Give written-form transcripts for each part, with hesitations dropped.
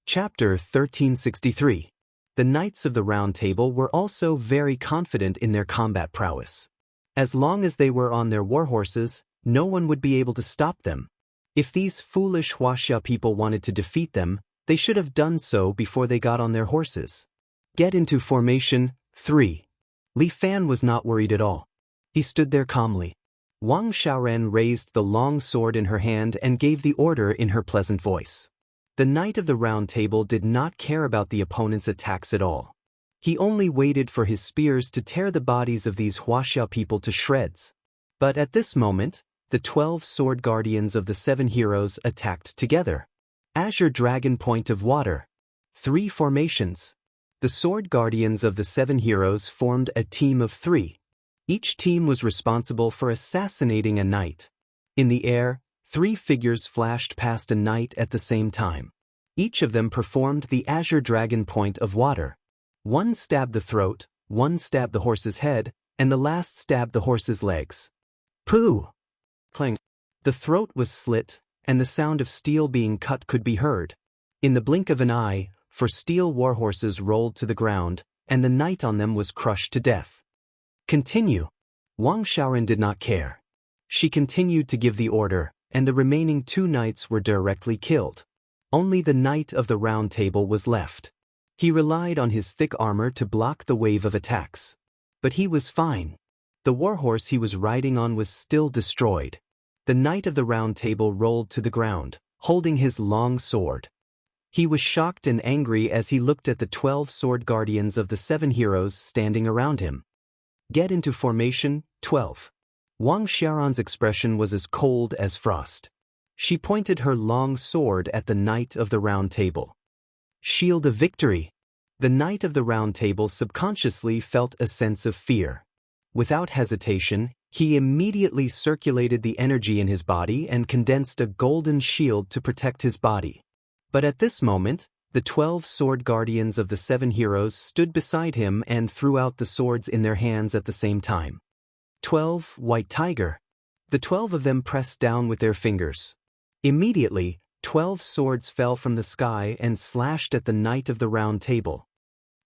Chapter 1363. The Knights of the Round Table were also very confident in their combat prowess. As long as they were on their warhorses, no one would be able to stop them. If these foolish Huaxia people wanted to defeat them, they should have done so before they got on their horses. Get into formation. 3. Li Fan was not worried at all. He stood there calmly. Wang Xiaoran raised the long sword in her hand and gave the order in her pleasant voice. The Knight of the Round Table did not care about the opponent's attacks at all. He only waited for his spears to tear the bodies of these Huaxia people to shreds. But at this moment, the 12 sword guardians of the 7 heroes attacked together. Azure Dragon Point of Water. 3 formations. The sword guardians of the 7 heroes formed a team of 3. Each team was responsible for assassinating a knight. In the air, 3 figures flashed past a knight at the same time. Each of them performed the Azure Dragon Point of Water. One stabbed the throat, one stabbed the horse's head, and the last stabbed the horse's legs. Pooh! Clang! The throat was slit, and the sound of steel being cut could be heard. In the blink of an eye, 4 steel warhorses rolled to the ground, and the knight on them was crushed to death. Continue. Wang Xiaoran did not care. She continued to give the order, and the remaining 2 knights were directly killed. Only the Knight of the Round Table was left. He relied on his thick armor to block the wave of attacks. But he was fine. The warhorse he was riding on was still destroyed. The Knight of the Round Table rolled to the ground, holding his long sword. He was shocked and angry as he looked at the 12 sword guardians of the 7 heroes standing around him. Get into formation. 12. Wang Xiaoran's expression was as cold as frost. She pointed her long sword at the Knight of the Round Table. Shield of Victory. The Knight of the Round Table subconsciously felt a sense of fear. Without hesitation, he immediately circulated the energy in his body and condensed a golden shield to protect his body. But at this moment, the 12 sword guardians of the 7 heroes stood beside him and threw out the swords in their hands at the same time. 12 White Tiger. The 12 of them pressed down with their fingers. Immediately, 12 swords fell from the sky and slashed at the Knight of the Round Table.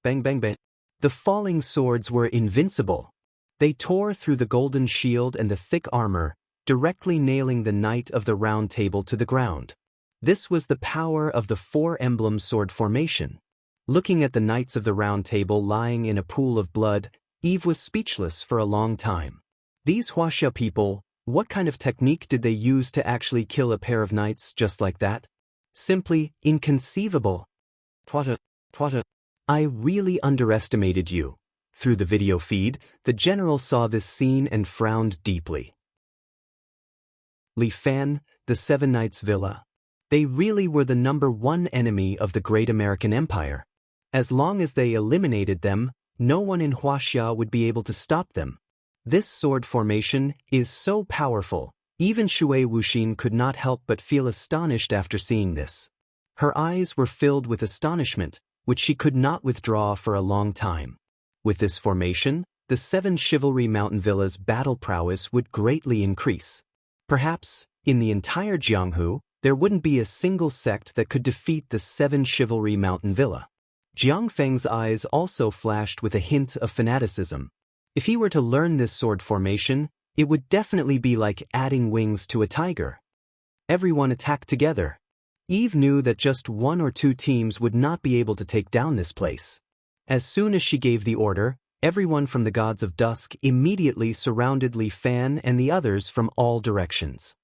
Bang bang bang. The falling swords were invincible. They tore through the golden shield and the thick armor, directly nailing the Knight of the Round Table to the ground. This was the power of the 4 emblem sword formation. Looking at the Knights of the Round Table lying in a pool of blood, Eve was speechless for a long time. These Huaxia people, what kind of technique did they use to actually kill a pair of knights just like that? Simply inconceivable. Twata. I really underestimated you. Through the video feed, the general saw this scene and frowned deeply. Li Fan, the 7 Knights Villa. They really were the #1 enemy of the great American Empire. As long as they eliminated them, no one in Huaxia would be able to stop them. This sword formation is so powerful, even Shui Wuxin could not help but feel astonished after seeing this. Her eyes were filled with astonishment, which she could not withdraw for a long time. With this formation, the 7 Chivalry Mountain Villas' battle prowess would greatly increase. Perhaps, in the entire Jianghu, there wouldn't be a single sect that could defeat the 7 Chivalry Mountain Villa. Jiang Feng's eyes also flashed with a hint of fanaticism. If he were to learn this sword formation, it would definitely be like adding wings to a tiger. Everyone attacked together. Eve knew that just 1 or 2 teams would not be able to take down this place. As soon as she gave the order, everyone from the Gods of Dusk immediately surrounded Li Fan and the others from all directions.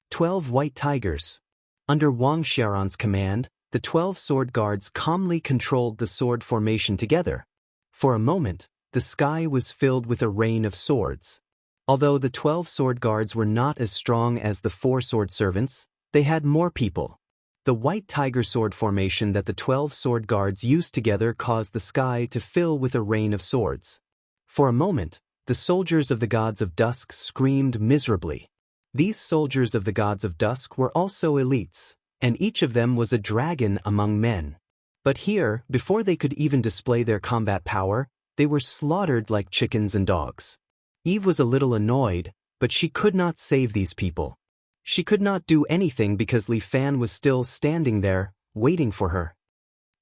12 White Tigers. Under Wang Xiaoran's command, the 12 sword guards calmly controlled the sword formation together. For a moment, the sky was filled with a rain of swords. Although the 12 sword guards were not as strong as the 4 sword servants, they had more people. The White Tiger sword formation that the 12 sword guards used together caused the sky to fill with a rain of swords. For a moment, the soldiers of the Gods of Dusk screamed miserably. These soldiers of the Gods of Dusk were also elites, and each of them was a dragon among men. But here, before they could even display their combat power, they were slaughtered like chickens and dogs. Eve was a little annoyed, but she could not save these people. She could not do anything because Li Fan was still standing there, waiting for her.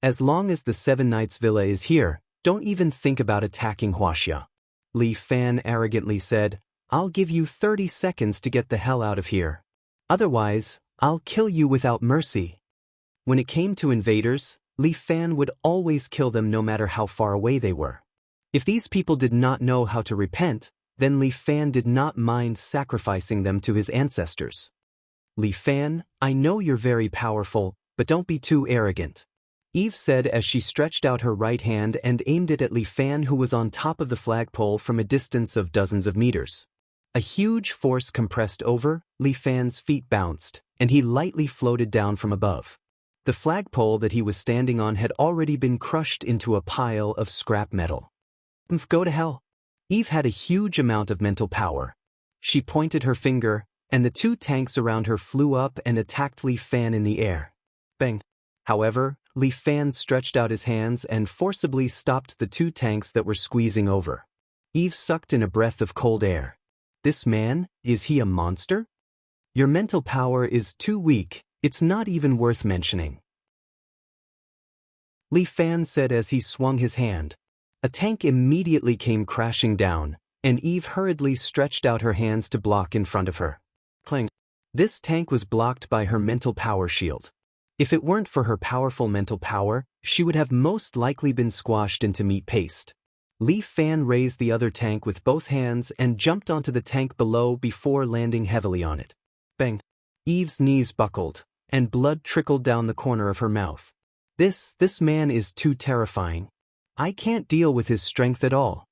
As long as the Seven Knights Villa is here, don't even think about attacking Huaxia. Li Fan arrogantly said, I'll give you 30 seconds to get the hell out of here. Otherwise, I'll kill you without mercy. When it came to invaders, Li Fan would always kill them no matter how far away they were. If these people did not know how to repent, then Li Fan did not mind sacrificing them to his ancestors. Li Fan, I know you're very powerful, but don't be too arrogant. Eve said as she stretched out her right hand and aimed it at Li Fan, who was on top of the flagpole from a distance of dozens of meters. A huge force compressed over, Li Fan's feet bounced, and he lightly floated down from above. The flagpole that he was standing on had already been crushed into a pile of scrap metal. Go to hell. Eve had a huge amount of mental power. She pointed her finger, and the two tanks around her flew up and attacked Li Fan in the air. Bang! However, Li Fan stretched out his hands and forcibly stopped the two tanks that were squeezing over. Eve sucked in a breath of cold air. This man, is he a monster? Your mental power is too weak, it's not even worth mentioning. Li Fan said as he swung his hand. A tank immediately came crashing down, and Eve hurriedly stretched out her hands to block in front of her. Clang! This tank was blocked by her mental power shield. If it weren't for her powerful mental power, she would have most likely been squashed into meat paste. Li Fan raised the other tank with both hands and jumped onto the tank below before landing heavily on it. Bang! Eve's knees buckled, and blood trickled down the corner of her mouth. This man is too terrifying. I can't deal with his strength at all.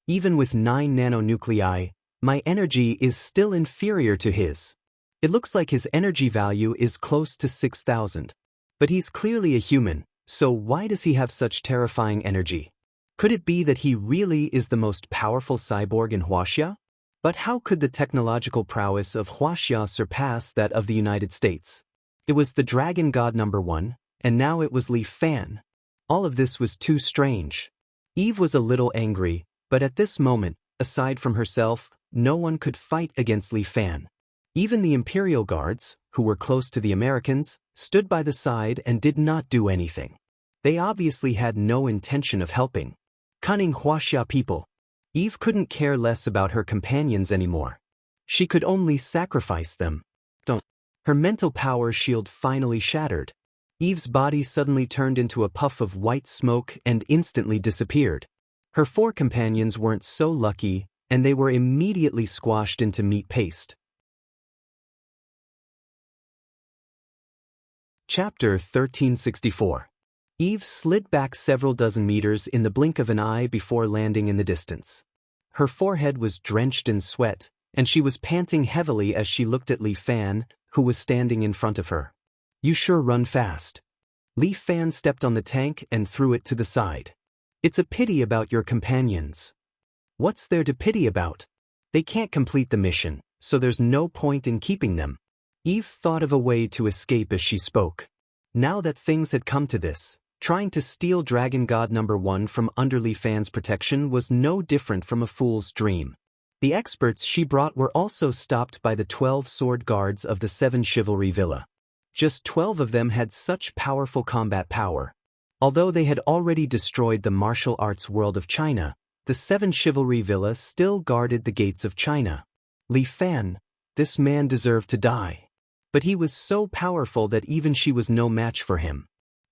Even with 9 nanonuclei, my energy is still inferior to his. It looks like his energy value is close to 6,000. But he's clearly a human, so why does he have such terrifying energy? Could it be that he really is the most powerful cyborg in Huaxia? But how could the technological prowess of Huaxia surpass that of the United States? It was the Dragon God #1, and now it was Li Fan. All of this was too strange. Eve was a little angry, but at this moment, aside from herself, no one could fight against Li Fan. Even the Imperial Guards, who were close to the Americans, stood by the side and did not do anything. They obviously had no intention of helping. Cunning Huaxia people. Eve couldn't care less about her companions anymore. She could only sacrifice them. Her mental power shield finally shattered. Eve's body suddenly turned into a puff of white smoke and instantly disappeared. Her 4 companions weren't so lucky, and they were immediately squashed into meat paste. Chapter 1364. Eve slid back several dozen meters in the blink of an eye before landing in the distance. Her forehead was drenched in sweat, and she was panting heavily as she looked at Li Fan, who was standing in front of her. You sure run fast. Li Fan stepped on the tank and threw it to the side. It's a pity about your companions. What's there to pity about? They can't complete the mission, so there's no point in keeping them. Eve thought of a way to escape as she spoke. Now that things had come to this, trying to steal Dragon God #1 from under Li Fan's protection was no different from a fool's dream. The experts she brought were also stopped by the 12 sword guards of the 7 Chivalry Villa. Just 12 of them had such powerful combat power. Although they had already destroyed the martial arts world of China, the 7 Chivalry Villa still guarded the gates of China. Li Fan, this man deserved to die. But he was so powerful that even she was no match for him.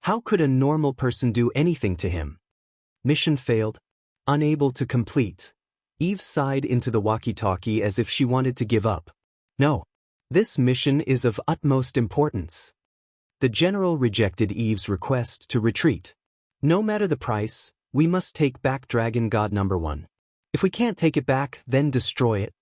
How could a normal person do anything to him? Mission failed. Unable to complete. Eve sighed into the walkie-talkie as if she wanted to give up. No. This mission is of utmost importance. The general rejected Eve's request to retreat. No matter the price, we must take back Dragon God #1. If we can't take it back, then destroy it.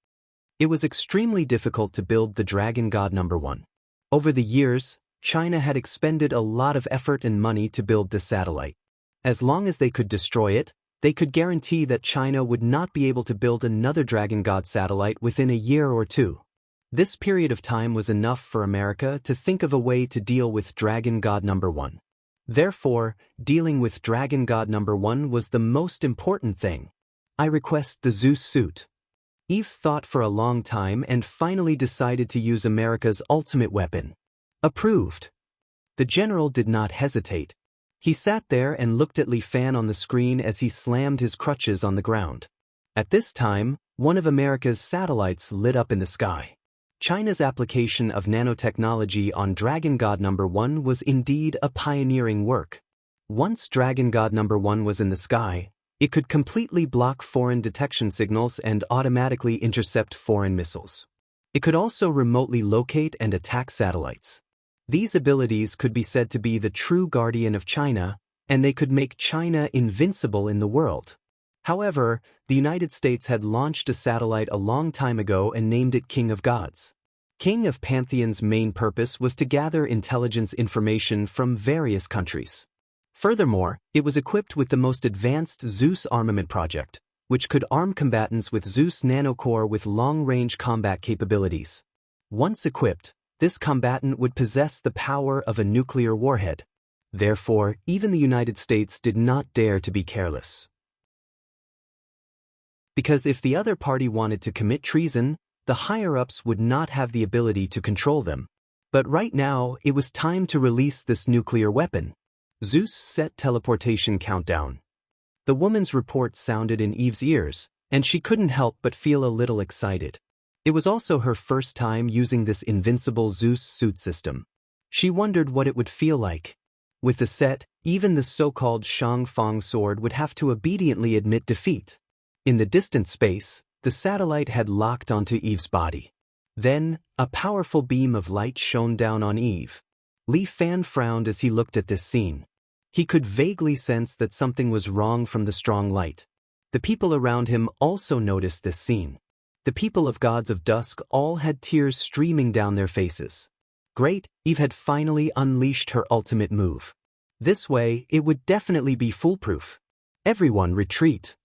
It was extremely difficult to build the Dragon God #1. Over the years, China had expended a lot of effort and money to build the satellite. As long as they could destroy it, they could guarantee that China would not be able to build another Dragon God satellite within a year or 2. This period of time was enough for America to think of a way to deal with Dragon God #1. Therefore, dealing with Dragon God #1 was the most important thing. I request the Zeus suit. Eve thought for a long time and finally decided to use America's ultimate weapon. Approved. The general did not hesitate. He sat there and looked at Li Fan on the screen as he slammed his crutches on the ground. At this time, one of America's satellites lit up in the sky. China's application of nanotechnology on Dragon God No. 1 was indeed a pioneering work. Once Dragon God No. 1 was in the sky, it could completely block foreign detection signals and automatically intercept foreign missiles. It could also remotely locate and attack satellites. These abilities could be said to be the true guardian of China, and they could make China invincible in the world. However, the United States had launched a satellite a long time ago and named it King of Gods. King of Pantheon's main purpose was to gather intelligence information from various countries. Furthermore, it was equipped with the most advanced Zeus armament project, which could arm combatants with Zeus nanocore with long-range combat capabilities. Once equipped, this combatant would possess the power of a nuclear warhead. Therefore, even the United States did not dare to be careless. Because if the other party wanted to commit treason, the higher-ups would not have the ability to control them. But right now, it was time to release this nuclear weapon. Zeus set teleportation countdown. The woman's report sounded in Eve's ears, and she couldn't help but feel a little excited. It was also her first time using this invincible Zeus suit system. She wondered what it would feel like. With the set, even the so-called Shang-Fang sword would have to obediently admit defeat. In the distant space, the satellite had locked onto Eve's body. Then, a powerful beam of light shone down on Eve. Li Fan frowned as he looked at this scene. He could vaguely sense that something was wrong from the strong light. The people around him also noticed this scene. The people of Gods of Dusk all had tears streaming down their faces. Great, Eve had finally unleashed her ultimate move. This way, it would definitely be foolproof. Everyone retreat.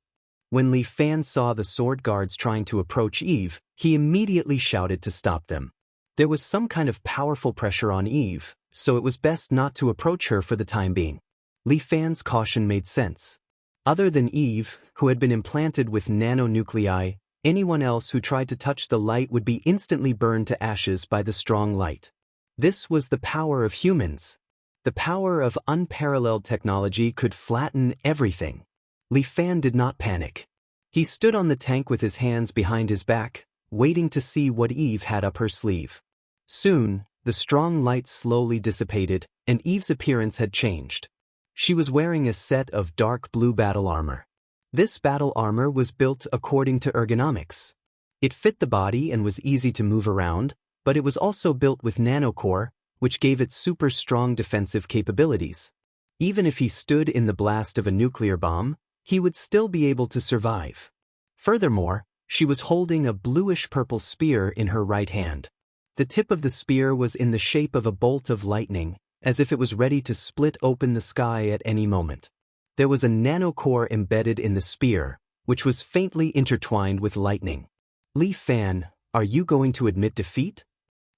When Li Fan saw the sword guards trying to approach Eve, he immediately shouted to stop them. There was some kind of powerful pressure on Eve, so it was best not to approach her for the time being. Li Fan's caution made sense. Other than Eve, who had been implanted with nanonuclei, anyone else who tried to touch the light would be instantly burned to ashes by the strong light. This was the power of humans. The power of unparalleled technology could flatten everything. Li Fan did not panic. He stood on the tank with his hands behind his back, waiting to see what Eve had up her sleeve. Soon, the strong light slowly dissipated, and Eve's appearance had changed. She was wearing a set of dark blue battle armor. This battle armor was built according to ergonomics. It fit the body and was easy to move around, but it was also built with nanocore, which gave it super strong defensive capabilities. Even if he stood in the blast of a nuclear bomb, he would still be able to survive. Furthermore, she was holding a bluish-purple spear in her right hand. The tip of the spear was in the shape of a bolt of lightning, as if it was ready to split open the sky at any moment. There was a nanocore embedded in the spear, which was faintly intertwined with lightning. Li Fan, are you going to admit defeat?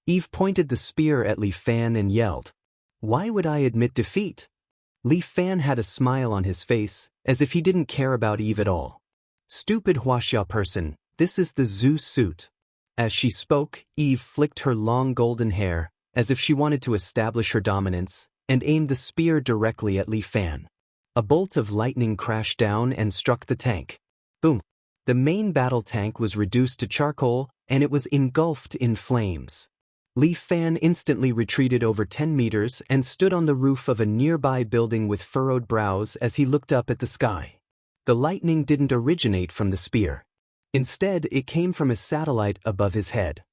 Eve pointed the spear at Li Fan and yelled, "Why would I admit defeat?" Li Fan had a smile on his face, as if he didn't care about Eve at all. "Stupid Huaxia person, this is the Zeus suit." As she spoke, Eve flicked her long golden hair, as if she wanted to establish her dominance, and aimed the spear directly at Li Fan. A bolt of lightning crashed down and struck the tank. Boom! The main battle tank was reduced to charcoal, and it was engulfed in flames. Li Fan instantly retreated over 10 meters and stood on the roof of a nearby building with furrowed brows as he looked up at the sky. The lightning didn't originate from the spear. Instead, it came from a satellite above his head.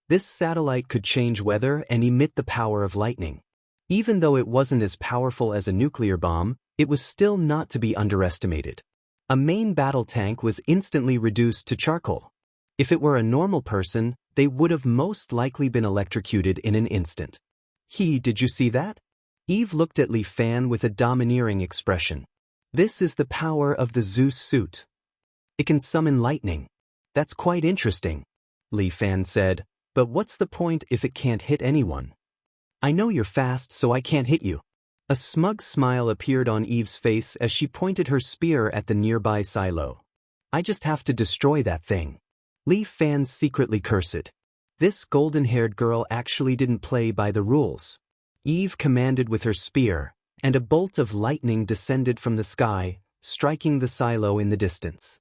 This satellite could change weather and emit the power of lightning. Even though it wasn't as powerful as a nuclear bomb, it was still not to be underestimated. A main battle tank was instantly reduced to charcoal. If it were a normal person, they would have most likely been electrocuted in an instant. Did you see that? Eve looked at Li Fan with a domineering expression. This is the power of the Zeus suit. It can summon lightning. That's quite interesting, Li Fan said, but what's the point if it can't hit anyone? I know you're fast, so I can't hit you. A smug smile appeared on Eve's face as she pointed her spear at the nearby silo. I just have to destroy that thing. Li Fan secretly cursed. This golden-haired girl actually didn't play by the rules. Eve commanded with her spear, and a bolt of lightning descended from the sky, striking the silo in the distance.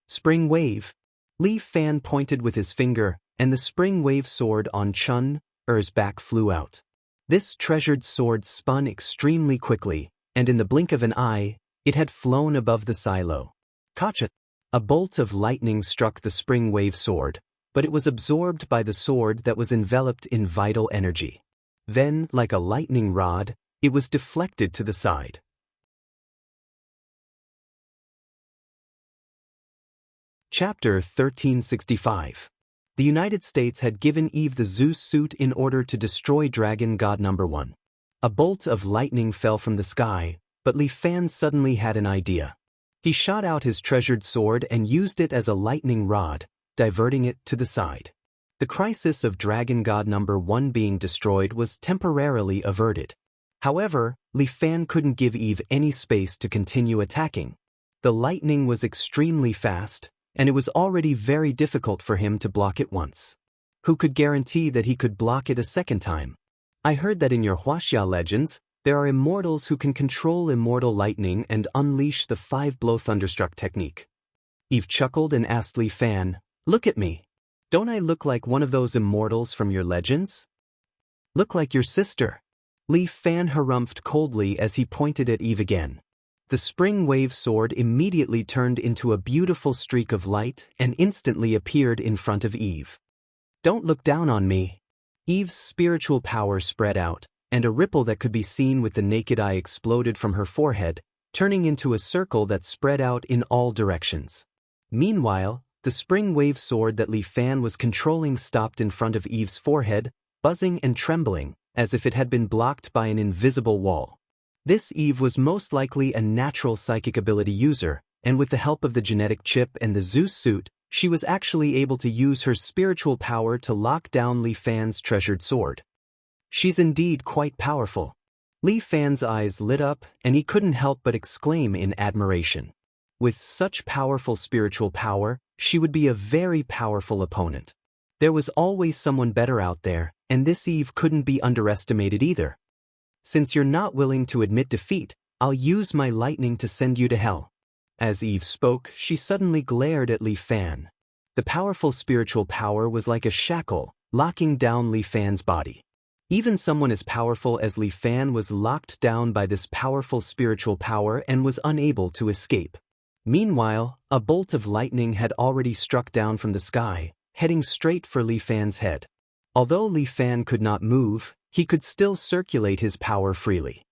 Spring wave. Li Fan pointed with his finger, and the spring wave sword on Chun-Er's back flew out. This treasured sword spun extremely quickly, and in the blink of an eye, it had flown above the silo. Kacha! A bolt of lightning struck the spring wave sword, but it was absorbed by the sword that was enveloped in vital energy. Then, like a lightning rod, it was deflected to the side. Chapter 1365. The United States had given Eve the Zeus suit in order to destroy Dragon God Number 1. A bolt of lightning fell from the sky, but Li Fan suddenly had an idea. He shot out his treasured sword and used it as a lightning rod, diverting it to the side. The crisis of Dragon God Number 1 being destroyed was temporarily averted. However, Li Fan couldn't give Eve any space to continue attacking. The lightning was extremely fast, and it was already very difficult for him to block it once. Who could guarantee that he could block it a second time? I heard that in your Huaxia legends, there are immortals who can control immortal lightning and unleash the 5-blow thunderstruck technique. Eve chuckled and asked Li Fan, "Look at me. Don't I look like one of those immortals from your legends?" "Look like your sister." Li Fan harumphed coldly as he pointed at Eve again. The spring wave sword immediately turned into a beautiful streak of light and instantly appeared in front of Eve. "Don't look down on me." Eve's spiritual power spread out, and a ripple that could be seen with the naked eye exploded from her forehead, turning into a circle that spread out in all directions. Meanwhile, the spring wave sword that Li Fan was controlling stopped in front of Eve's forehead, buzzing and trembling, as if it had been blocked by an invisible wall. This Eve was most likely a natural psychic ability user, and with the help of the genetic chip and the Zeus suit, she was actually able to use her spiritual power to lock down Li Fan's treasured sword. She's indeed quite powerful. Li Fan's eyes lit up, and he couldn't help but exclaim in admiration. With such powerful spiritual power, she would be a very powerful opponent. There was always someone better out there, and this Eve couldn't be underestimated either. "Since you're not willing to admit defeat, I'll use my lightning to send you to hell." As Eve spoke, she suddenly glared at Li Fan. The powerful spiritual power was like a shackle, locking down Li Fan's body. Even someone as powerful as Li Fan was locked down by this powerful spiritual power and was unable to escape. Meanwhile, a bolt of lightning had already struck down from the sky, heading straight for Li Fan's head. Although Li Fan could not move, he could still circulate his power freely.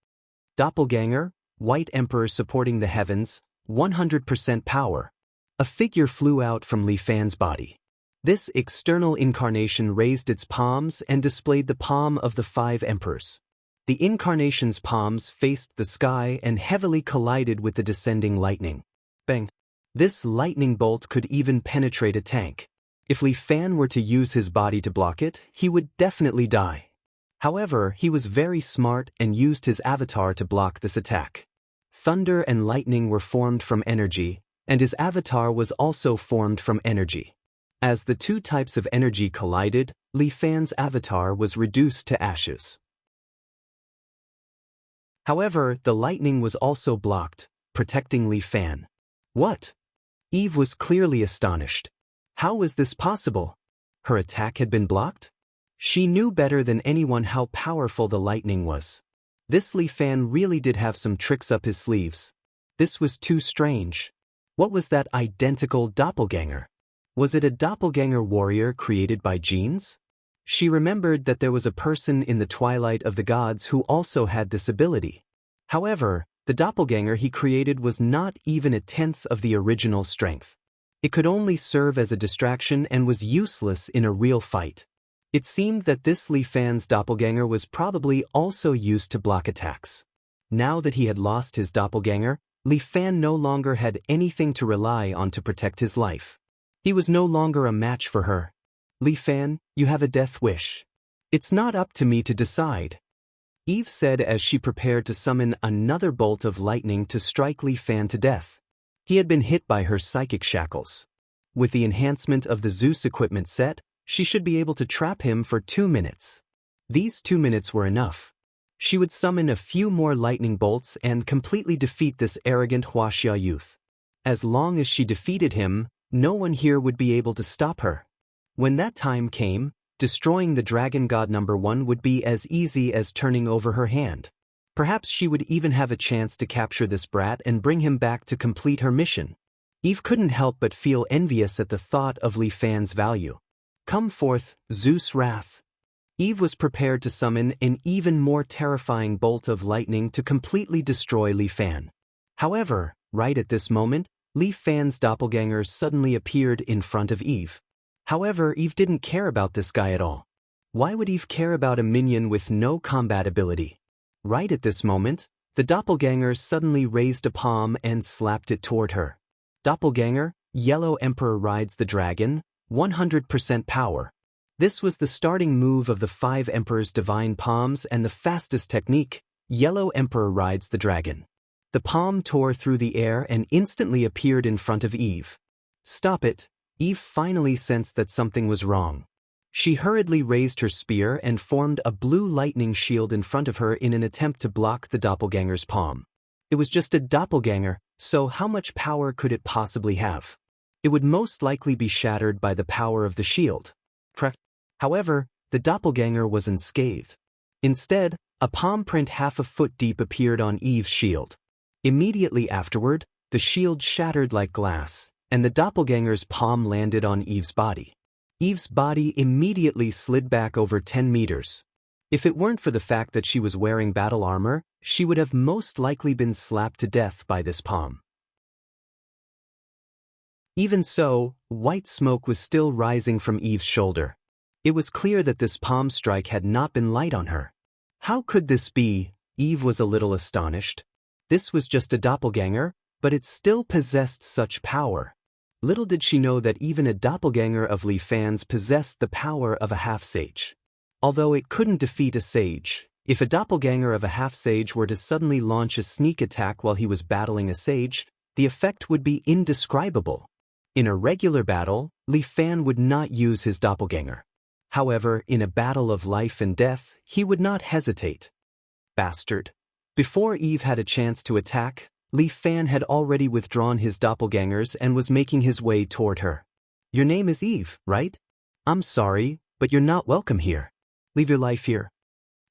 Doppelganger, White Emperor supporting the heavens, 100% power. A figure flew out from Li Fan's body. This external incarnation raised its palms and displayed the palm of the 5 emperors. The incarnation's palms faced the sky and heavily collided with the descending lightning. Bang! This lightning bolt could even penetrate a tank. If Li Fan were to use his body to block it, he would definitely die. However, he was very smart and used his avatar to block this attack. Thunder and lightning were formed from energy, and his avatar was also formed from energy. As the two types of energy collided, Li Fan's avatar was reduced to ashes. However, the lightning was also blocked, protecting Li Fan. What? Eve was clearly astonished. How was this possible? Her attack had been blocked? She knew better than anyone how powerful the lightning was. This Li Fan really did have some tricks up his sleeves. This was too strange. What was that identical doppelganger? Was it a doppelganger warrior created by genes? She remembered that there was a person in the Twilight of the Gods who also had this ability. However, the doppelganger he created was not even 1/10 of the original strength. It could only serve as a distraction and was useless in a real fight. It seemed that this Li Fan's doppelganger was probably also used to block attacks. Now that he had lost his doppelganger, Li Fan no longer had anything to rely on to protect his life. He was no longer a match for her. "Li Fan, you have a death wish. It's not up to me to decide," Eve said as she prepared to summon another bolt of lightning to strike Li Fan to death. He had been hit by her psychic shackles. With the enhancement of the Zeus equipment set, she should be able to trap him for 2 minutes. These 2 minutes were enough. She would summon a few more lightning bolts and completely defeat this arrogant Huaxia youth. As long as she defeated him, no one here would be able to stop her. When that time came, destroying the dragon god number 1 would be as easy as turning over her hand. Perhaps she would even have a chance to capture this brat and bring him back to complete her mission. Eve couldn't help but feel envious at the thought of Li Fan's value. Come forth, Zeus' wrath. Eve was prepared to summon an even more terrifying bolt of lightning to completely destroy Li Fan. However, right at this moment, Li Fan's doppelganger suddenly appeared in front of Eve. However, Eve didn't care about this guy at all. Why would Eve care about a minion with no combat ability? Right at this moment, the doppelganger suddenly raised a palm and slapped it toward her. Doppelganger, Yellow Emperor rides the dragon, 100% power. This was the starting move of the 5 Emperor's divine palms and the fastest technique, Yellow Emperor rides the dragon. The palm tore through the air and instantly appeared in front of Eve. Stop it! Eve finally sensed that something was wrong. She hurriedly raised her spear and formed a blue lightning shield in front of her in an attempt to block the doppelganger's palm. It was just a doppelganger, so how much power could it possibly have? It would most likely be shattered by the power of the shield. However, the doppelganger was unscathed. Instead, a palm print half a foot deep appeared on Eve's shield. Immediately afterward, the shield shattered like glass, and the doppelganger's palm landed on Eve's body. Eve's body immediately slid back over 10 meters. If it weren't for the fact that she was wearing battle armor, she would have most likely been slapped to death by this palm. Even so, white smoke was still rising from Eve's shoulder. It was clear that this palm strike had not been light on her. How could this be? Eve was a little astonished. This was just a doppelganger, but it still possessed such power. Little did she know that even a doppelganger of Li Fan's possessed the power of a half-sage. Although it couldn't defeat a sage, if a doppelganger of a half-sage were to suddenly launch a sneak attack while he was battling a sage, the effect would be indescribable. In a regular battle, Li Fan would not use his doppelganger. However, in a battle of life and death, he would not hesitate. Bastard. Before Eve had a chance to attack, Li Fan had already withdrawn his doppelgangers and was making his way toward her. Your name is Eve, right? I'm sorry, but you're not welcome here. Leave your life here.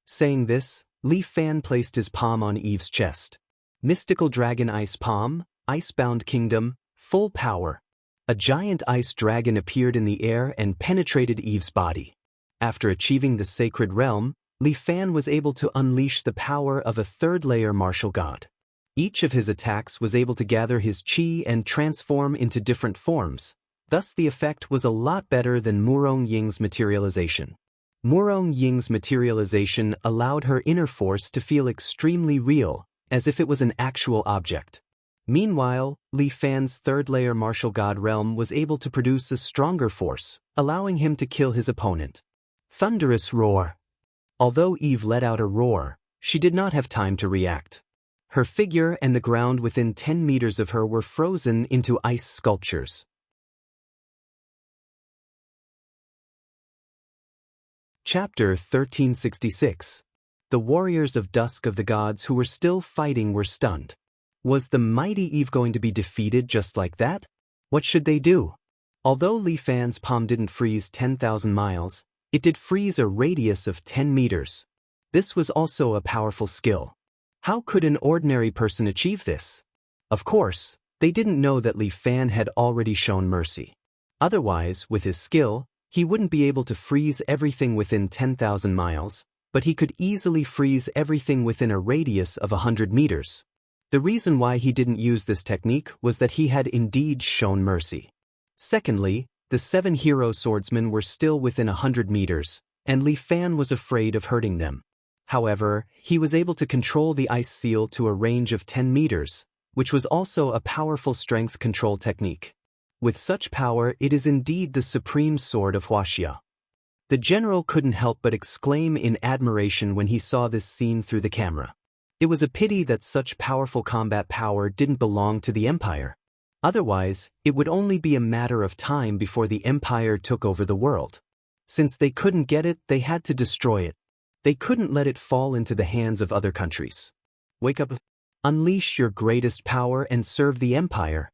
Saying this, Li Fan placed his palm on Eve's chest. Mystical Dragon Ice Palm, Icebound Kingdom, full power. A giant ice dragon appeared in the air and penetrated Eve's body. After achieving the sacred realm, Li Fan was able to unleash the power of a third-layer martial god. Each of his attacks was able to gather his chi and transform into different forms, thus the effect was a lot better than Murong Ying's materialization. Murong Ying's materialization allowed her inner force to feel extremely real, as if it was an actual object. Meanwhile, Li Fan's third-layer martial god realm was able to produce a stronger force, allowing him to kill his opponent. Thunderous roar. Although Eve let out a roar, she did not have time to react. Her figure and the ground within 10 meters of her were frozen into ice sculptures. Chapter 1366. The warriors of Dusk of the Gods who were still fighting were stunned. Was the mighty Eve going to be defeated just like that? What should they do? Although Li Fan's palm didn't freeze 10,000 miles, it did freeze a radius of 10 meters. This was also a powerful skill. How could an ordinary person achieve this? Of course, they didn't know that Li Fan had already shown mercy. Otherwise, with his skill, he wouldn't be able to freeze everything within 10,000 miles, but he could easily freeze everything within a radius of 100 meters. The reason why he didn't use this technique was that he had indeed shown mercy. Secondly, the 7 hero swordsmen were still within 100 meters, and Li Fan was afraid of hurting them. However, he was able to control the ice seal to a range of 10 meters, which was also a powerful strength control technique. With such power, it is indeed the supreme sword of Huaxia. The general couldn't help but exclaim in admiration when he saw this scene through the camera. It was a pity that such powerful combat power didn't belong to the Empire. Otherwise, it would only be a matter of time before the Empire took over the world. Since they couldn't get it, they had to destroy it. They couldn't let it fall into the hands of other countries. Wake up. Unleash your greatest power and serve the Empire.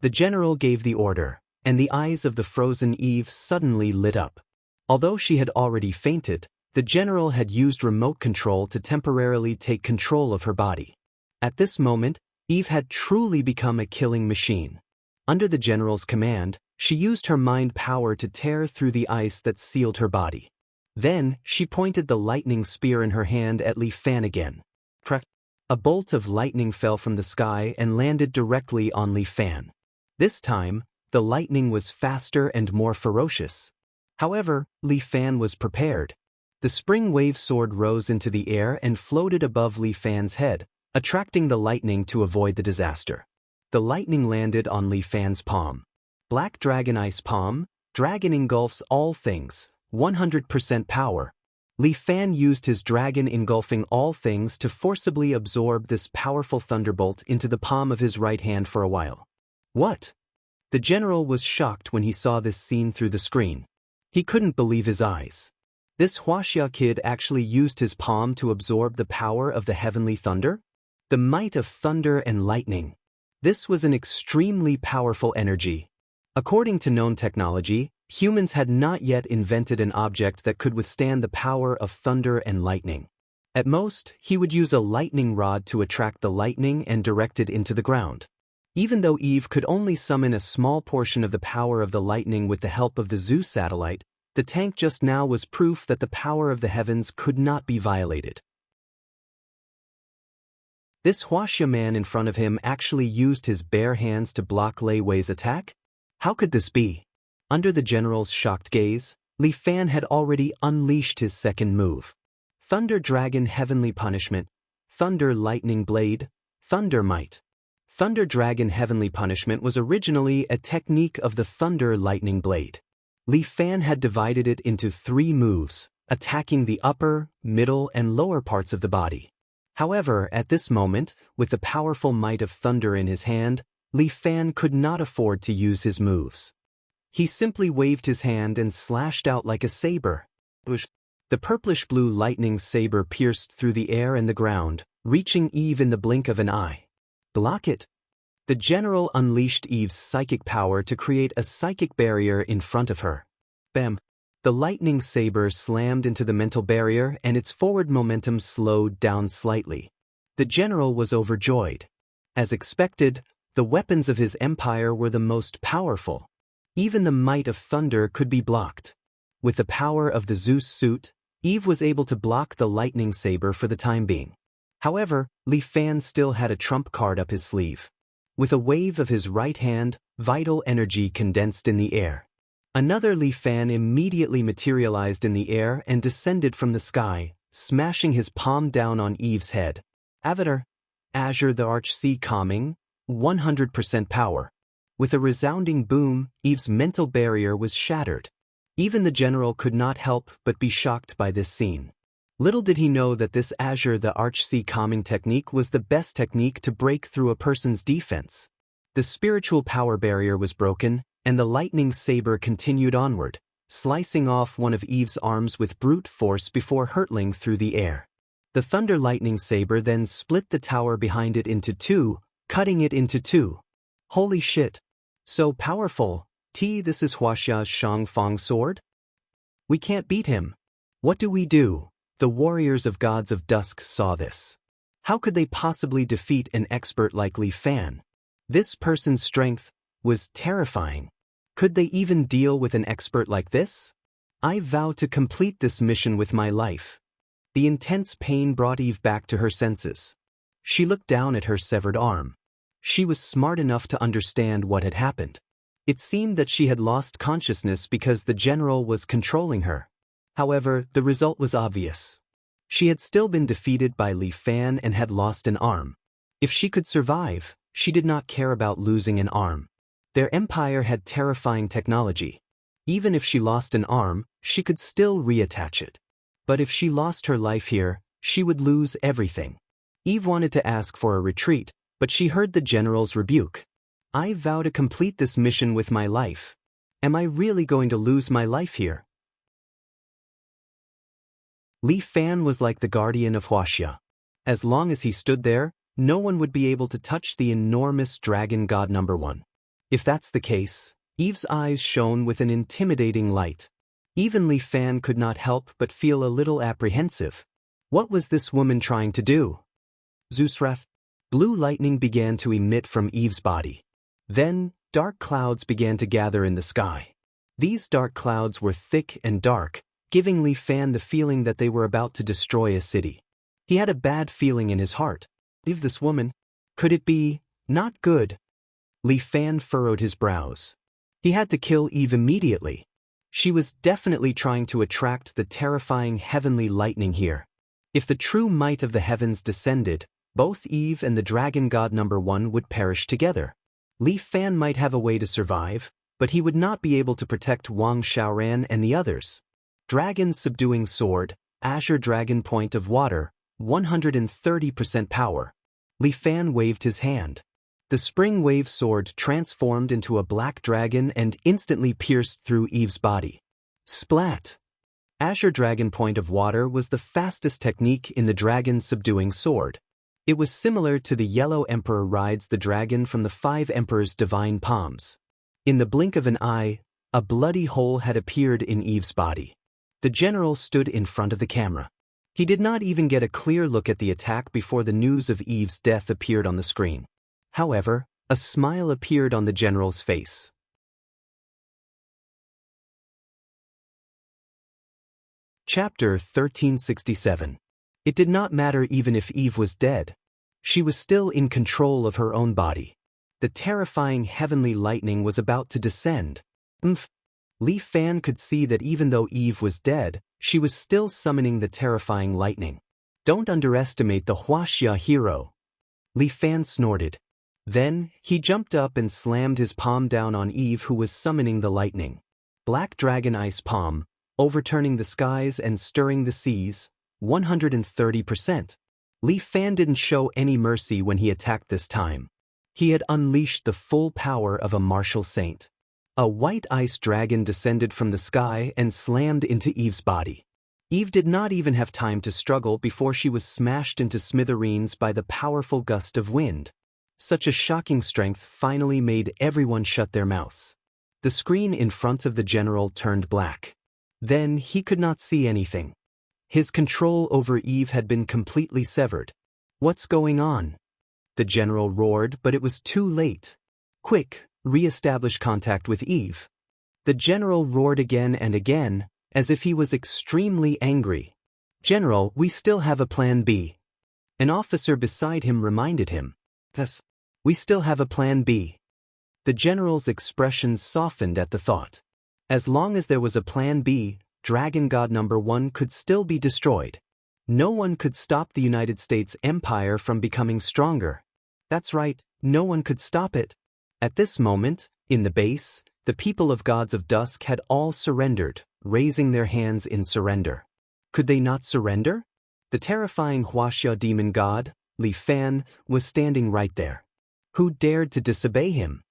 The general gave the order, and the eyes of the frozen Eve suddenly lit up. Although she had already fainted, the general had used remote control to temporarily take control of her body. At this moment, Eve had truly become a killing machine. Under the general's command, she used her mind power to tear through the ice that sealed her body. Then, she pointed the lightning spear in her hand at Li Fan again. Crack! A bolt of lightning fell from the sky and landed directly on Li Fan. This time, the lightning was faster and more ferocious. However, Li Fan was prepared. The spring wave sword rose into the air and floated above Li Fan's head, attracting the lightning to avoid the disaster. The lightning landed on Li Fan's palm. Black Dragon Ice Palm, dragon engulfs all things, 100% power. Li Fan used his dragon engulfing all things to forcibly absorb this powerful thunderbolt into the palm of his right hand for a while. What? The general was shocked when he saw this scene through the screen. He couldn't believe his eyes. This Huaxia kid actually used his palm to absorb the power of the heavenly thunder? The might of thunder and lightning. This was an extremely powerful energy. According to known technology, humans had not yet invented an object that could withstand the power of thunder and lightning. At most, he would use a lightning rod to attract the lightning and direct it into the ground. Even though Eve could only summon a small portion of the power of the lightning with the help of the Zeus satellite, the tank just now was proof that the power of the heavens could not be violated. This Huaxia man in front of him actually used his bare hands to block Lei Wei's attack? How could this be? Under the general's shocked gaze, Li Fan had already unleashed his second move. Thunder Dragon Heavenly Punishment, Thunder Lightning Blade, Thunder Might. Thunder Dragon Heavenly Punishment was originally a technique of the Thunder Lightning Blade. Li Fan had divided it into 3 moves, attacking the upper, middle, and lower parts of the body. However, at this moment, with the powerful might of thunder in his hand, Li Fan could not afford to use his moves. He simply waved his hand and slashed out like a saber. The purplish-blue lightning saber pierced through the air and the ground, reaching Eve in the blink of an eye. Block it! The general unleashed Eve's psychic power to create a psychic barrier in front of her. Bam! The lightning saber slammed into the mental barrier and its forward momentum slowed down slightly. The general was overjoyed. As expected, the weapons of his empire were the most powerful. Even the might of thunder could be blocked. With the power of the Zeus suit, Eve was able to block the lightning saber for the time being. However, Li Fan still had a trump card up his sleeve. With a wave of his right hand, vital energy condensed in the air. Another Li Fan immediately materialized in the air and descended from the sky, smashing his palm down on Eve's head. Avatar, Azure the Archsea Calming, 100% power. With a resounding boom, Eve's mental barrier was shattered. Even the general could not help but be shocked by this scene. Little did he know that this Azure the Archsea Calming technique was the best technique to break through a person's defense. The spiritual power barrier was broken, and the lightning saber continued onward, slicing off one of Eve's arms with brute force before hurtling through the air. The thunder lightning saber then split the tower behind it into 2, cutting it into 2. Holy shit! So powerful! This is Huaxia's Shangfang sword? We can't beat him. What do we do? The warriors of Gods of Dusk saw this. How could they possibly defeat an expert like Li Fan? This person's strength was terrifying. Could they even deal with an expert like this? I vow to complete this mission with my life. The intense pain brought Eve back to her senses. She looked down at her severed arm. She was smart enough to understand what had happened. It seemed that she had lost consciousness because the general was controlling her. However, the result was obvious. She had still been defeated by Li Fan and had lost an arm. If she could survive, she did not care about losing an arm. Their empire had terrifying technology. Even if she lost an arm, she could still reattach it. But if she lost her life here, she would lose everything. Eve wanted to ask for a retreat, but she heard the general's rebuke. I vow to complete this mission with my life. Am I really going to lose my life here? Li Fan was like the guardian of Huaxia. As long as he stood there, no one would be able to touch the enormous dragon god number 1. If that's the case, Eve's eyes shone with an intimidating light. Even Li Fan could not help but feel a little apprehensive. What was this woman trying to do? Zusrath. Blue lightning began to emit from Eve's body. Then, dark clouds began to gather in the sky. These dark clouds were thick and dark, giving Li Fan the feeling that they were about to destroy a city. He had a bad feeling in his heart. Leave this woman. Could it be not good? Li Fan furrowed his brows. He had to kill Eve immediately. She was definitely trying to attract the terrifying heavenly lightning here. If the true might of the heavens descended, both Eve and the dragon god number 1 would perish together. Li Fan might have a way to survive, but he would not be able to protect Wang Xiaoran and the others. Dragon subduing sword, azure dragon point of water, 130% power. Li Fan waved his hand. The spring wave sword transformed into a black dragon and instantly pierced through Eve's body. Splat! Azure dragon point of water was the fastest technique in the dragon subduing sword. It was similar to the yellow emperor rides the dragon from the 5 emperors' divine palms. In the blink of an eye, a bloody hole had appeared in Eve's body. The general stood in front of the camera. He did not even get a clear look at the attack before the news of Eve's death appeared on the screen. However, a smile appeared on the general's face. Chapter 1367. It did not matter even if Eve was dead. She was still in control of her own body. The terrifying heavenly lightning was about to descend. Li Fan could see that even though Eve was dead, she was still summoning the terrifying lightning. Don't underestimate the Huaxia hero. Li Fan snorted. Then, he jumped up and slammed his palm down on Eve, who was summoning the lightning. Black dragon ice palm, overturning the skies and stirring the seas, 130%. Li Fan didn't show any mercy when he attacked this time. He had unleashed the full power of a martial saint. A white ice dragon descended from the sky and slammed into Eve's body. Eve did not even have time to struggle before she was smashed into smithereens by the powerful gust of wind. Such a shocking strength finally made everyone shut their mouths. The screen in front of the general turned black. Then he could not see anything. His control over Eve had been completely severed. What's going on? The general roared, but it was too late. Quick, re-establish contact with Eve. The general roared again and again, as if he was extremely angry. General, we still have a plan B. An officer beside him reminded him. Yes, we still have a plan B. The general's expression softened at the thought. As long as there was a plan B, Dragon God number 1 could still be destroyed. No one could stop the United States Empire from becoming stronger. That's right, no one could stop it. At this moment, in the base, the people of Gods of Dusk had all surrendered, raising their hands in surrender. Could they not surrender? The terrifying Huaxia demon god, Li Fan, was standing right there. Who dared to disobey him?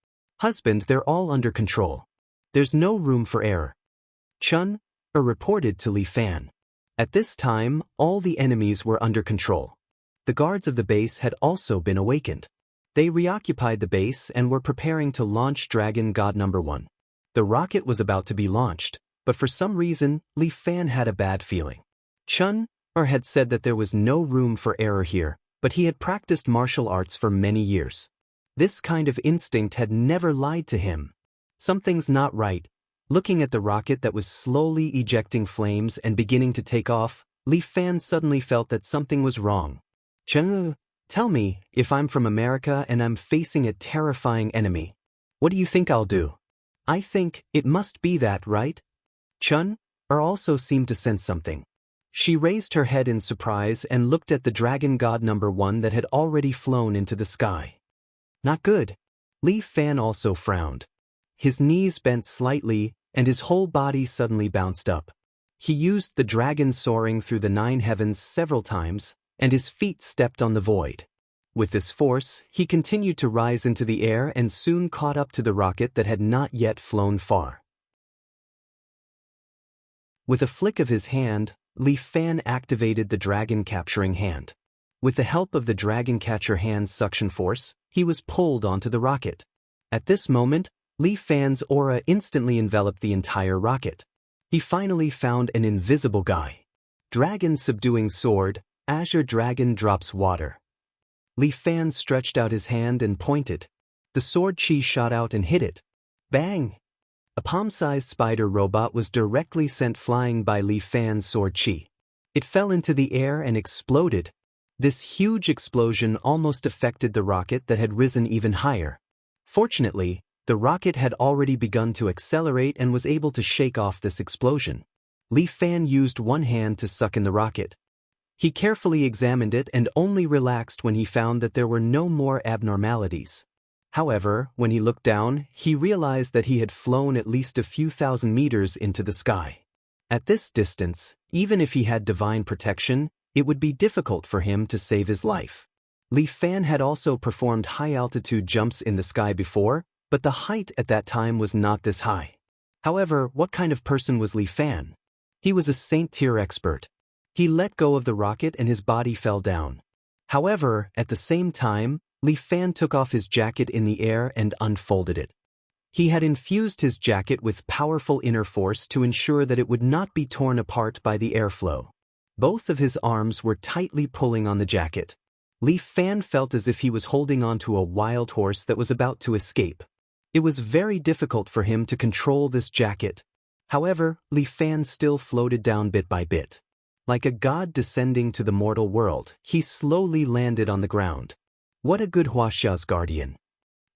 Husband, they're all under control. There's no room for error. Chun reported to Li Fan. At this time, all the enemies were under control. The guards of the base had also been awakened. They reoccupied the base and were preparing to launch Dragon God number 1. The rocket was about to be launched, but for some reason, Li Fan had a bad feeling. Chun had said that there was no room for error here, but he had practiced martial arts for many years. This kind of instinct had never lied to him. Something's not right. Looking at the rocket that was slowly ejecting flames and beginning to take off, Li Fan suddenly felt that something was wrong. Chun, tell me, if I'm from America and I'm facing a terrifying enemy, what do you think I'll do? I think it must be that, right? Chun also seemed to sense something. She raised her head in surprise and looked at the Dragon God number 1 that had already flown into the sky. Not good. Li Fan also frowned. His knees bent slightly, and his whole body suddenly bounced up. He used the dragon soaring through the 9 heavens several times, and his feet stepped on the void. With this force, he continued to rise into the air and soon caught up to the rocket that had not yet flown far. With a flick of his hand, Li Fan activated the dragon capturing hand. With the help of the dragon catcher hand's suction force, he was pulled onto the rocket. At this moment, Li Fan's aura instantly enveloped the entire rocket. He finally found an invisible guy. Dragon subduing sword, Azure Dragon drops water. Li Fan stretched out his hand and pointed. The sword chi shot out and hit it. Bang! A palm-sized spider robot was directly sent flying by Li Fan's sword chi. It fell into the air and exploded. This huge explosion almost affected the rocket that had risen even higher. Fortunately, the rocket had already begun to accelerate and was able to shake off this explosion. Li Fan used one hand to suck in the rocket. He carefully examined it and only relaxed when he found that there were no more abnormalities. However, when he looked down, he realized that he had flown at least a few thousand meters into the sky. At this distance, even if he had divine protection, it would be difficult for him to save his life. Li Fan had also performed high-altitude jumps in the sky before, but the height at that time was not this high. However, what kind of person was Li Fan? He was a saint-tier expert. He let go of the rocket and his body fell down. However, at the same time, Li Fan took off his jacket in the air and unfolded it. He had infused his jacket with powerful inner force to ensure that it would not be torn apart by the airflow. Both of his arms were tightly pulling on the jacket. Li Fan felt as if he was holding onto a wild horse that was about to escape. It was very difficult for him to control this jacket. However, Li Fan still floated down bit by bit. Like a god descending to the mortal world, he slowly landed on the ground. What a good Huaxia's guardian.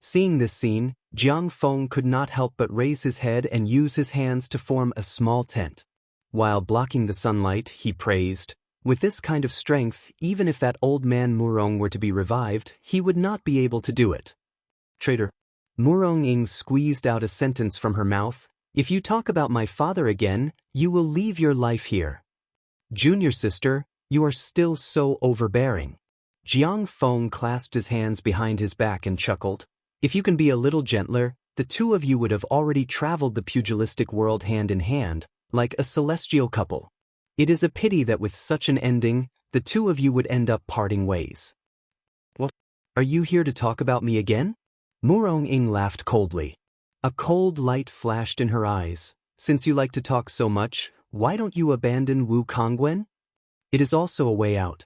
Seeing this scene, Jiang Feng could not help but raise his head and use his hands to form a small tent. While blocking the sunlight, he praised, "With this kind of strength, even if that old man Murong were to be revived, he would not be able to do it." Traitor. Murong Ying squeezed out a sentence from her mouth, "If you talk about my father again, you will leave your life here." Junior sister, you are still so overbearing. Jiang Feng clasped his hands behind his back and chuckled. If you can be a little gentler, the two of you would have already traveled the pugilistic world hand in hand, like a celestial couple. It is a pity that with such an ending, the two of you would end up parting ways. What? Are you here to talk about me again? Murong Ying laughed coldly. A cold light flashed in her eyes. Since you like to talk so much, why don't you abandon Wu Kongwen? It is also a way out.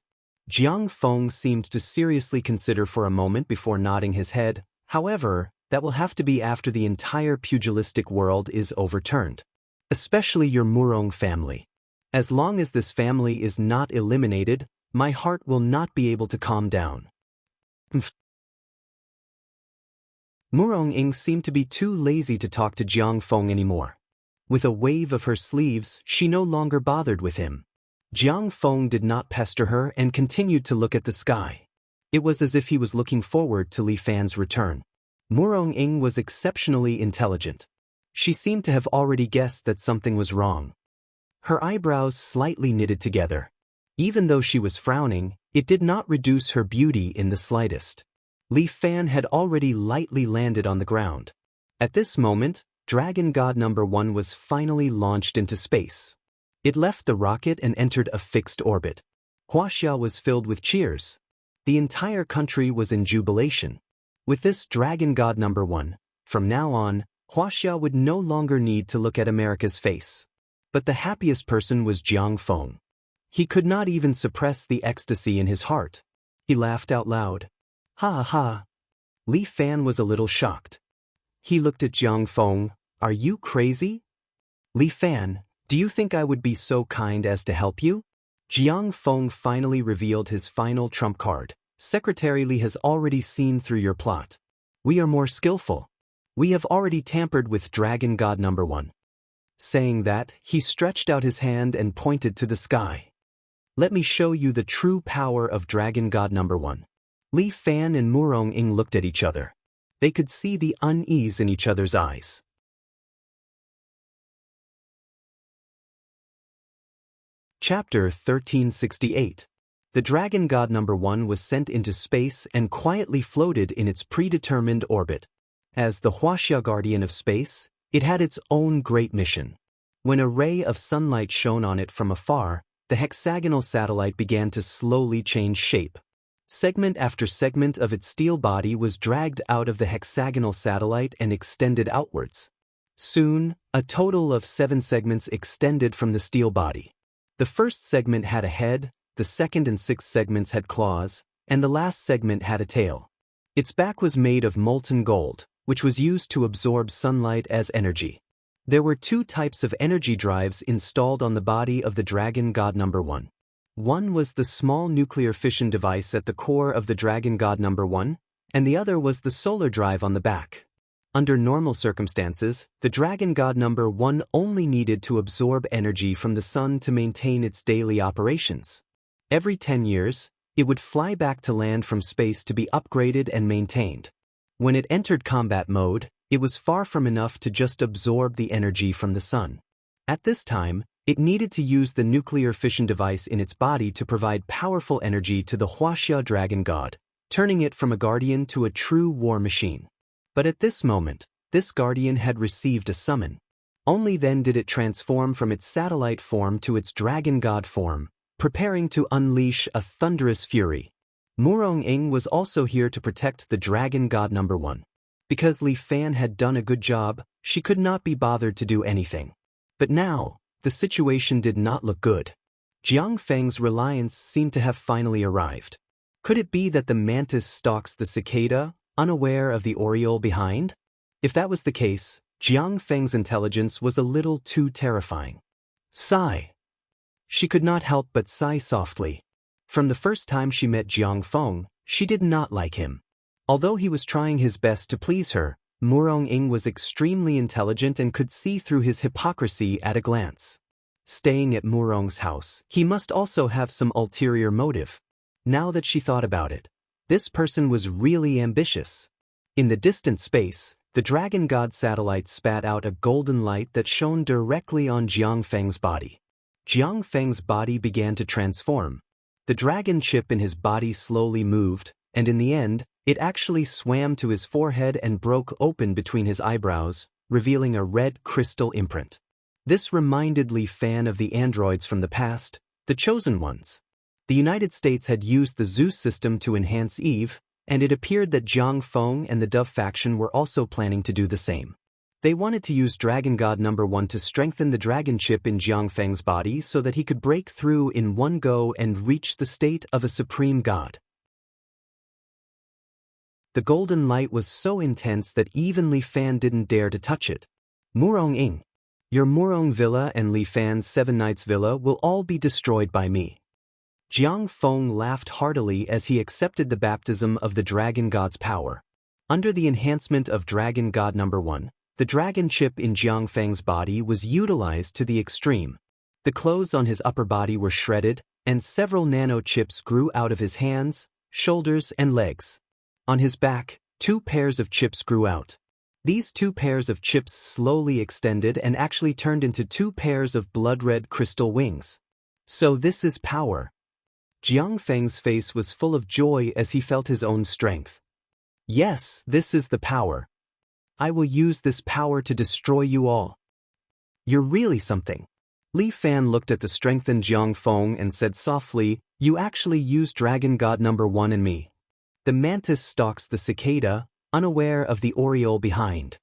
Jiang Feng seemed to seriously consider for a moment before nodding his head. However, that will have to be after the entire pugilistic world is overturned. Especially your Murong family. As long as this family is not eliminated, my heart will not be able to calm down. Murong Ying seemed to be too lazy to talk to Jiang Feng anymore. With a wave of her sleeves, she no longer bothered with him. Jiang Feng did not pester her and continued to look at the sky. It was as if he was looking forward to Li Fan's return. Murong Ying was exceptionally intelligent. She seemed to have already guessed that something was wrong. Her eyebrows slightly knitted together. Even though she was frowning, it did not reduce her beauty in the slightest. Li Fan had already lightly landed on the ground. At this moment, Dragon God number 1 was finally launched into space. It left the rocket and entered a fixed orbit. Huaxia was filled with cheers. The entire country was in jubilation. With this Dragon God number 1, from now on, Huaxia would no longer need to look at America's face. But the happiest person was Jiang Feng. He could not even suppress the ecstasy in his heart. He laughed out loud. Ha ha. Li Fan was a little shocked. He looked at Jiang Feng. Are you crazy? Li Fan, do you think I would be so kind as to help you? Jiang Feng finally revealed his final trump card. Secretary Li has already seen through your plot. We are more skillful. We have already tampered with Dragon God number 1. Saying that, he stretched out his hand and pointed to the sky. Let me show you the true power of Dragon God number 1. Li Fan and Murong Ying looked at each other. They could see the unease in each other's eyes. Chapter 1368. The Dragon God number 1 was sent into space and quietly floated in its predetermined orbit. As the Huaxia guardian of space, it had its own great mission. When a ray of sunlight shone on it from afar, the hexagonal satellite began to slowly change shape. Segment after segment of its steel body was dragged out of the hexagonal satellite and extended outwards. Soon, a total of 7 segments extended from the steel body. The first segment had a head, the second and sixth segments had claws, and the last segment had a tail. Its back was made of molten gold, which was used to absorb sunlight as energy. There were 2 types of energy drives installed on the body of the Dragon God Number 1. One was the small nuclear fission device at the core of the Dragon God Number 1, and the other was the solar drive on the back. Under normal circumstances, the Dragon God Number 1 only needed to absorb energy from the sun to maintain its daily operations. Every 10 years, it would fly back to land from space to be upgraded and maintained. When it entered combat mode, it was far from enough to just absorb the energy from the sun. At this time, it needed to use the nuclear fission device in its body to provide powerful energy to the Huaxia Dragon God, turning it from a guardian to a true war machine. But at this moment, this guardian had received a summon. Only then did it transform from its satellite form to its dragon god form, preparing to unleash a thunderous fury. Murong-ing was also here to protect the Dragon God Number 1. Because Li Fan had done a good job, she could not be bothered to do anything. But now, the situation did not look good. Jiang Feng's reliance seemed to have finally arrived. Could it be that the mantis stalks the cicada, unaware of the oriole behind? If that was the case, Jiang Feng's intelligence was a little too terrifying. Sigh. She could not help but sigh softly. From the first time she met Jiang Feng, she did not like him. Although he was trying his best to please her, Murong-ing was extremely intelligent and could see through his hypocrisy at a glance. Staying at Murong's house, he must also have some ulterior motive. Now that she thought about it, this person was really ambitious. In the distant space, the Dragon God satellite spat out a golden light that shone directly on Jiang Feng's body. Jiang Feng's body began to transform. The dragon chip in his body slowly moved, and in the end, it actually swam to his forehead and broke open between his eyebrows, revealing a red crystal imprint. This reminded Li Fan of the androids from the past, the chosen ones. The United States had used the Zeus system to enhance Eve, and it appeared that Jiang Feng and the Dove faction were also planning to do the same. They wanted to use Dragon God Number 1 to strengthen the dragon chip in Jiang Feng's body so that he could break through in one go and reach the state of a supreme god. The golden light was so intense that even Li Fan didn't dare to touch it. Murong-ing, your Murong Villa and Li Fan's 7 Knights Villa will all be destroyed by me. Jiang Feng laughed heartily as he accepted the baptism of the dragon god's power. Under the enhancement of Dragon God Number 1, the dragon chip in Jiang Feng's body was utilized to the extreme. The clothes on his upper body were shredded, and several nano chips grew out of his hands, shoulders, and legs. On his back, 2 pairs of chips grew out. These 2 pairs of chips slowly extended and actually turned into 2 pairs of blood-red crystal wings. So this is power. Jiang Feng's face was full of joy as he felt his own strength. Yes, this is the power. I will use this power to destroy you all. You're really something. Li Fan looked at the strengthened Jiang Feng and said softly, you actually used Dragon God Number 1 in me. The mantis stalks the cicada, unaware of the oriole behind.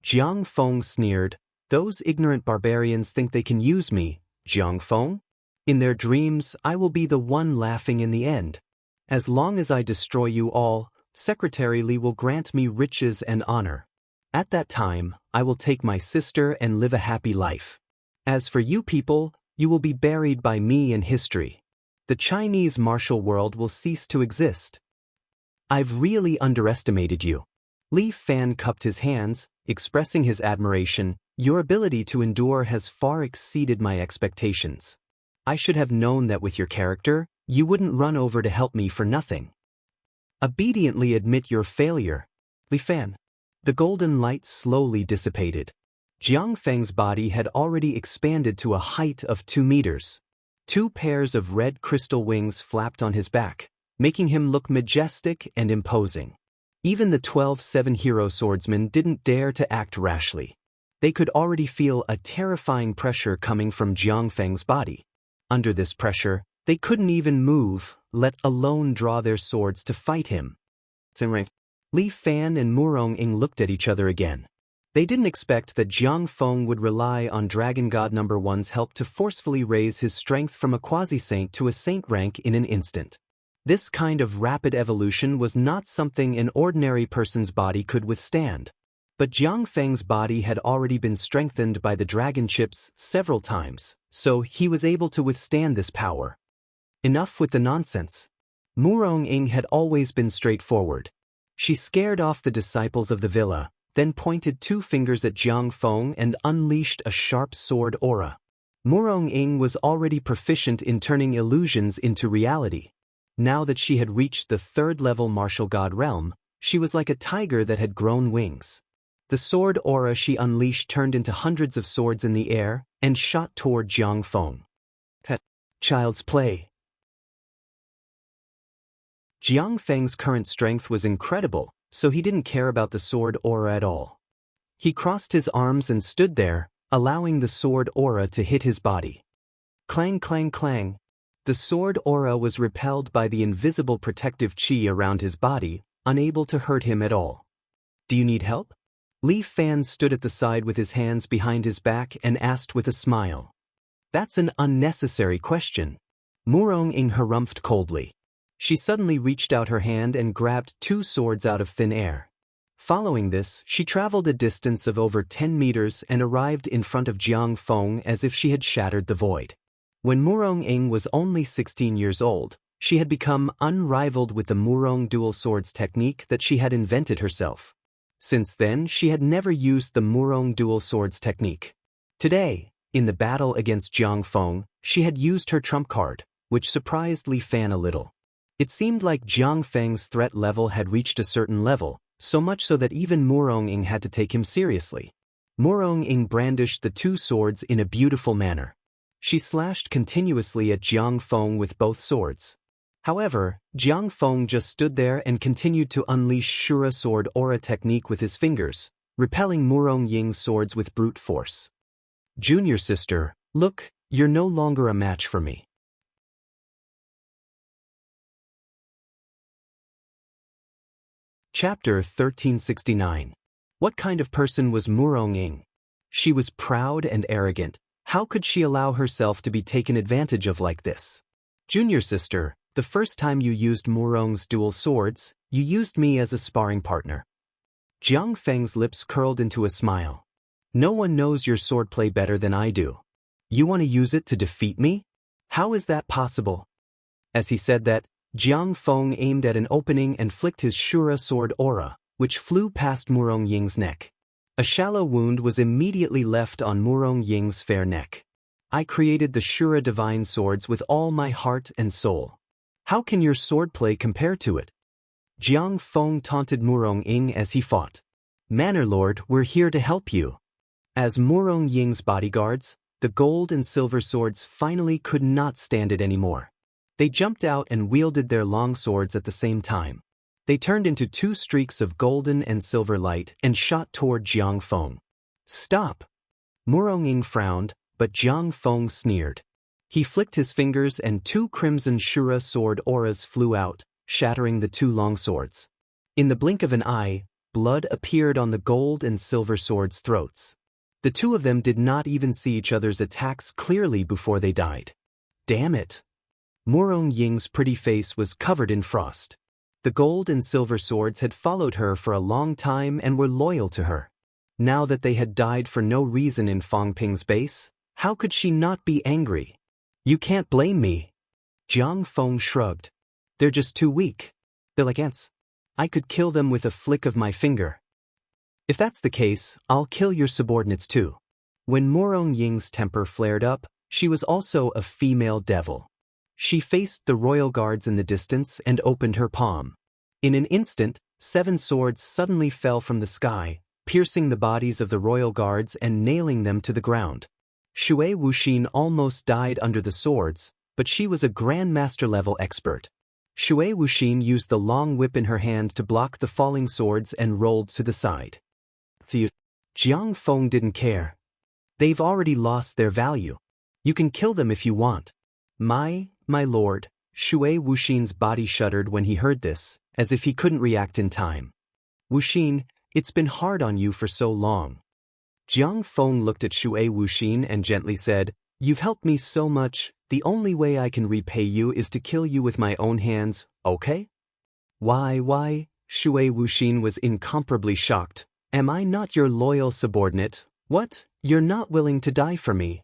Jiang Feng sneered, those ignorant barbarians think they can use me, Jiang Feng? In their dreams, I will be the one laughing in the end. As long as I destroy you all, Secretary Li will grant me riches and honor. At that time, I will take my sister and live a happy life. As for you people, you will be buried by me in history. The Chinese martial world will cease to exist. I've really underestimated you. Li Fan cupped his hands, expressing his admiration. Your ability to endure has far exceeded my expectations. I should have known that with your character, you wouldn't run over to help me for nothing. Obediently admit your failure, Li Fan. The golden light slowly dissipated. Jiang Feng's body had already expanded to a height of 2 meters. 2 pairs of red crystal wings flapped on his back, making him look majestic and imposing. Even the 12-7 hero swordsmen didn't dare to act rashly. They could already feel a terrifying pressure coming from Jiang Feng's body. Under this pressure, they couldn't even move, let alone draw their swords to fight him. Li Fan and Murong-ing looked at each other again. They didn't expect that Jiang Feng would rely on Dragon God No. 1's help to forcefully raise his strength from a quasi-saint to a saint rank in an instant. This kind of rapid evolution was not something an ordinary person's body could withstand. But Jiang Feng's body had already been strengthened by the dragon chips several times, so he was able to withstand this power. Enough with the nonsense. Murong-ing had always been straightforward. She scared off the disciples of the villa, then pointed 2 fingers at Jiang Feng and unleashed a sharp sword aura. Murong-ing was already proficient in turning illusions into reality. Now that she had reached the 3rd level martial god realm, she was like a tiger that had grown wings. The sword aura she unleashed turned into hundreds of swords in the air and shot toward Jiang Feng. Child's play. Jiang Feng's current strength was incredible, so he didn't care about the sword aura at all. He crossed his arms and stood there, allowing the sword aura to hit his body. Clang, clang, clang. The sword aura was repelled by the invisible protective chi around his body, unable to hurt him at all. Do you need help? Li Fan stood at the side with his hands behind his back and asked with a smile. That's an unnecessary question. Murong-ing harumphed coldly. She suddenly reached out her hand and grabbed 2 swords out of thin air. Following this, she traveled a distance of over 10 meters and arrived in front of Jiang Feng as if she had shattered the void. When Murong-ing was only 16 years old, she had become unrivaled with the Murong dual swords technique that she had invented herself. Since then, she had never used the Murong dual swords technique. Today, in the battle against Jiang Feng, she had used her trump card, which surprised Li Fan a little. It seemed like Jiang Feng's threat level had reached a certain level, so much so that even Murong-ing had to take him seriously. Murong-ing brandished the 2 swords in a beautiful manner. She slashed continuously at Jiang Feng with both swords. However, Jiang Feng just stood there and continued to unleash Shura sword aura technique with his fingers, repelling Murong-ing's swords with brute force. Junior sister, look, you're no longer a match for me. Chapter 1369. What kind of person was Murong-ing? She was proud and arrogant. How could she allow herself to be taken advantage of like this? Junior sister, the first time you used Murong's dual swords, you used me as a sparring partner. Jiang Feng's lips curled into a smile. No one knows your swordplay better than I do. You want to use it to defeat me? How is that possible? As he said that, Jiang Feng aimed at an opening and flicked his Shura sword aura, which flew past Murong-ing's neck. A shallow wound was immediately left on Murong-ing's fair neck. I created the Shura divine swords with all my heart and soul. How can your swordplay compare to it? Jiang Feng taunted Murong-ing as he fought. Manor Lord, we're here to help you. As Murong-ing's bodyguards, the gold and silver swords finally could not stand it anymore. They jumped out and wielded their long swords at the same time. They turned into 2 streaks of golden and silver light and shot toward Jiang Feng. Stop! Murong-ing frowned, but Jiang Feng sneered. He flicked his fingers and 2 crimson Shura sword auras flew out, shattering the 2 long swords. In the blink of an eye, blood appeared on the gold and silver swords' throats. The 2 of them did not even see each other's attacks clearly before they died. Damn it! Murong-ing's pretty face was covered in frost. The gold and silver swords had followed her for a long time and were loyal to her. Now that they had died for no reason in Fangping's base, how could she not be angry? You can't blame me. Jiang Feng shrugged. They're just too weak. They're like ants. I could kill them with a flick of my finger. If that's the case, I'll kill your subordinates too. When Murong-ing's temper flared up, she was also a female devil. She faced the royal guards in the distance and opened her palm. In an instant, 7 swords suddenly fell from the sky, piercing the bodies of the royal guards and nailing them to the ground. Shui Wuxin almost died under the swords, but she was a grandmaster-level expert. Shui Wuxin used the long whip in her hand to block the falling swords and rolled to the side. Jiang Feng didn't care. They've already lost their value. You can kill them if you want. My lord, Shui Wuxin's body shuddered when he heard this, as if he couldn't react in time. Wuxin, it's been hard on you for so long. Jiang Feng looked at Shui Wuxin and gently said, You've helped me so much, the only way I can repay you is to kill you with my own hands, okay? Why? Shui Wuxin was incomparably shocked. Am I not your loyal subordinate? What? You're not willing to die for me?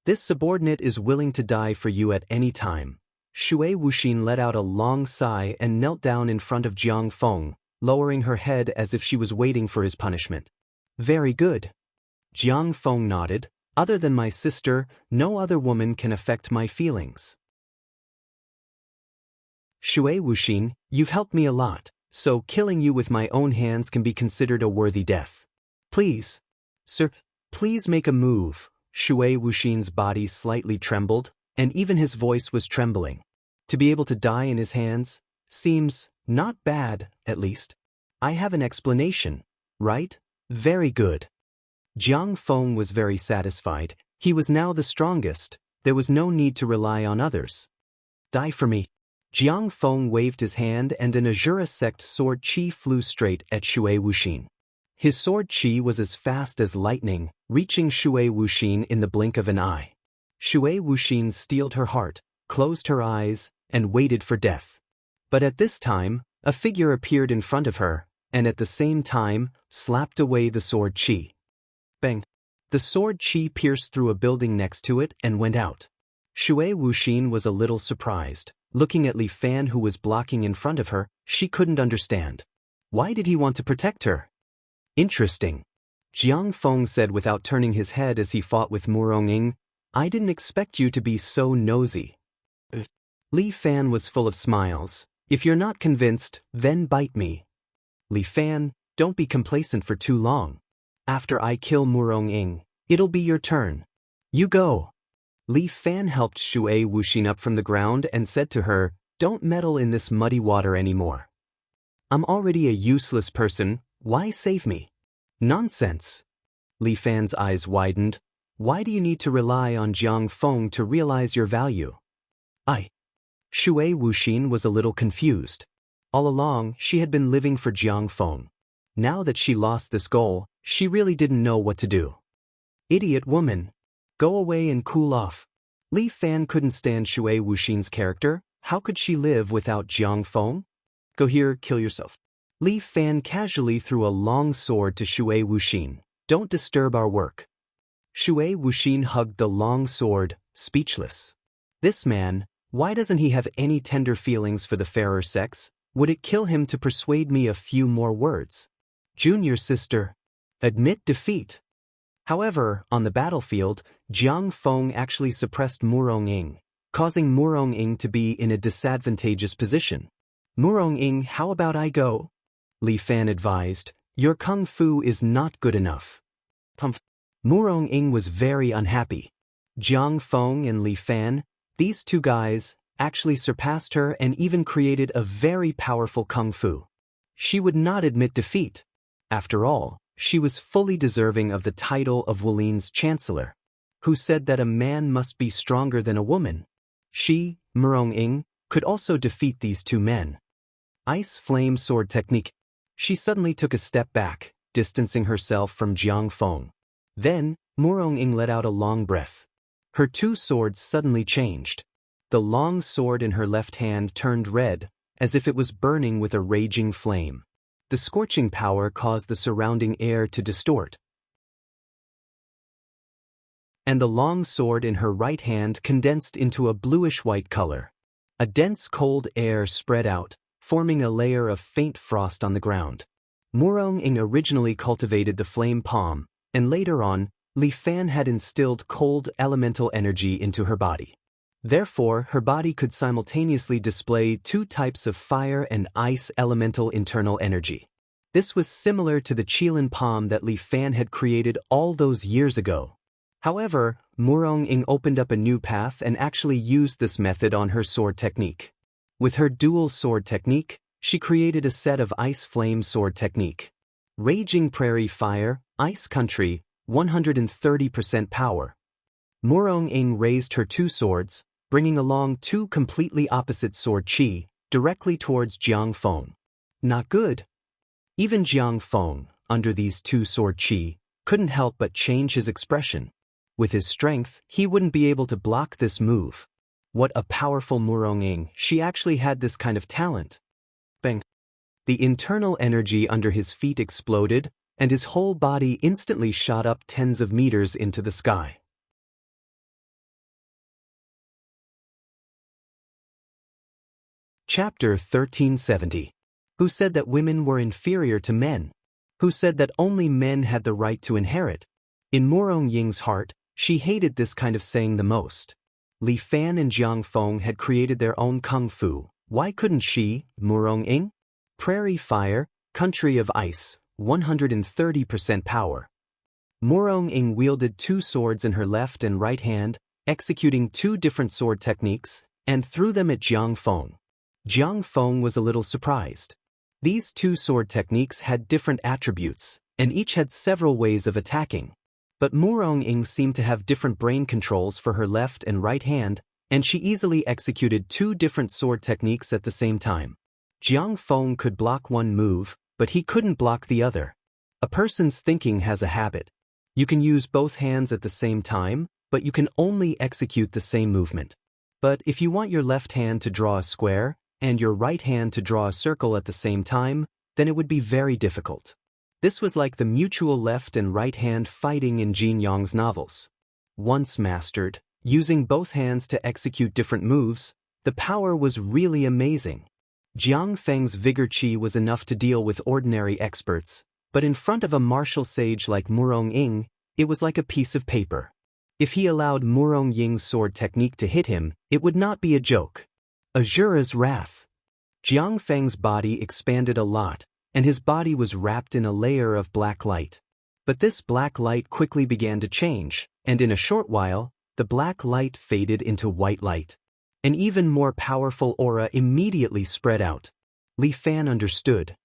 This subordinate is willing to die for you at any time. Shui Wuxin let out a long sigh and knelt down in front of Jiang Feng, lowering her head as if she was waiting for his punishment. Very good. Jiang Feng nodded. Other than my sister, no other woman can affect my feelings. Shui Wuxin, you've helped me a lot, so killing you with my own hands can be considered a worthy death. Please, sir, please make a move. Shui Wuxin's body slightly trembled, and even his voice was trembling. To be able to die in his hands seems not bad, at least. I have an explanation, right? Very good. Jiang Feng was very satisfied. He was now the strongest. There was no need to rely on others. Die for me. Jiang Feng waved his hand and an Azura sect sword chi flew straight at Shui Wuxin. His sword chi was as fast as lightning, reaching Shui Wuxin in the blink of an eye. Shui Wuxin steeled her heart, closed her eyes, and waited for death. But at this time, a figure appeared in front of her, and at the same time, slapped away the sword chi. Bang! The sword chi pierced through a building next to it and went out. Shui Wuxin was a little surprised. Looking at Li Fan who was blocking in front of her, she couldn't understand. Why did he want to protect her? Interesting. Jiang Feng said without turning his head as he fought with Murong-ing, I didn't expect you to be so nosy. Li Fan was full of smiles. If you're not convinced, then bite me. Li Fan, don't be complacent for too long. After I kill Murong-ing, it'll be your turn. You go. Li Fan helped Shui Wuxin up from the ground and said to her, Don't meddle in this muddy water anymore. I'm already a useless person, why save me? Nonsense. Li Fan's eyes widened. Why do you need to rely on Jiang Feng to realize your value? Shui Wuxin was a little confused. All along, she had been living for Jiang Feng. Now that she lost this goal, she really didn't know what to do. Idiot woman. Go away and cool off. Li Fan couldn't stand Shui Wuxin's character. How could she live without Jiang Feng? Go here, kill yourself. Li Fan casually threw a long sword to Shui Wuxin. Don't disturb our work. Shui Wuxin hugged the long sword, speechless. This man, why doesn't he have any tender feelings for the fairer sex? Would it kill him to persuade me a few more words? Junior sister. Admit defeat. However, on the battlefield, Jiang Feng actually suppressed Murong-ing, causing Murong-ing to be in a disadvantageous position. Murong-ing, how about I go? Li Fan advised, your kung fu is not good enough. Murong-ing was very unhappy. Jiang Feng and Li Fan, these two guys, actually surpassed her and even created a very powerful kung fu. She would not admit defeat. After all, she was fully deserving of the title of Wulin's chancellor, who said that a man must be stronger than a woman. She, Murong-ing, could also defeat these two men. Ice Flame Sword Technique. She suddenly took a step back, distancing herself from Jiang Feng. Then, Murong-ing let out a long breath. Her two swords suddenly changed. The long sword in her left hand turned red, as if it was burning with a raging flame. The scorching power caused the surrounding air to distort. And the long sword in her right hand condensed into a bluish-white color. A dense cold air spread out, forming a layer of faint frost on the ground. Murong-ing originally cultivated the flame palm, and later on, Li Fan had instilled cold elemental energy into her body. Therefore, her body could simultaneously display two types of fire and ice elemental internal energy. This was similar to the Qilin palm that Li Fan had created all those years ago. However, Murong-ing opened up a new path and actually used this method on her sword technique. With her dual sword technique, she created a set of ice flame sword technique. Raging Prairie Fire, Ice Country, 130% power. Murong-ing raised her two swords, bringing along two completely opposite sword qi, directly towards Jiang Feng. Not good. Even Jiang Feng, under these two sword qi, couldn't help but change his expression. With his strength, he wouldn't be able to block this move. What a powerful Murong-ing, she actually had this kind of talent. Bang. The internal energy under his feet exploded, and his whole body instantly shot up tens of meters into the sky. Chapter 1370. Who said that women were inferior to men? Who said that only men had the right to inherit? In Murong Ying's heart, she hated this kind of saying the most. Li Fan and Jiang Feng had created their own kung fu. Why couldn't she, Murong Ying? Prairie fire, country of ice, 130% power. Murong Ying wielded two swords in her left and right hand, executing two different sword techniques, and threw them at Jiang Feng. Jiang Feng was a little surprised. These two sword techniques had different attributes, and each had several ways of attacking. But Murong Ying seemed to have different brain controls for her left and right hand, and she easily executed two different sword techniques at the same time. Jiang Feng could block one move, but he couldn't block the other. A person's thinking has a habit. You can use both hands at the same time, but you can only execute the same movement. But if you want your left hand to draw a square, and your right hand to draw a circle at the same time, then it would be very difficult. This was like the mutual left and right hand fighting in Jin Yang's novels. Once mastered, using both hands to execute different moves, the power was really amazing. Jiang Feng's vigor qi was enough to deal with ordinary experts, but in front of a martial sage like Murong Ying, it was like a piece of paper. If he allowed Murong Ying's sword technique to hit him, it would not be a joke. Azura's wrath. Jiang Feng's body expanded a lot, and his body was wrapped in a layer of black light. But this black light quickly began to change, and in a short while, the black light faded into white light. An even more powerful aura immediately spread out. Li Fan understood.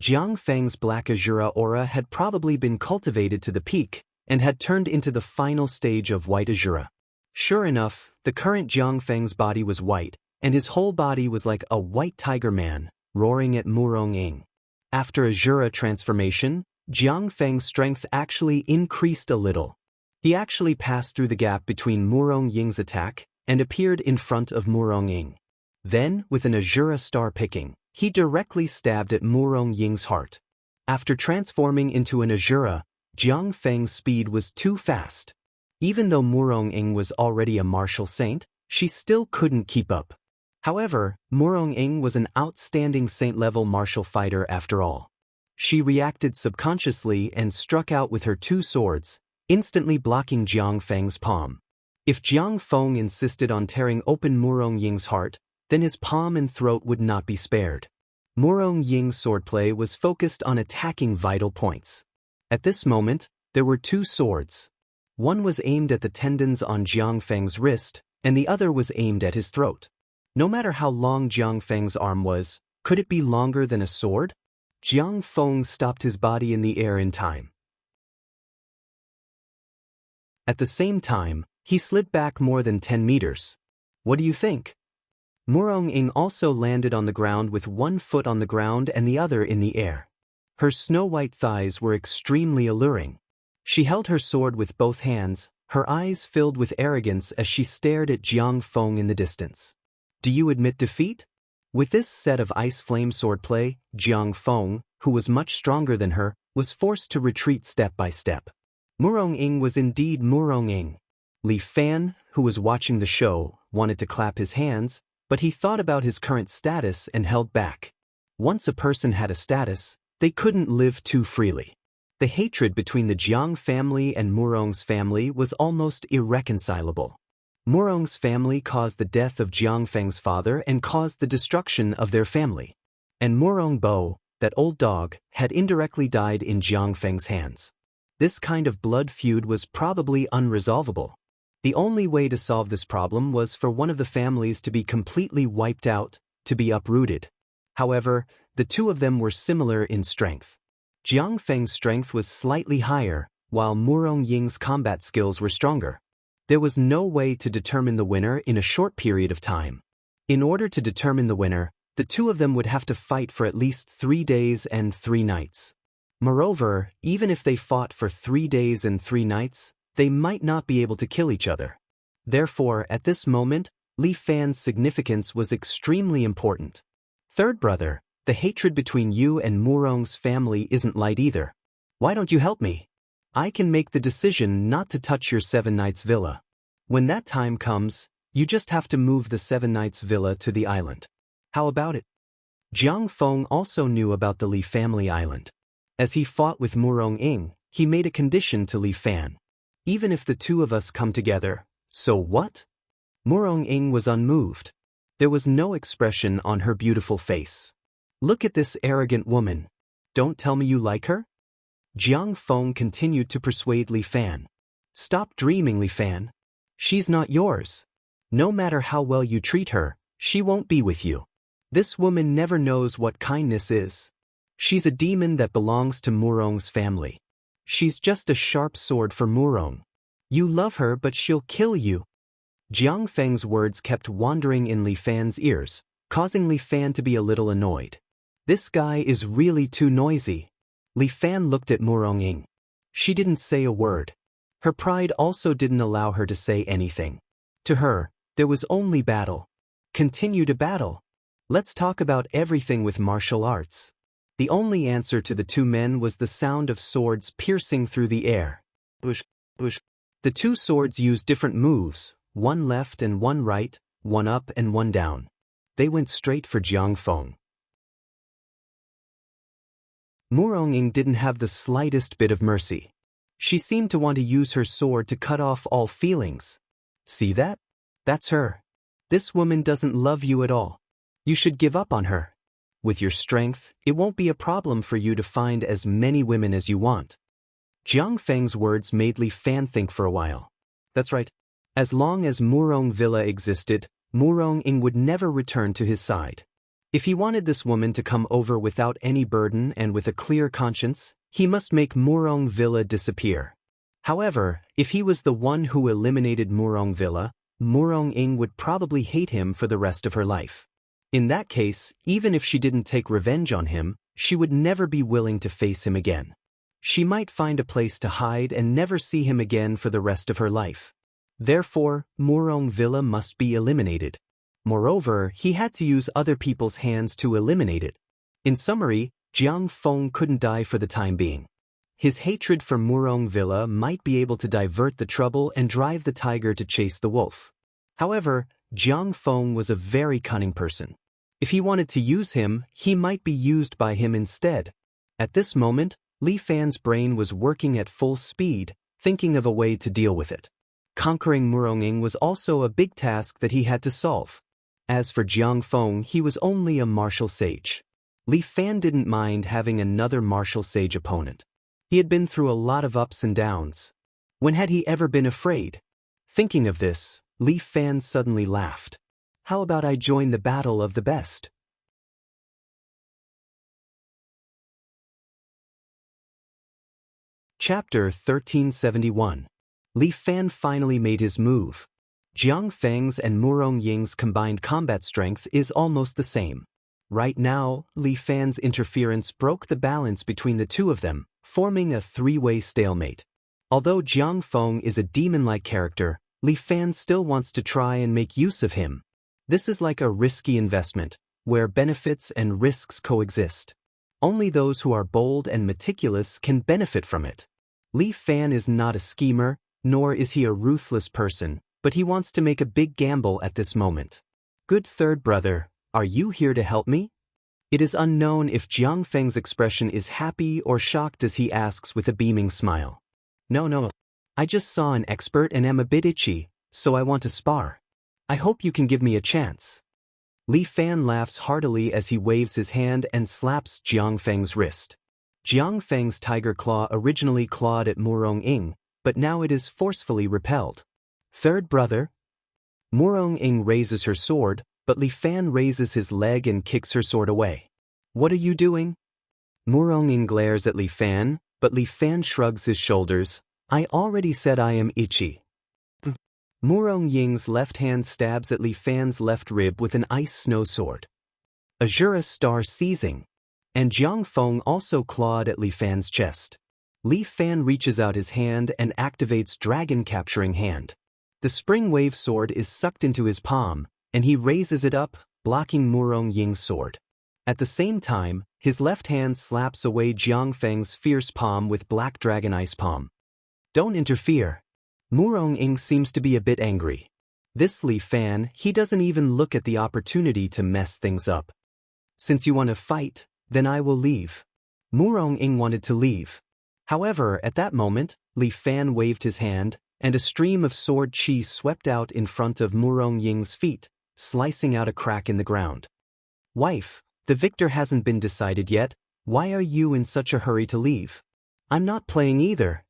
Jiang Feng's black Azura aura had probably been cultivated to the peak, and had turned into the final stage of white Azura. Sure enough, the current Jiang Feng's body was white, and his whole body was like a white tiger man, roaring at Murong Ying. After Azura transformation, Jiang Feng's strength actually increased a little. He actually passed through the gap between Murong Ying's attack and appeared in front of Murong Ying. Then, with an Azura star picking, he directly stabbed at Murong Ying's heart. After transforming into an Azura, Jiang Feng's speed was too fast. Even though Murong Ying was already a martial saint, she still couldn't keep up. However, Murong Ying was an outstanding saint-level martial fighter after all. She reacted subconsciously and struck out with her two swords, instantly blocking Jiang Feng's palm. If Jiang Feng insisted on tearing open Murong Ying's heart, then his palm and throat would not be spared. Murong Ying's swordplay was focused on attacking vital points. At this moment, there were two swords. One was aimed at the tendons on Jiang Feng's wrist, and the other was aimed at his throat. No matter how long Jiang Feng's arm was, could it be longer than a sword? Jiang Feng stopped his body in the air in time. At the same time, he slid back more than 10 meters. What do you think? Murong Ying also landed on the ground with one foot on the ground and the other in the air. Her snow-white thighs were extremely alluring. She held her sword with both hands, her eyes filled with arrogance as she stared at Jiang Feng in the distance. Do you admit defeat? With this set of ice flame swordplay, Jiang Feng, who was much stronger than her, was forced to retreat step by step. Murong Ying was indeed Murong Ying. Li Fan, who was watching the show, wanted to clap his hands, but he thought about his current status and held back. Once a person had a status, they couldn't live too freely. The hatred between the Jiang family and Murong's family was almost irreconcilable. Murong's family caused the death of Jiang Feng's father and caused the destruction of their family. And Murong Bo, that old dog, had indirectly died in Jiang Feng's hands. This kind of blood feud was probably unresolvable. The only way to solve this problem was for one of the families to be completely wiped out, to be uprooted. However, the two of them were similar in strength. Jiang Feng's strength was slightly higher, while Murong Ying's combat skills were stronger. There was no way to determine the winner in a short period of time. In order to determine the winner, the two of them would have to fight for at least 3 days and 3 nights. Moreover, even if they fought for 3 days and 3 nights, they might not be able to kill each other. Therefore, at this moment, Li Fan's significance was extremely important. Third brother, the hatred between you and Murong's family isn't light either. Why don't you help me? I can make the decision not to touch your 7 Nights villa. When that time comes, you just have to move the 7 Nights villa to the island. How about it? Jiang Feng also knew about the Li family island. As he fought with Murong Ying, he made a condition to Li Fan. Even if the two of us come together, so what? Murong Ying was unmoved. There was no expression on her beautiful face. Look at this arrogant woman. Don't tell me you like her? Jiang Feng continued to persuade Li Fan. Stop dreaming, Li Fan. She's not yours. No matter how well you treat her, she won't be with you. This woman never knows what kindness is. She's a demon that belongs to Murong's family. She's just a sharp sword for Murong. You love her, but she'll kill you. Jiang Feng's words kept wandering in Li Fan's ears, causing Li Fan to be a little annoyed. This guy is really too noisy. Li Fan looked at Murong Ying. She didn't say a word. Her pride also didn't allow her to say anything. To her, there was only battle. Continue to battle. Let's talk about everything with martial arts. The only answer to the two men was the sound of swords piercing through the air. Bush, bush. The two swords used different moves, one left and one right, one up and one down. They went straight for Jiang Feng. Murong Ying didn't have the slightest bit of mercy. She seemed to want to use her sword to cut off all feelings. See that? That's her. This woman doesn't love you at all. You should give up on her. With your strength, it won't be a problem for you to find as many women as you want. Jiang Feng's words made Li Fan think for a while. That's right. As long as Murong Villa existed, Murong Ying would never return to his side. If he wanted this woman to come over without any burden and with a clear conscience, he must make Murong Villa disappear. However, if he was the one who eliminated Murong Villa, Murong Ying would probably hate him for the rest of her life. In that case, even if she didn't take revenge on him, she would never be willing to face him again. She might find a place to hide and never see him again for the rest of her life. Therefore, Murong Villa must be eliminated. Moreover, he had to use other people's hands to eliminate it. In summary, Jiang Feng couldn't die for the time being. His hatred for Murong Villa might be able to divert the trouble and drive the tiger to chase the wolf. However, Jiang Feng was a very cunning person. If he wanted to use him, he might be used by him instead. At this moment, Li Fan's brain was working at full speed, thinking of a way to deal with it. Conquering Murong Ying was also a big task that he had to solve. As for Jiang Feng, he was only a martial sage. Li Fan didn't mind having another martial sage opponent. He had been through a lot of ups and downs. When had he ever been afraid? Thinking of this, Li Fan suddenly laughed. How about I join the battle of the best? Chapter 1371. Li Fan finally made his move. Jiang Feng's and Murong Ying's combined combat strength is almost the same. Right now, Li Fan's interference broke the balance between the two of them, forming a three-way stalemate. Although Jiang Feng is a demon-like character, Li Fan still wants to try and make use of him. This is like a risky investment, where benefits and risks coexist. Only those who are bold and meticulous can benefit from it. Li Fan is not a schemer, nor is he a ruthless person, but he wants to make a big gamble at this moment. Good third brother, are you here to help me? It is unknown if Jiang Feng's expression is happy or shocked as he asks with a beaming smile. No. I just saw an expert and am a bit itchy, so I want to spar. I hope you can give me a chance. Li Fan laughs heartily as he waves his hand and slaps Jiang Feng's wrist. Jiang Feng's tiger claw originally clawed at Murong Ying, but now it is forcefully repelled. Third brother? Murong Ying raises her sword, but Li Fan raises his leg and kicks her sword away. What are you doing? Murong Ying glares at Li Fan, but Li Fan shrugs his shoulders. I already said I am itchy. Murong Ying's left hand stabs at Li Fan's left rib with an ice snow sword. Azura star seizing. And Jiang Feng also clawed at Li Fan's chest. Li Fan reaches out his hand and activates Dragon Capturing Hand. The spring wave sword is sucked into his palm, and he raises it up, blocking Murong Ying's sword. At the same time, his left hand slaps away Jiang Feng's fierce palm with Black Dragon Ice Palm. Don't interfere. Murong Ying seems to be a bit angry. This Li Fan, he doesn't even look at the opportunity to mess things up. Since you want to fight, then I will leave. Murong Ying wanted to leave. However, at that moment, Li Fan waved his hand, and a stream of sword chi swept out in front of Murong Ying's feet, slicing out a crack in the ground. Wife, the victor hasn't been decided yet. Why are you in such a hurry to leave? I'm not playing either.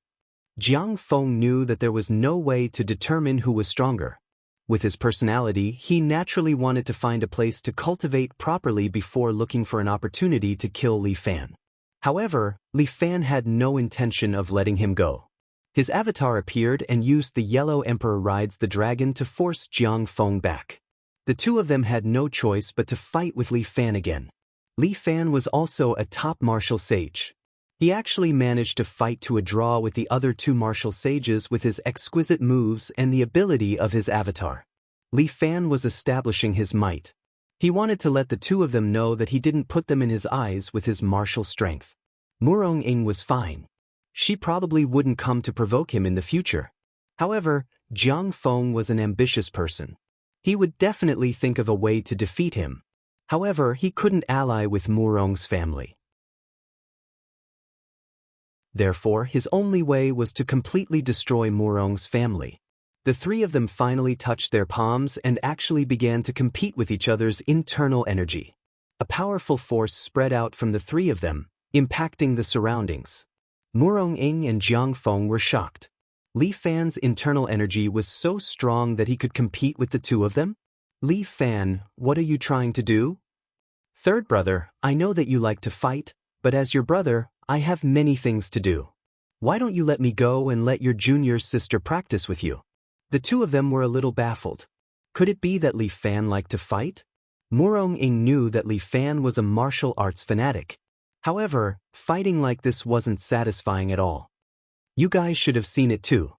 Jiang Feng knew that there was no way to determine who was stronger. With his personality, he naturally wanted to find a place to cultivate properly before looking for an opportunity to kill Li Fan. However, Li Fan had no intention of letting him go. His avatar appeared and used the Yellow Emperor Rides the Dragon to force Jiang Feng back. The two of them had no choice but to fight with Li Fan again. Li Fan was also a top martial sage. He actually managed to fight to a draw with the other two martial sages with his exquisite moves and the ability of his avatar. Li Fan was establishing his might. He wanted to let the two of them know that he didn't put them in his eyes with his martial strength. Murong Ying was fine. She probably wouldn't come to provoke him in the future. However, Jiang Feng was an ambitious person. He would definitely think of a way to defeat him. However, he couldn't ally with Murong's family. Therefore, his only way was to completely destroy Murong's family. The three of them finally touched their palms and actually began to compete with each other's internal energy. A powerful force spread out from the three of them, impacting the surroundings. Murong Ying and Jiang Feng were shocked. Li Fan's internal energy was so strong that he could compete with the two of them? Li Fan, what are you trying to do? Third brother, I know that you like to fight, but as your brother, I have many things to do. Why don't you let me go and let your junior sister practice with you? The two of them were a little baffled. Could it be that Li Fan liked to fight? Murong Ying knew that Li Fan was a martial arts fanatic. However, fighting like this wasn't satisfying at all. You guys should have seen it too.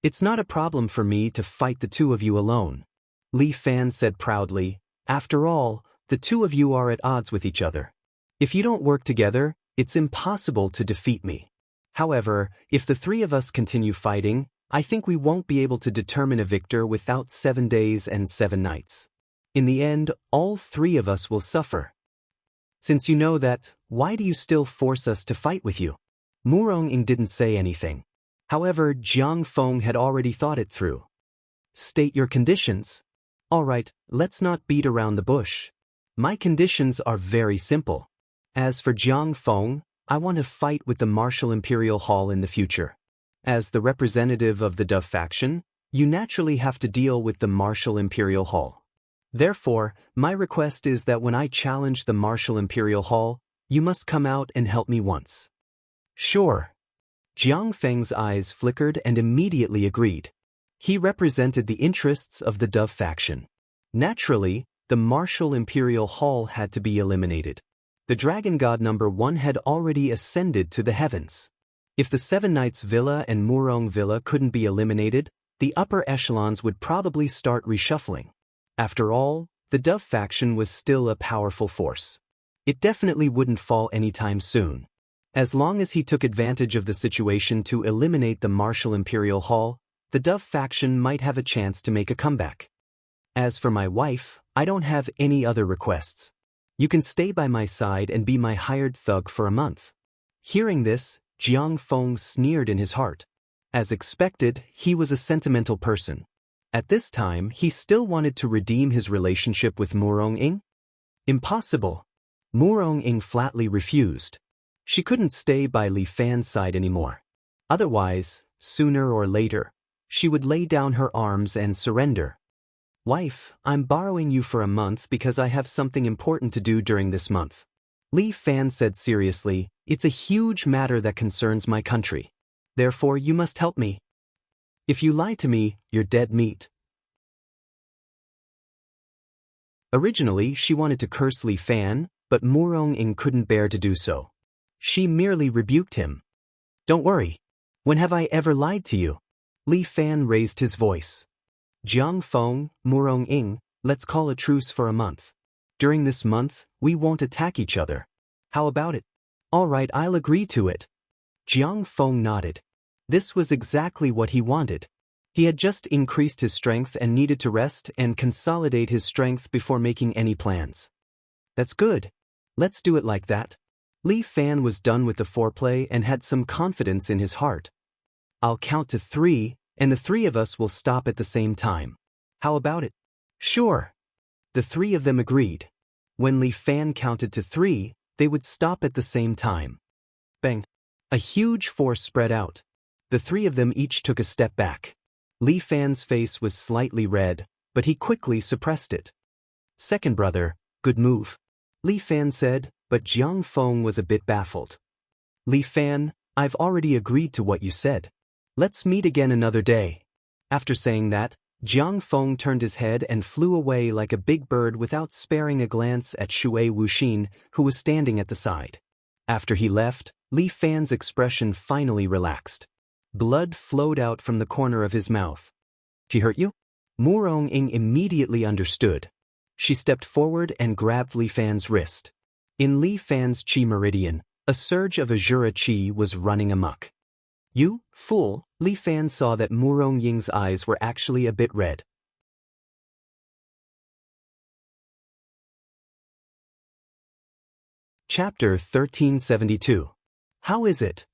It's not a problem for me to fight the two of you alone. Li Fan said proudly. After all, the two of you are at odds with each other. If you don't work together, it's impossible to defeat me. However, if the three of us continue fighting, I think we won't be able to determine a victor without 7 days and 7 nights. In the end, all three of us will suffer. Since you know that, why do you still force us to fight with you? Murong Ying didn't say anything. However, Jiang Feng had already thought it through. State your conditions. All right, let's not beat around the bush. My conditions are very simple. As for Jiang Feng, I want to fight with the Martial Imperial Hall in the future. As the representative of the Dove faction, you naturally have to deal with the Martial Imperial Hall. Therefore, my request is that when I challenge the Martial Imperial Hall, you must come out and help me once. Sure. Jiang Feng's eyes flickered and immediately agreed. He represented the interests of the Dove faction. Naturally, the Martial Imperial Hall had to be eliminated. The Dragon God number 1 had already ascended to the heavens. If the Seven Knights Villa and Murong Villa couldn't be eliminated, the upper echelons would probably start reshuffling. After all, the Dove faction was still a powerful force. It definitely wouldn't fall anytime soon. As long as he took advantage of the situation to eliminate the Martial Imperial Hall, the Dove faction might have a chance to make a comeback. As for my wife, I don't have any other requests. You can stay by my side and be my hired thug for a month. Hearing this, Jiang Feng sneered in his heart. As expected, he was a sentimental person. At this time, he still wanted to redeem his relationship with Murong Ying? Impossible. Murong Ying flatly refused. She couldn't stay by Li Fan's side anymore. Otherwise, sooner or later, she would lay down her arms and surrender. Wife, I'm borrowing you for a month because I have something important to do during this month. Li Fan said seriously, it's a huge matter that concerns my country. Therefore, you must help me. If you lie to me, you're dead meat, Originally, she wanted to curse Li Fan, but Murong-ing couldn't bear to do so. She merely rebuked him. Don't worry. When have I ever lied to you? Li Fan raised his voice. Jiang Feng, Murong-ing, let's call a truce for a month. During this month, we won't attack each other. How about it? All right, I'll agree to it. Jiang Feng nodded. This was exactly what he wanted. He had just increased his strength and needed to rest and consolidate his strength before making any plans. That's good. Let's do it like that. Li Fan was done with the foreplay and had some confidence in his heart. I'll count to 3, and the 3 of us will stop at the same time. How about it? Sure. The 3 of them agreed. When Li Fan counted to 3, they would stop at the same time. Bang! A huge force spread out. The 3 of them each took a step back. Li Fan's face was slightly red, but he quickly suppressed it. Second brother, good move. Li Fan said, but Jiang Feng was a bit baffled. Li Fan, I've already agreed to what you said. Let's meet again another day. After saying that, Jiang Feng turned his head and flew away like a big bird without sparing a glance at Shui Wuxin, who was standing at the side. After he left, Li Fan's expression finally relaxed. Blood flowed out from the corner of his mouth. She hurt you? Murong-ing immediately understood. She stepped forward and grabbed Li Fan's wrist. In Li Fan's chi meridian, a surge of Azura chi was running amok. You, fool, Li Fan saw that Murong-ing's eyes were actually a bit red. Chapter 1372. How is it?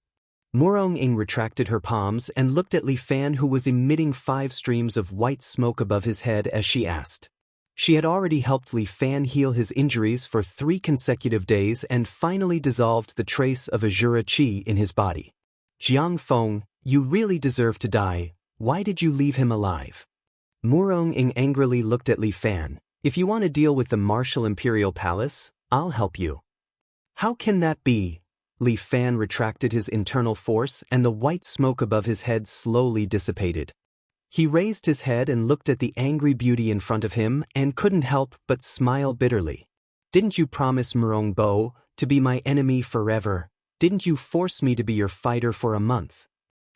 Murong-ing retracted her palms and looked at Li Fan, who was emitting 5 streams of white smoke above his head as she asked. She had already helped Li Fan heal his injuries for 3 consecutive days and finally dissolved the trace of Azura chi in his body. Jiang Feng, you really deserve to die. Why did you leave him alive? Murong-ing angrily looked at Li Fan. If you want to deal with the Martial Imperial Palace, I'll help you. How can that be? Li Fan retracted his internal force and the white smoke above his head slowly dissipated. He raised his head and looked at the angry beauty in front of him and couldn't help but smile bitterly. Didn't you promise Murong Bo to be my enemy forever? Didn't you force me to be your fighter for a month?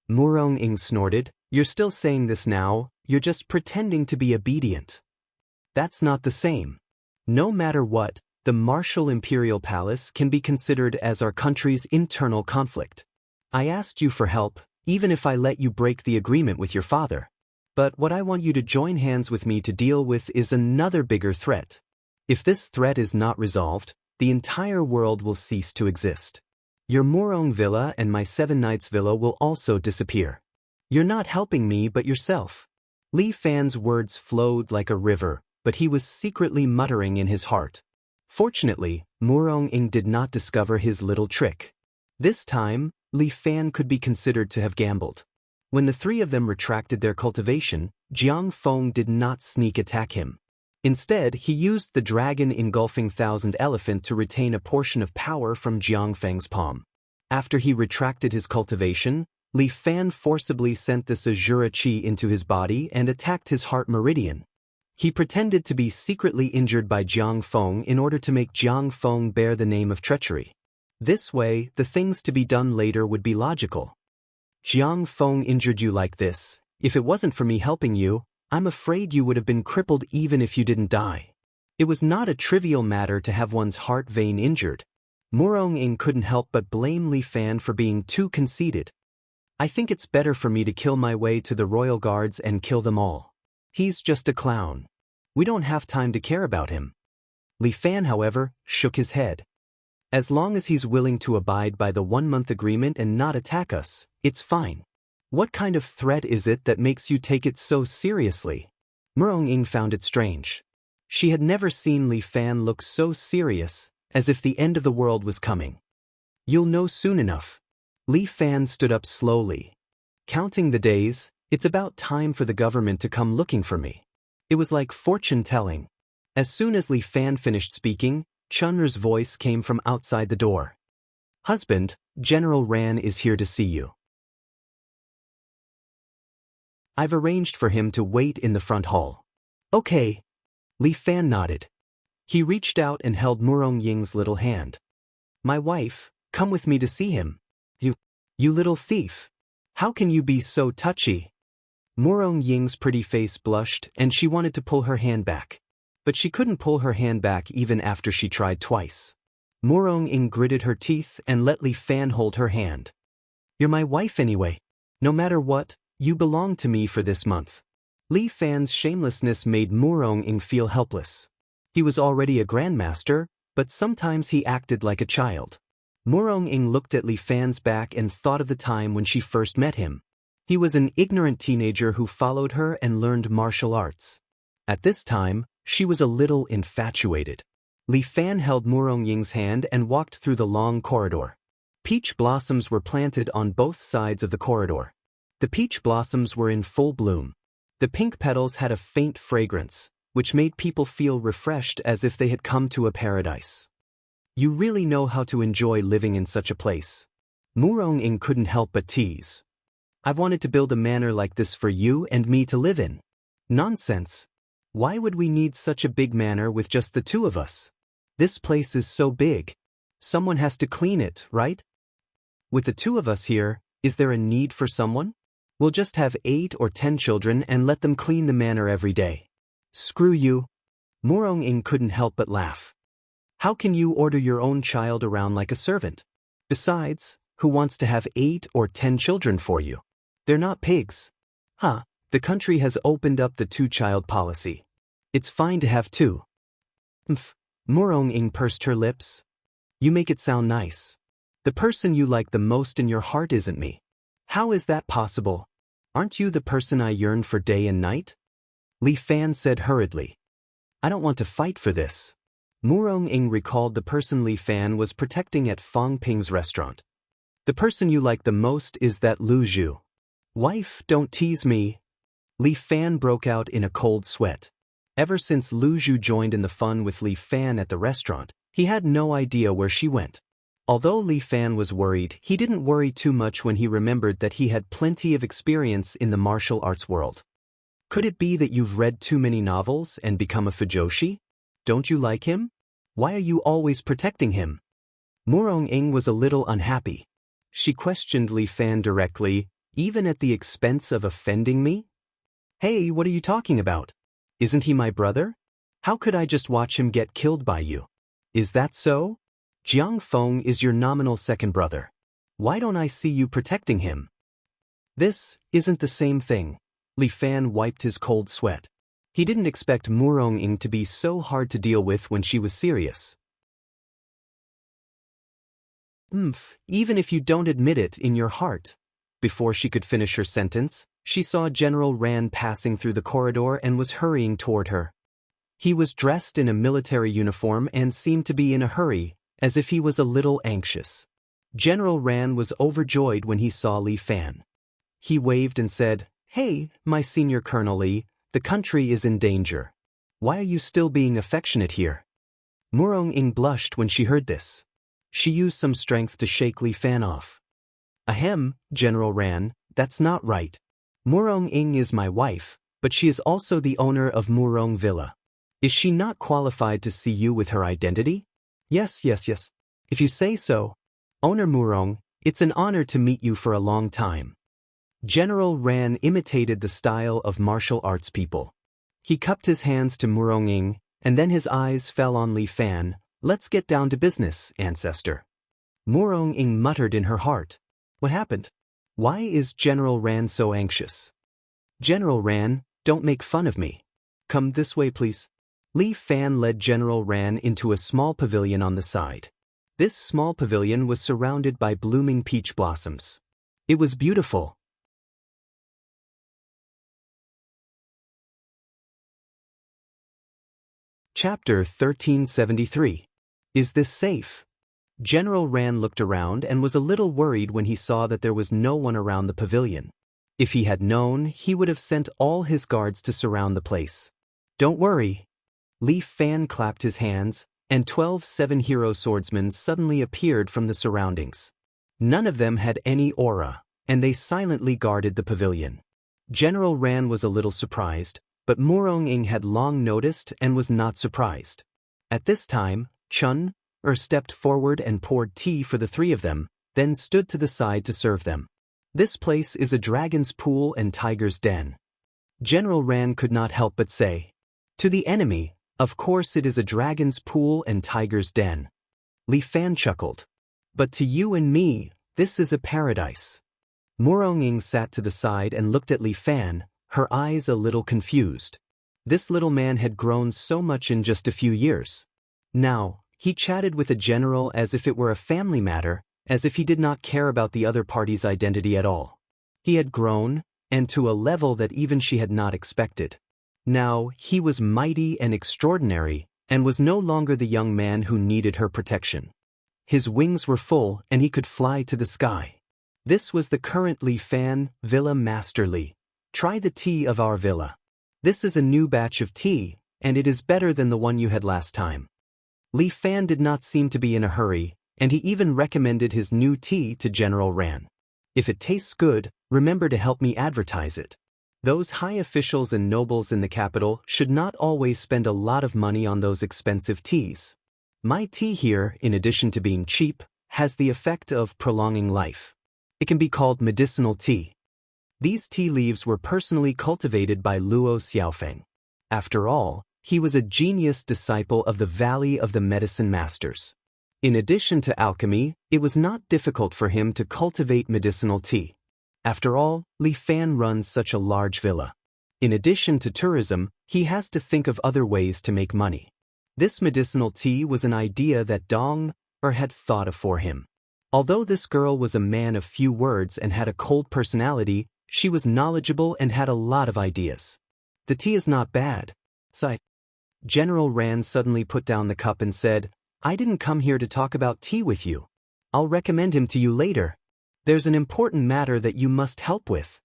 Murong-ing snorted. You're still saying this now, you're just pretending to be obedient. That's not the same. No matter what, the Martial Imperial Palace can be considered as our country's internal conflict. I asked you for help, even if I let you break the agreement with your father. But what I want you to join hands with me to deal with is another bigger threat. If this threat is not resolved, the entire world will cease to exist. Your Murong Villa and my 7 Knights Villa will also disappear. You're not helping me but yourself. Li Fan's words flowed like a river, but he was secretly muttering in his heart. Fortunately, Murong-ing did not discover his little trick. This time, Li Fan could be considered to have gambled. When the 3 of them retracted their cultivation, Jiang Feng did not sneak attack him. Instead, he used the dragon engulfing 1,000 elephant to retain a portion of power from Jiang Feng's palm. After he retracted his cultivation, Li Fan forcibly sent this Azura chi into his body and attacked his heart meridian. He pretended to be secretly injured by Jiang Feng in order to make Jiang Feng bear the name of treachery. This way, the things to be done later would be logical. Jiang Feng injured you like this. If it wasn't for me helping you, I'm afraid you would have been crippled even if you didn't die. It was not a trivial matter to have one's heart vein injured. Murong-ing couldn't help but blame Li Fan for being too conceited. I think it's better for me to kill my way to the royal guards and kill them all. He's just a clown. We don't have time to care about him. Li Fan, however, shook his head. As long as he's willing to abide by the 1-month agreement and not attack us, it's fine. What kind of threat is it that makes you take it so seriously? Murong-ing found it strange. She had never seen Li Fan look so serious, as if the end of the world was coming. You'll know soon enough. Li Fan stood up slowly. Counting the days, it's about time for the government to come looking for me. It was like fortune-telling. As soon as Li Fan finished speaking, Chun'er's voice came from outside the door. Husband, General Ran is here to see you. I've arranged for him to wait in the front hall. Okay. Li Fan nodded. He reached out and held Murong Ying's little hand. My wife, come with me to see him. You little thief. How can you be so touchy? Murong Ying's pretty face blushed and she wanted to pull her hand back. But she couldn't pull her hand back even after she tried twice. Murong Ying gritted her teeth and let Li Fan hold her hand. You're my wife anyway. No matter what, you belong to me for this month. Li Fan's shamelessness made Murong Ying feel helpless. He was already a grandmaster, but sometimes he acted like a child. Murong Ying looked at Li Fan's back and thought of the time when she first met him. He was an ignorant teenager who followed her and learned martial arts. At this time, she was a little infatuated. Li Fan held Murong Ying's hand and walked through the long corridor. Peach blossoms were planted on both sides of the corridor. The peach blossoms were in full bloom. The pink petals had a faint fragrance, which made people feel refreshed as if they had come to a paradise. You really know how to enjoy living in such a place. Murong Ying couldn't help but tease. I've wanted to build a manor like this for you and me to live in. Nonsense. Why would we need such a big manor with just the two of us? This place is so big. Someone has to clean it, right? With the two of us here, is there a need for someone? We'll just have 8 or 10 children and let them clean the manor every day. Screw you. Murong Ying couldn't help but laugh. How can you order your own child around like a servant? Besides, who wants to have 8 or 10 children for you? They're not pigs. The country has opened up the 2-child policy. It's fine to have 2. Murong Ying pursed her lips. You make it sound nice. The person you like the most in your heart isn't me. How is that possible? Aren't you the person I yearn for day and night? Li Fan said hurriedly. I don't want to fight for this. Murong Ying recalled the person Li Fan was protecting at Fong Ping's restaurant. The person you like the most is that Lu Zhu. Wife, don't tease me. Li Fan broke out in a cold sweat. Ever since Lu Zhu joined in the fun with Li Fan at the restaurant, he had no idea where she went. Although Li Fan was worried, he didn't worry too much when he remembered that he had plenty of experience in the martial arts world. Could it be that you've read too many novels and become a fujoshi? Don't you like him? Why are you always protecting him? Murong Ying was a little unhappy. She questioned Li Fan directly, even at the expense of offending me? Hey, what are you talking about? Isn't he my brother? How could I just watch him get killed by you? Is that so? Jiang Feng is your nominal second brother. Why don't I see you protecting him? This isn't the same thing. Li Fan wiped his cold sweat. He didn't expect Murong Ying to be so hard to deal with when she was serious. Even if you don't admit it in your heart. Before she could finish her sentence, she saw General Ran passing through the corridor and was hurrying toward her. He was dressed in a military uniform and seemed to be in a hurry, as if he was a little anxious. General Ran was overjoyed when he saw Li Fan. He waved and said, Hey, my senior Colonel Li, the country is in danger. Why are you still being affectionate here? Murong Ying blushed when she heard this. She used some strength to shake Li Fan off. Ahem, General Ran, that's not right. Murong Ying is my wife, but she is also the owner of Murong Villa. Is she not qualified to see you with her identity? Yes. If you say so. Owner Murong, it's an honor to meet you for a long time. General Ran imitated the style of martial arts people. He cupped his hands to Murong Ying, and then his eyes fell on Li Fan. Let's get down to business, ancestor. Murong Ying muttered in her heart. What happened? Why is General Ran so anxious? General Ran, don't make fun of me. Come this way, please. Li Fan led General Ran into a small pavilion on the side. This small pavilion was surrounded by blooming peach blossoms. It was beautiful. Chapter 1373. Is this safe? General Ran looked around and was a little worried when he saw that there was no one around the pavilion. If he had known, he would have sent all his guards to surround the place. Don't worry. Li Fan clapped his hands, and 12 7-hero swordsmen suddenly appeared from the surroundings. None of them had any aura, and they silently guarded the pavilion. General Ran was a little surprised, but Murong Ying had long noticed and was not surprised. At this time, Chun stepped forward and poured tea for the three of them, then stood to the side to serve them. This place is a dragon's pool and tiger's den. General Ran could not help but say. To the enemy, of course it is a dragon's pool and tiger's den. Li Fan chuckled. But to you and me, this is a paradise. Murong Ying sat to the side and looked at Li Fan, her eyes a little confused. This little man had grown so much in just a few years. Now, he chatted with a general as if it were a family matter, as if he did not care about the other party's identity at all. He had grown, and to a level that even she had not expected. Now, he was mighty and extraordinary, and was no longer the young man who needed her protection. His wings were full, and he could fly to the sky. This was the current Li Fan, Villa Master Li. Try the tea of our villa. This is a new batch of tea, and it is better than the one you had last time. Li Fan did not seem to be in a hurry, and he even recommended his new tea to General Ran. If it tastes good, remember to help me advertise it. Those high officials and nobles in the capital should not always spend a lot of money on those expensive teas. My tea here, in addition to being cheap, has the effect of prolonging life. It can be called medicinal tea. These tea leaves were personally cultivated by Luo Xiaofeng. After all, he was a genius disciple of the Valley of the Medicine Masters. In addition to alchemy, it was not difficult for him to cultivate medicinal tea. After all, Li Fan runs such a large villa. In addition to tourism, he has to think of other ways to make money. This medicinal tea was an idea that Dong had thought of for him. Although this girl was a man of few words and had a cold personality, she was knowledgeable and had a lot of ideas. The tea is not bad. Sighed. General Ran suddenly put down the cup and said, I didn't come here to talk about tea with you. I'll recommend him to you later. There's an important matter that you must help with.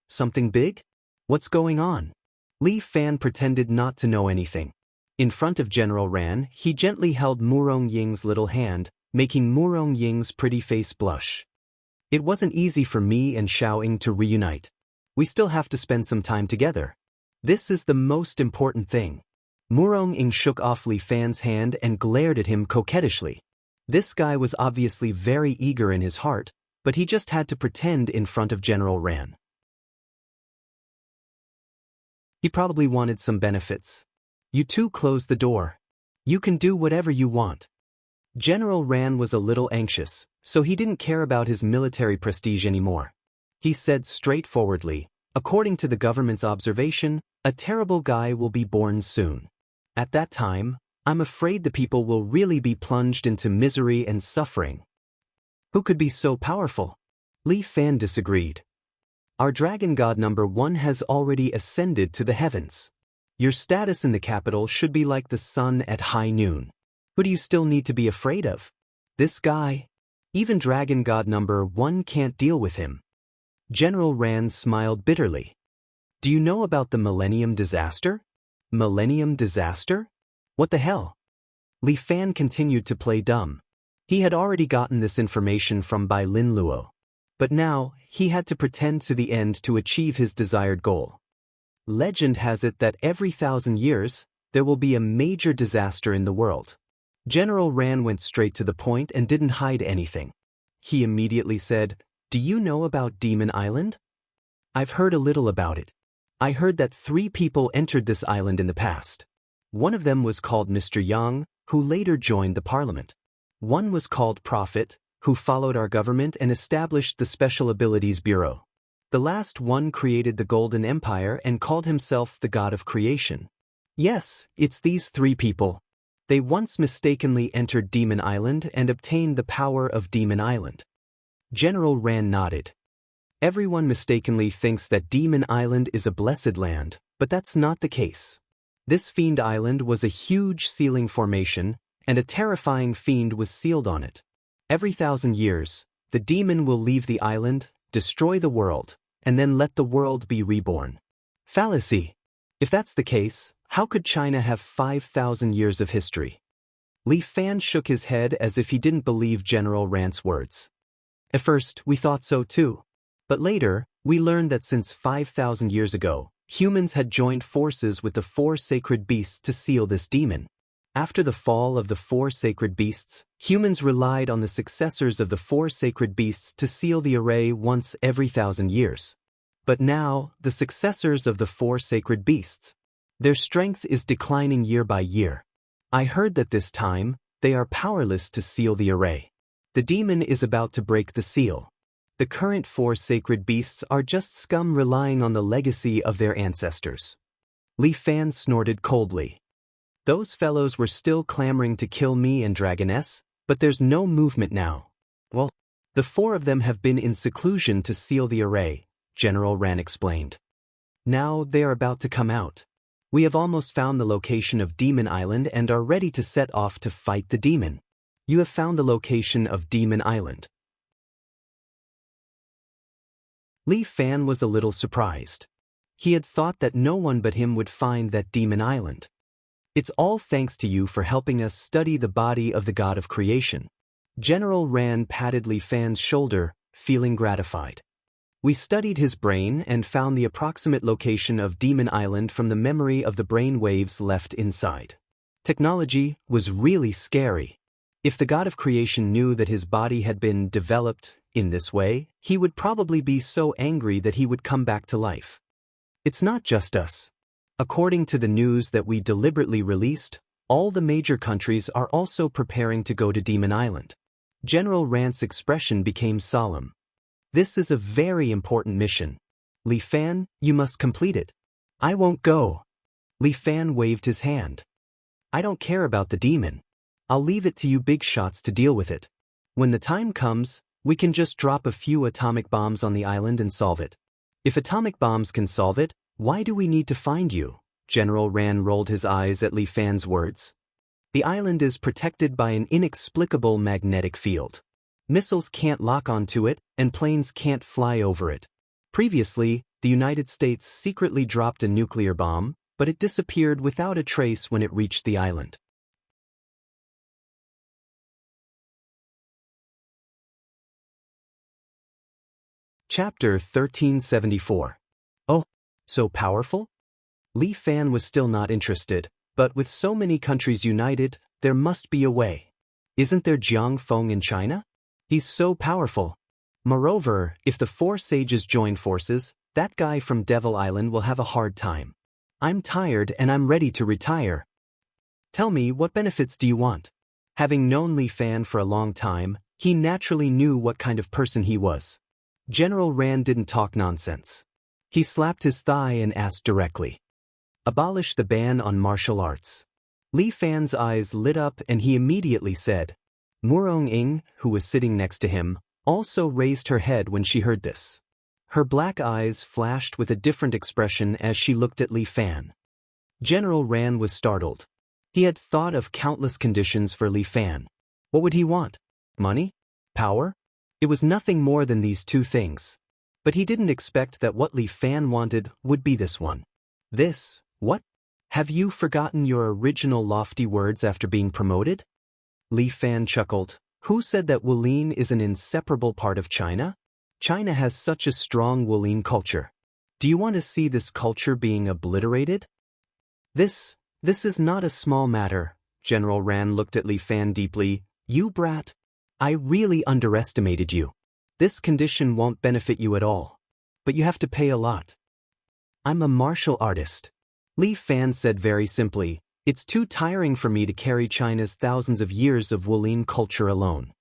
Something big? What's going on? Li Fan pretended not to know anything. In front of General Ran, he gently held Murong Ying's little hand, making Murong Ying's pretty face blush. It wasn't easy for me and Xiao Ying to reunite. We still have to spend some time together. This is the most important thing. Murong Ying shook off Li Fan's hand and glared at him coquettishly. This guy was obviously very eager in his heart, but he just had to pretend in front of General Ran. He probably wanted some benefits. You two close the door. You can do whatever you want. General Ran was a little anxious, so he didn't care about his military prestige anymore. He said straightforwardly, according to the government's observation, a terrible guy will be born soon. At that time, I'm afraid the people will really be plunged into misery and suffering. Who could be so powerful? Li Fan disagreed. Our dragon god number 1 has already ascended to the heavens. Your status in the capital should be like the sun at high noon. Who do you still need to be afraid of? This guy? Even dragon god number 1 can't deal with him. General Ran smiled bitterly. Do you know about the Millennium Disaster? Millennium Disaster? What the hell? Li Fan continued to play dumb. He had already gotten this information from Bai Lin Luo. But now, he had to pretend to the end to achieve his desired goal. Legend has it that every 1,000 years, there will be a major disaster in the world. General Ran went straight to the point and didn't hide anything. He immediately said, Do you know about Demon Island? I've heard a little about it. I heard that 3 people entered this island in the past. One of them was called Mr. Yang, who later joined the parliament. One was called Prophet, who followed our government and established the Special Abilities Bureau. The last one created the Golden Empire and called himself the God of Creation. Yes, it's these 3 people. They once mistakenly entered Demon Island and obtained the power of Demon Island. General Ran nodded. Everyone mistakenly thinks that Demon Island is a blessed land, but that's not the case. This Fiend Island was a huge sealing formation, and a terrifying fiend was sealed on it. Every 1,000 years, the demon will leave the island, destroy the world, and then let the world be reborn. Fallacy. If that's the case, how could China have 5,000 years of history? Li Fan shook his head as if he didn't believe General Ran's words. At first, we thought so too. But later, we learned that since 5,000 years ago, humans had joined forces with the 4 sacred beasts to seal this demon. After the fall of the four sacred beasts, humans relied on the successors of the four sacred beasts to seal the array once every 1,000 years. But now, the successors of the four sacred beasts, their strength is declining year by year. I heard that this time, they are powerless to seal the array. The demon is about to break the seal. The current four sacred beasts are just scum relying on the legacy of their ancestors. Li Fan snorted coldly. Those fellows were still clamoring to kill me and Dragoness, but there's no movement now. Well, the four of them have been in seclusion to seal the array, General Ran explained. Now they are about to come out. We have almost found the location of Demon Island and are ready to set off to fight the demon. You have found the location of Demon Island. Li Fan was a little surprised. He had thought that no one but him would find that Demon Island. It's all thanks to you for helping us study the body of the god of creation. General Ran patted Li Fan's shoulder, feeling gratified. We studied his brain and found the approximate location of Demon Island from the memory of the brain waves left inside. Technology was really scary. If the god of creation knew that his body had been developed in this way, he would probably be so angry that he would come back to life. It's not just us. According to the news that we deliberately released, all the major countries are also preparing to go to Demon Island. General Rant's expression became solemn. This is a very important mission. Li Fan, you must complete it. I won't go. Li Fan waved his hand. I don't care about the demon. I'll leave it to you big shots to deal with it. When the time comes, we can just drop a few atomic bombs on the island and solve it. If atomic bombs can solve it, why do we need to find you? General Ran rolled his eyes at Li Fan's words. The island is protected by an inexplicable magnetic field. Missiles can't lock onto it, and planes can't fly over it. Previously, the United States secretly dropped a nuclear bomb, but it disappeared without a trace when it reached the island. Chapter 1374. Oh, so powerful? Li Fan was still not interested, but with so many countries united, there must be a way. Isn't there Jiang Feng in China? He's so powerful. Moreover, if the four sages join forces, that guy from Devil Island will have a hard time. I'm tired and I'm ready to retire. Tell me, what benefits do you want? Having known Li Fan for a long time, he naturally knew what kind of person he was. General Ran didn't talk nonsense. He slapped his thigh and asked directly. Abolish the ban on martial arts. Li Fan's eyes lit up and he immediately said. Murong Ing, who was sitting next to him, also raised her head when she heard this. Her black eyes flashed with a different expression as she looked at Li Fan. General Ran was startled. He had thought of countless conditions for Li Fan. What would he want? Money? Power? It was nothing more than these two things. But he didn't expect that what Li Fan wanted would be this one. This, what? Have you forgotten your original lofty words after being promoted? Li Fan chuckled. Who said that Wulin is an inseparable part of China? China has such a strong Wulin culture. Do you want to see this culture being obliterated? This is not a small matter. General Ran looked at Li Fan deeply. You brat. I really underestimated you. This condition won't benefit you at all. But you have to pay a lot. I'm a martial artist. Li Fan said very simply, it's too tiring for me to carry China's thousands of years of Wulin culture alone.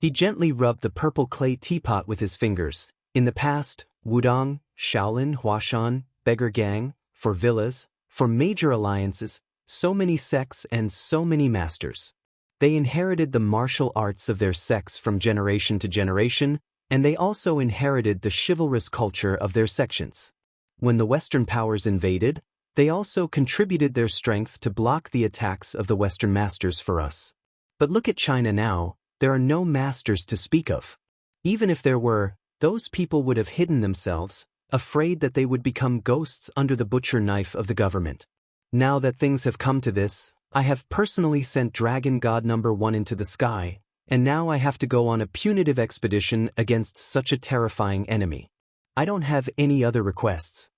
He gently rubbed the purple clay teapot with his fingers. In the past, Wudong, Shaolin, Huashan, Beggar Gang, for villas, for major alliances, so many sects and so many masters. They inherited the martial arts of their sects from generation to generation, and they also inherited the chivalrous culture of their sections. When the Western powers invaded, they also contributed their strength to block the attacks of the Western masters for us. But look at China now, there are no masters to speak of. Even if there were, those people would have hidden themselves, afraid that they would become ghosts under the butcher knife of the government. Now that things have come to this, I have personally sent Dragon God number 1 into the sky, and now I have to go on a punitive expedition against such a terrifying enemy. I don't have any other requests.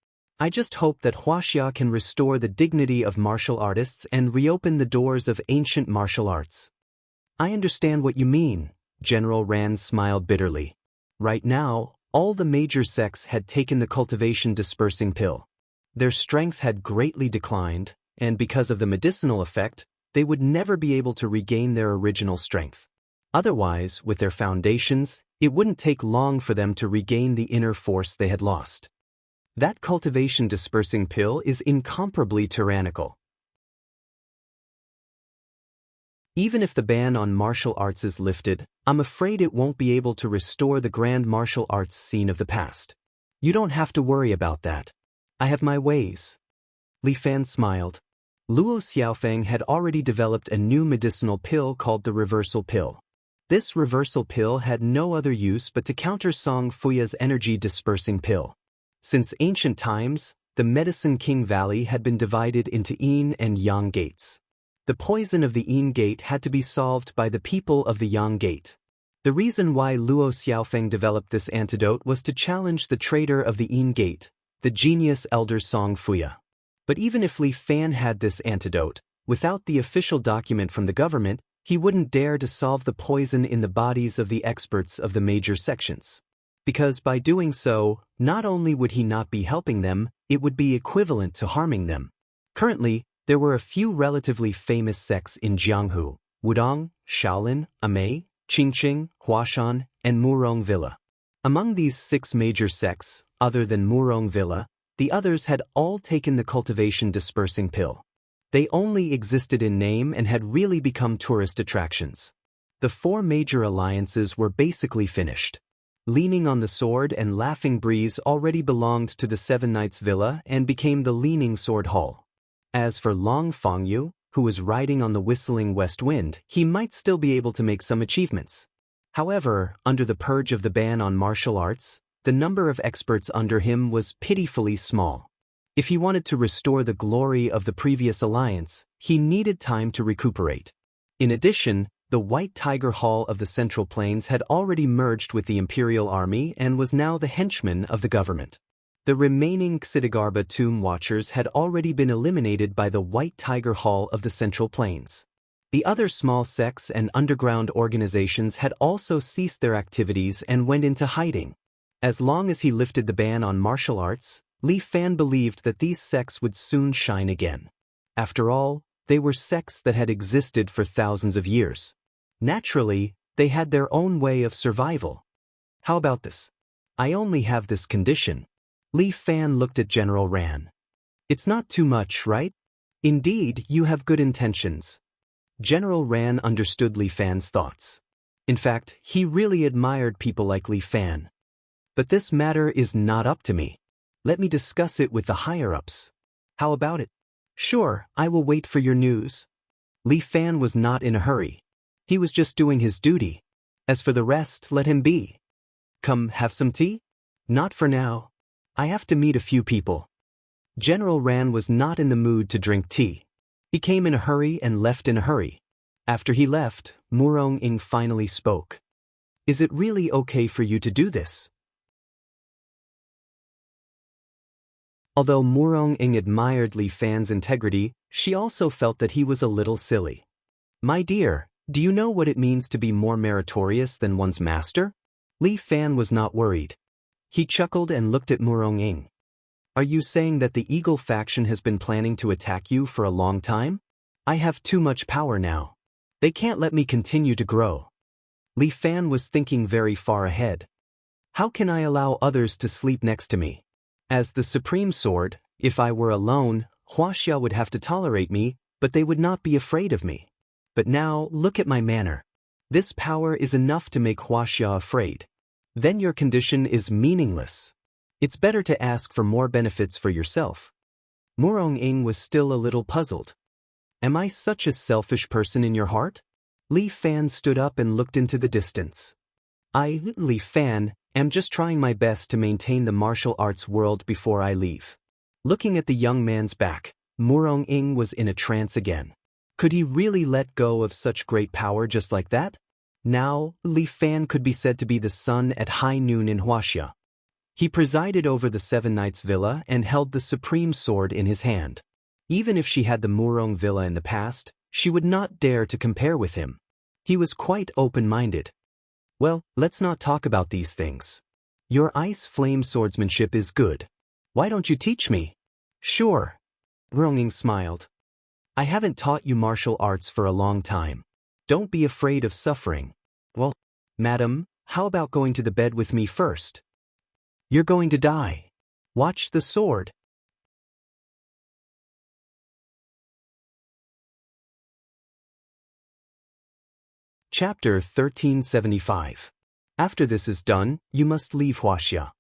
I just hope that Huaxia can restore the dignity of martial artists and reopen the doors of ancient martial arts. I understand what you mean, General Ran smiled bitterly. Right now, all the major sects had taken the cultivation dispersing pill. Their strength had greatly declined, and because of the medicinal effect, they would never be able to regain their original strength. Otherwise, with their foundations, it wouldn't take long for them to regain the inner force they had lost. That cultivation dispersing pill is incomparably tyrannical. Even if the ban on martial arts is lifted, I'm afraid it won't be able to restore the grand martial arts scene of the past. You don't have to worry about that. I have my ways. Li Fan smiled. Luo Xiaofeng had already developed a new medicinal pill called the reversal pill. This reversal pill had no other use but to counter Song Fuya's energy dispersing pill. Since ancient times, the Medicine King Valley had been divided into Yin and Yang gates. The poison of the Yin gate had to be solved by the people of the Yang gate. The reason why Luo Xiaofeng developed this antidote was to challenge the traitor of the Yin gate, the genius elder Song Fuya. But even if Li Fan had this antidote, without the official document from the government, he wouldn't dare to solve the poison in the bodies of the experts of the major sections. Because by doing so, not only would he not be helping them, it would be equivalent to harming them. Currently, there were a few relatively famous sects in Jianghu: Wudong, Shaolin, Amei, Qingqing, Huashan, and Murong Villa. Among these 6 major sects, other than Murong Villa, the others had all taken the cultivation dispersing pill. They only existed in name and had really become tourist attractions. The 4 major alliances were basically finished. Leaning on the Sword and Laughing Breeze already belonged to the 7 Knights Villa and became the Leaning Sword Hall. As for Long Fengyu, who was riding on the whistling west wind, he might still be able to make some achievements. However, under the purge of the ban on martial arts, the number of experts under him was pitifully small. If he wanted to restore the glory of the previous alliance, he needed time to recuperate. In addition, the White Tiger Hall of the Central Plains had already merged with the Imperial Army and was now the henchman of the government. The remaining Xidigarba tomb watchers had already been eliminated by the White Tiger Hall of the Central Plains. The other small sects and underground organizations had also ceased their activities and went into hiding. As long as he lifted the ban on martial arts, Li Fan believed that these sects would soon shine again. After all, they were sects that had existed for thousands of years. Naturally, they had their own way of survival. How about this? I only have this condition. Li Fan looked at General Ran. It's not too much, right? Indeed, you have good intentions. General Ran understood Li Fan's thoughts. In fact, he really admired people like Li Fan. But this matter is not up to me. Let me discuss it with the higher-ups. How about it? Sure, I will wait for your news. Li Fan was not in a hurry. He was just doing his duty. As for the rest, let him be. Come have some tea? Not for now. I have to meet a few people. General Ran was not in the mood to drink tea. He came in a hurry and left in a hurry. After he left, Murong Ing finally spoke. Is it really okay for you to do this? Although Murong Ing admired Li Fan's integrity, she also felt that he was a little silly. My dear, do you know what it means to be more meritorious than one's master? Li Fan was not worried. He chuckled and looked at Murong Ing. Are you saying that the Eagle faction has been planning to attack you for a long time? I have too much power now. They can't let me continue to grow. Li Fan was thinking very far ahead. How can I allow others to sleep next to me? As the Supreme Sword, if I were alone, Huaxia would have to tolerate me, but they would not be afraid of me. But now, look at my manner. This power is enough to make Huaxia afraid. Then your condition is meaningless. It's better to ask for more benefits for yourself. Murong Ing was still a little puzzled. Am I such a selfish person in your heart? Li Fan stood up and looked into the distance. I, Li Fan, am just trying my best to maintain the martial arts world before I leave. Looking at the young man's back, Murong Ing was in a trance again. Could he really let go of such great power just like that? Now, Li Fan could be said to be the sun at high noon in Huaxia. He presided over the Seven Knights Villa and held the supreme sword in his hand. Even if she had the Murong Villa in the past, she would not dare to compare with him. He was quite open-minded. Well, let's not talk about these things. Your ice flame swordsmanship is good. Why don't you teach me? Sure. Murong smiled. I haven't taught you martial arts for a long time. Don't be afraid of suffering. Well, madam, how about going to the bed with me first? You're going to die. Watch the sword. Chapter 1375. After this is done, you must leave Huaxia.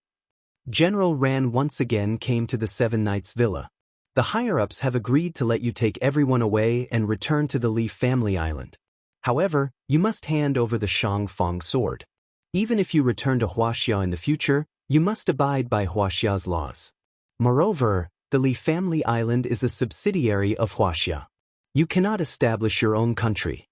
General Ran once again came to the Seven Knights Villa. The higher-ups have agreed to let you take everyone away and return to the Li family island. However, you must hand over the Shangfang sword. Even if you return to Huaxia in the future, you must abide by Huaxia's laws. Moreover, the Li family island is a subsidiary of Huaxia. You cannot establish your own country.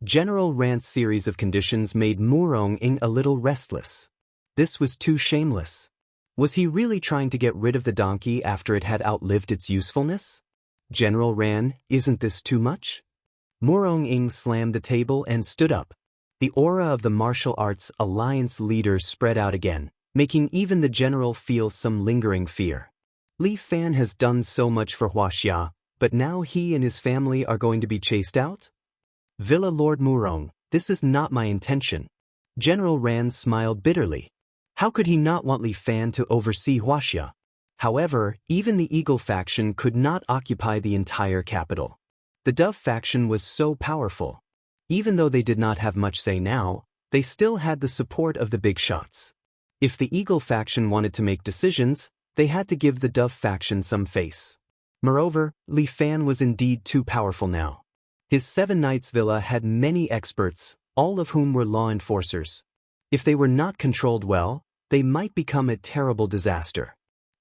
General Ran's series of conditions made Murong a little restless. This was too shameless. Was he really trying to get rid of the donkey after it had outlived its usefulness? General Ran, isn't this too much? Murong slammed the table and stood up. The aura of the martial arts alliance leader spread out again, making even the general feel some lingering fear. Li Fan has done so much for Huaxia, but now he and his family are going to be chased out? Villa Lord Murong, this is not my intention. General Ran smiled bitterly. How could he not want Li Fan to oversee Huaxia? However, even the Eagle faction could not occupy the entire capital. The Dove faction was so powerful. Even though they did not have much say now, they still had the support of the big shots. If the Eagle faction wanted to make decisions, they had to give the Dove faction some face. Moreover, Li Fan was indeed too powerful now. His Seven Knights Villa had many experts, all of whom were law enforcers. If they were not controlled well, they might become a terrible disaster.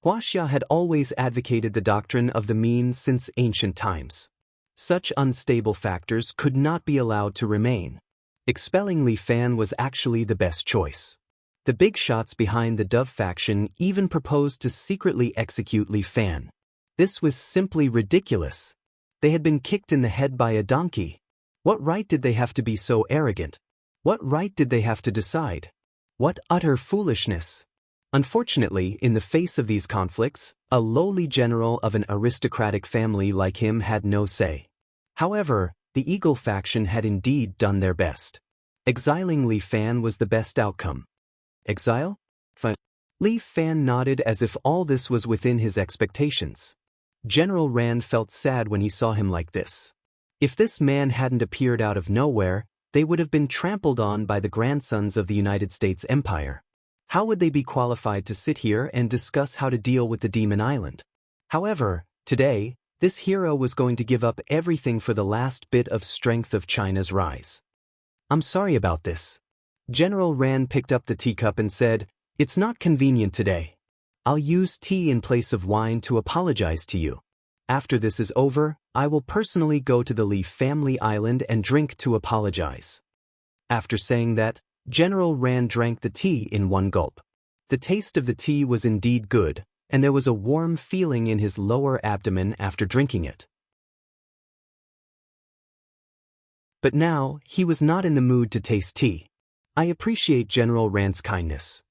Huaxia had always advocated the doctrine of the mean since ancient times. Such unstable factors could not be allowed to remain. Expelling Li Fan was actually the best choice. The big shots behind the Dove faction even proposed to secretly execute Li Fan. This was simply ridiculous. They had been kicked in the head by a donkey. What right did they have to be so arrogant? What right did they have to decide? What utter foolishness! Unfortunately, in the face of these conflicts, a lowly general of an aristocratic family like him had no say. However, the Eagle faction had indeed done their best. Exiling Li Fan was the best outcome. Exile? Li Fan nodded as if all this was within his expectations. General Ran felt sad when he saw him like this. If this man hadn't appeared out of nowhere, they would have been trampled on by the grandsons of the United States Empire. How would they be qualified to sit here and discuss how to deal with the Demon Island? However, today, this hero was going to give up everything for the last bit of strength of China's rise. I'm sorry about this. General Ran picked up the teacup and said, "It's not convenient today. I'll use tea in place of wine to apologize to you. After this is over, I will personally go to the Li family island and drink to apologize." After saying that, General Ran drank the tea in one gulp. The taste of the tea was indeed good, and there was a warm feeling in his lower abdomen after drinking it. But now, he was not in the mood to taste tea. I appreciate General Ran's kindness.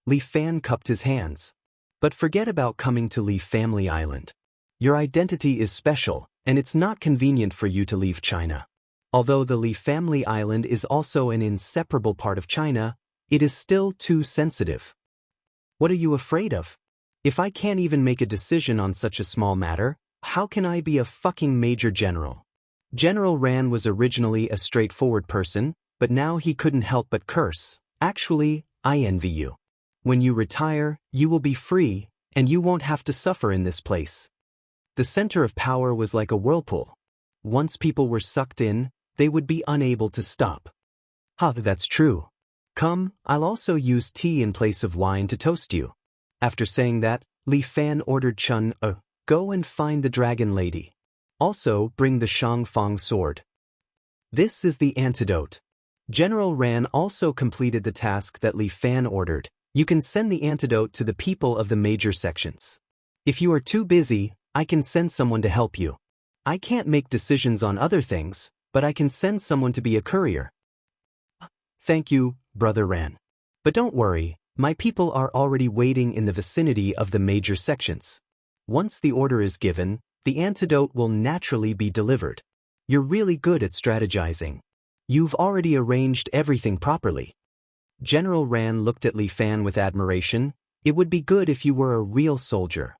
Li Fan cupped his hands. But forget about coming to Li family island. Your identity is special, and it's not convenient for you to leave China. Although the Li family island is also an inseparable part of China, it is still too sensitive. What are you afraid of? If I can't even make a decision on such a small matter, how can I be a fucking major general? General Ran was originally a straightforward person, but now he couldn't help but curse. Actually, I envy you. When you retire, you will be free, and you won't have to suffer in this place. The center of power was like a whirlpool. Once people were sucked in, they would be unable to stop. That's true. Come, I'll also use tea in place of wine to toast you. After saying that, Li Fan ordered Chun, go and find the dragon lady. Also, bring the Shangfang sword. This is the antidote. General Ran also completed the task that Li Fan ordered. You can send the antidote to the people of the major sections. If you are too busy, I can send someone to help you. I can't make decisions on other things, but I can send someone to be a courier. Thank you, Brother Ran. But don't worry, my people are already waiting in the vicinity of the major sections. Once the order is given, the antidote will naturally be delivered. You're really good at strategizing. You've already arranged everything properly. General Ran looked at Li Fan with admiration. It would be good if you were a real soldier.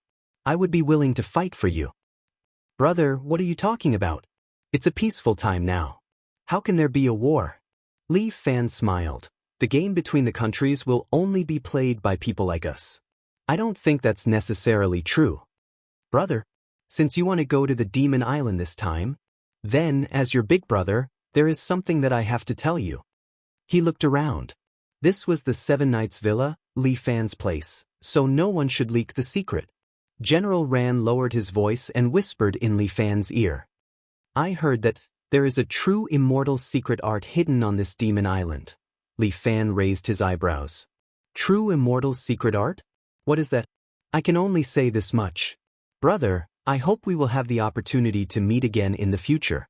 I would be willing to fight for you. Brother, what are you talking about? It's a peaceful time now. How can there be a war? Li Fan smiled. The game between the countries will only be played by people like us. I don't think that's necessarily true. Brother, since you want to go to the Demon Island this time, then, as your big brother, there is something that I have to tell you. He looked around. This was the Seven Knights Villa, Li Fan's place, so no one should leak the secret. General Ran lowered his voice and whispered in Li Fan's ear. I heard that there is a true immortal secret art hidden on this Demon Island. Li Fan raised his eyebrows. True immortal secret art? What is that? I can only say this much. Brother, I hope we will have the opportunity to meet again in the future.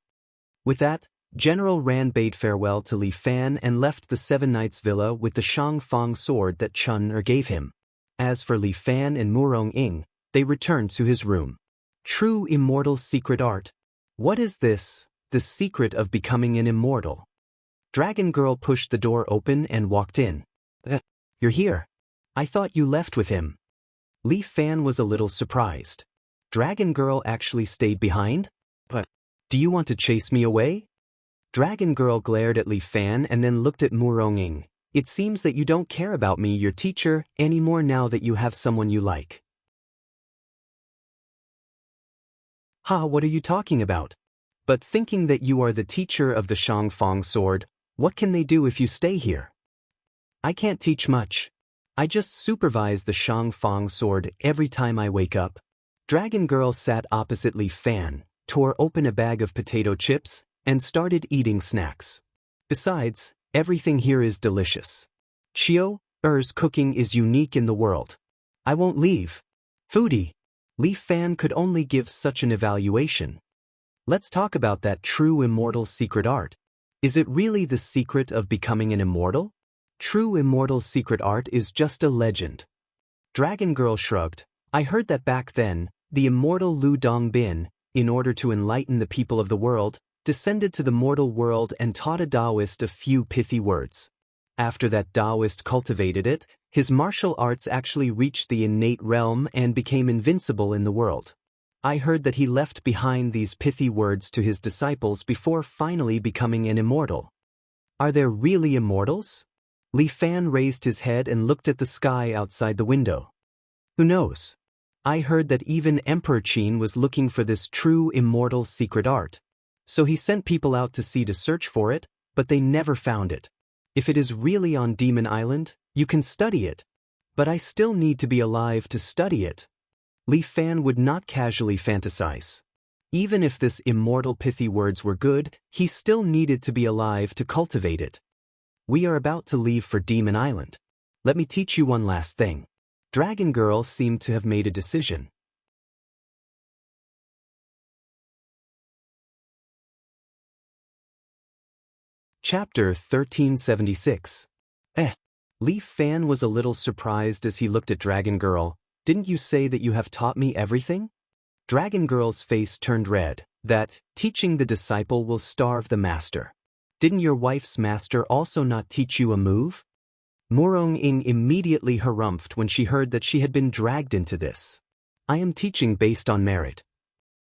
With that, General Ran bade farewell to Li Fan and left the Seven Knights Villa with the Shang Fang sword that Chun Er gave him. As for Li Fan and Murong Ying, they returned to his room. True immortal secret art. What is this, the secret of becoming an immortal? Dragon Girl pushed the door open and walked in. You're here. I thought you left with him. Li Fan was a little surprised. Dragon Girl actually stayed behind? But, do you want to chase me away? Dragon Girl glared at Li Fan and then looked at Murong Ying. It seems that you don't care about me, your teacher, anymore now that you have someone you like. Ha, what are you talking about? But thinking that you are the teacher of the Shang Fang sword, what can they do if you stay here? I can't teach much. I just supervise the Shang Fang sword every time I wake up. Dragon Girl sat opposite Li Fan, tore open a bag of potato chips, and started eating snacks. Besides, everything here is delicious. Chio Er's cooking is unique in the world. I won't leave. Foodie. Li Fan could only give such an evaluation. Let's talk about that true immortal secret art. Is it really the secret of becoming an immortal? True immortal secret art is just a legend. Dragon Girl shrugged. I heard that back then, the immortal Lu Dongbin, in order to enlighten the people of the world, descended to the mortal world and taught a Taoist a few pithy words. After that Taoist cultivated it, his martial arts actually reached the innate realm and became invincible in the world. I heard that he left behind these pithy words to his disciples before finally becoming an immortal. Are there really immortals? Li Fan raised his head and looked at the sky outside the window. Who knows? I heard that even Emperor Qin was looking for this true immortal secret art. So he sent people out to sea to search for it, but they never found it. If it is really on Demon Island, you can study it. But I still need to be alive to study it. Li Fan would not casually fantasize. Even if this immortal pithy words were good, he still needed to be alive to cultivate it. We are about to leave for Demon Island. Let me teach you one last thing. Dragon Girl seemed to have made a decision. Chapter 1376. Li Fan was a little surprised as he looked at Dragon Girl. Didn't you say that you have taught me everything? Dragon Girl's face turned red. That, teaching the disciple will starve the master. Didn't your wife's master also not teach you a move? Murong Ying immediately harumphed when she heard that she had been dragged into this. I am teaching based on merit.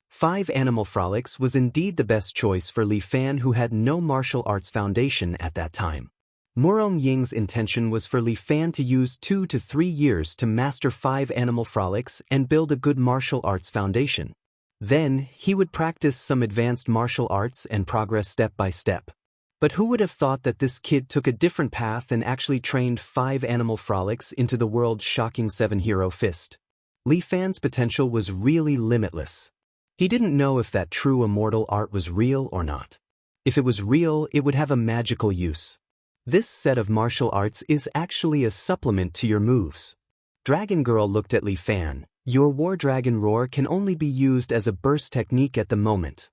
5 Animal Frolics was indeed the best choice for Li Fan, who had no martial arts foundation at that time. Murong Ying's intention was for Li Fan to use 2 to 3 years to master 5 Animal Frolics and build a good martial arts foundation. Then, he would practice some advanced martial arts and progress step by step. But who would have thought that this kid took a different path and actually trained 5 Animal Frolics into the world's shocking 7-hero fist? Li Fan's potential was really limitless. He didn't know if that true immortal art was real or not. If it was real, it would have a magical use. This set of martial arts is actually a supplement to your moves. Dragon Girl looked at Li Fan. Your War Dragon Roar can only be used as a burst technique at the moment.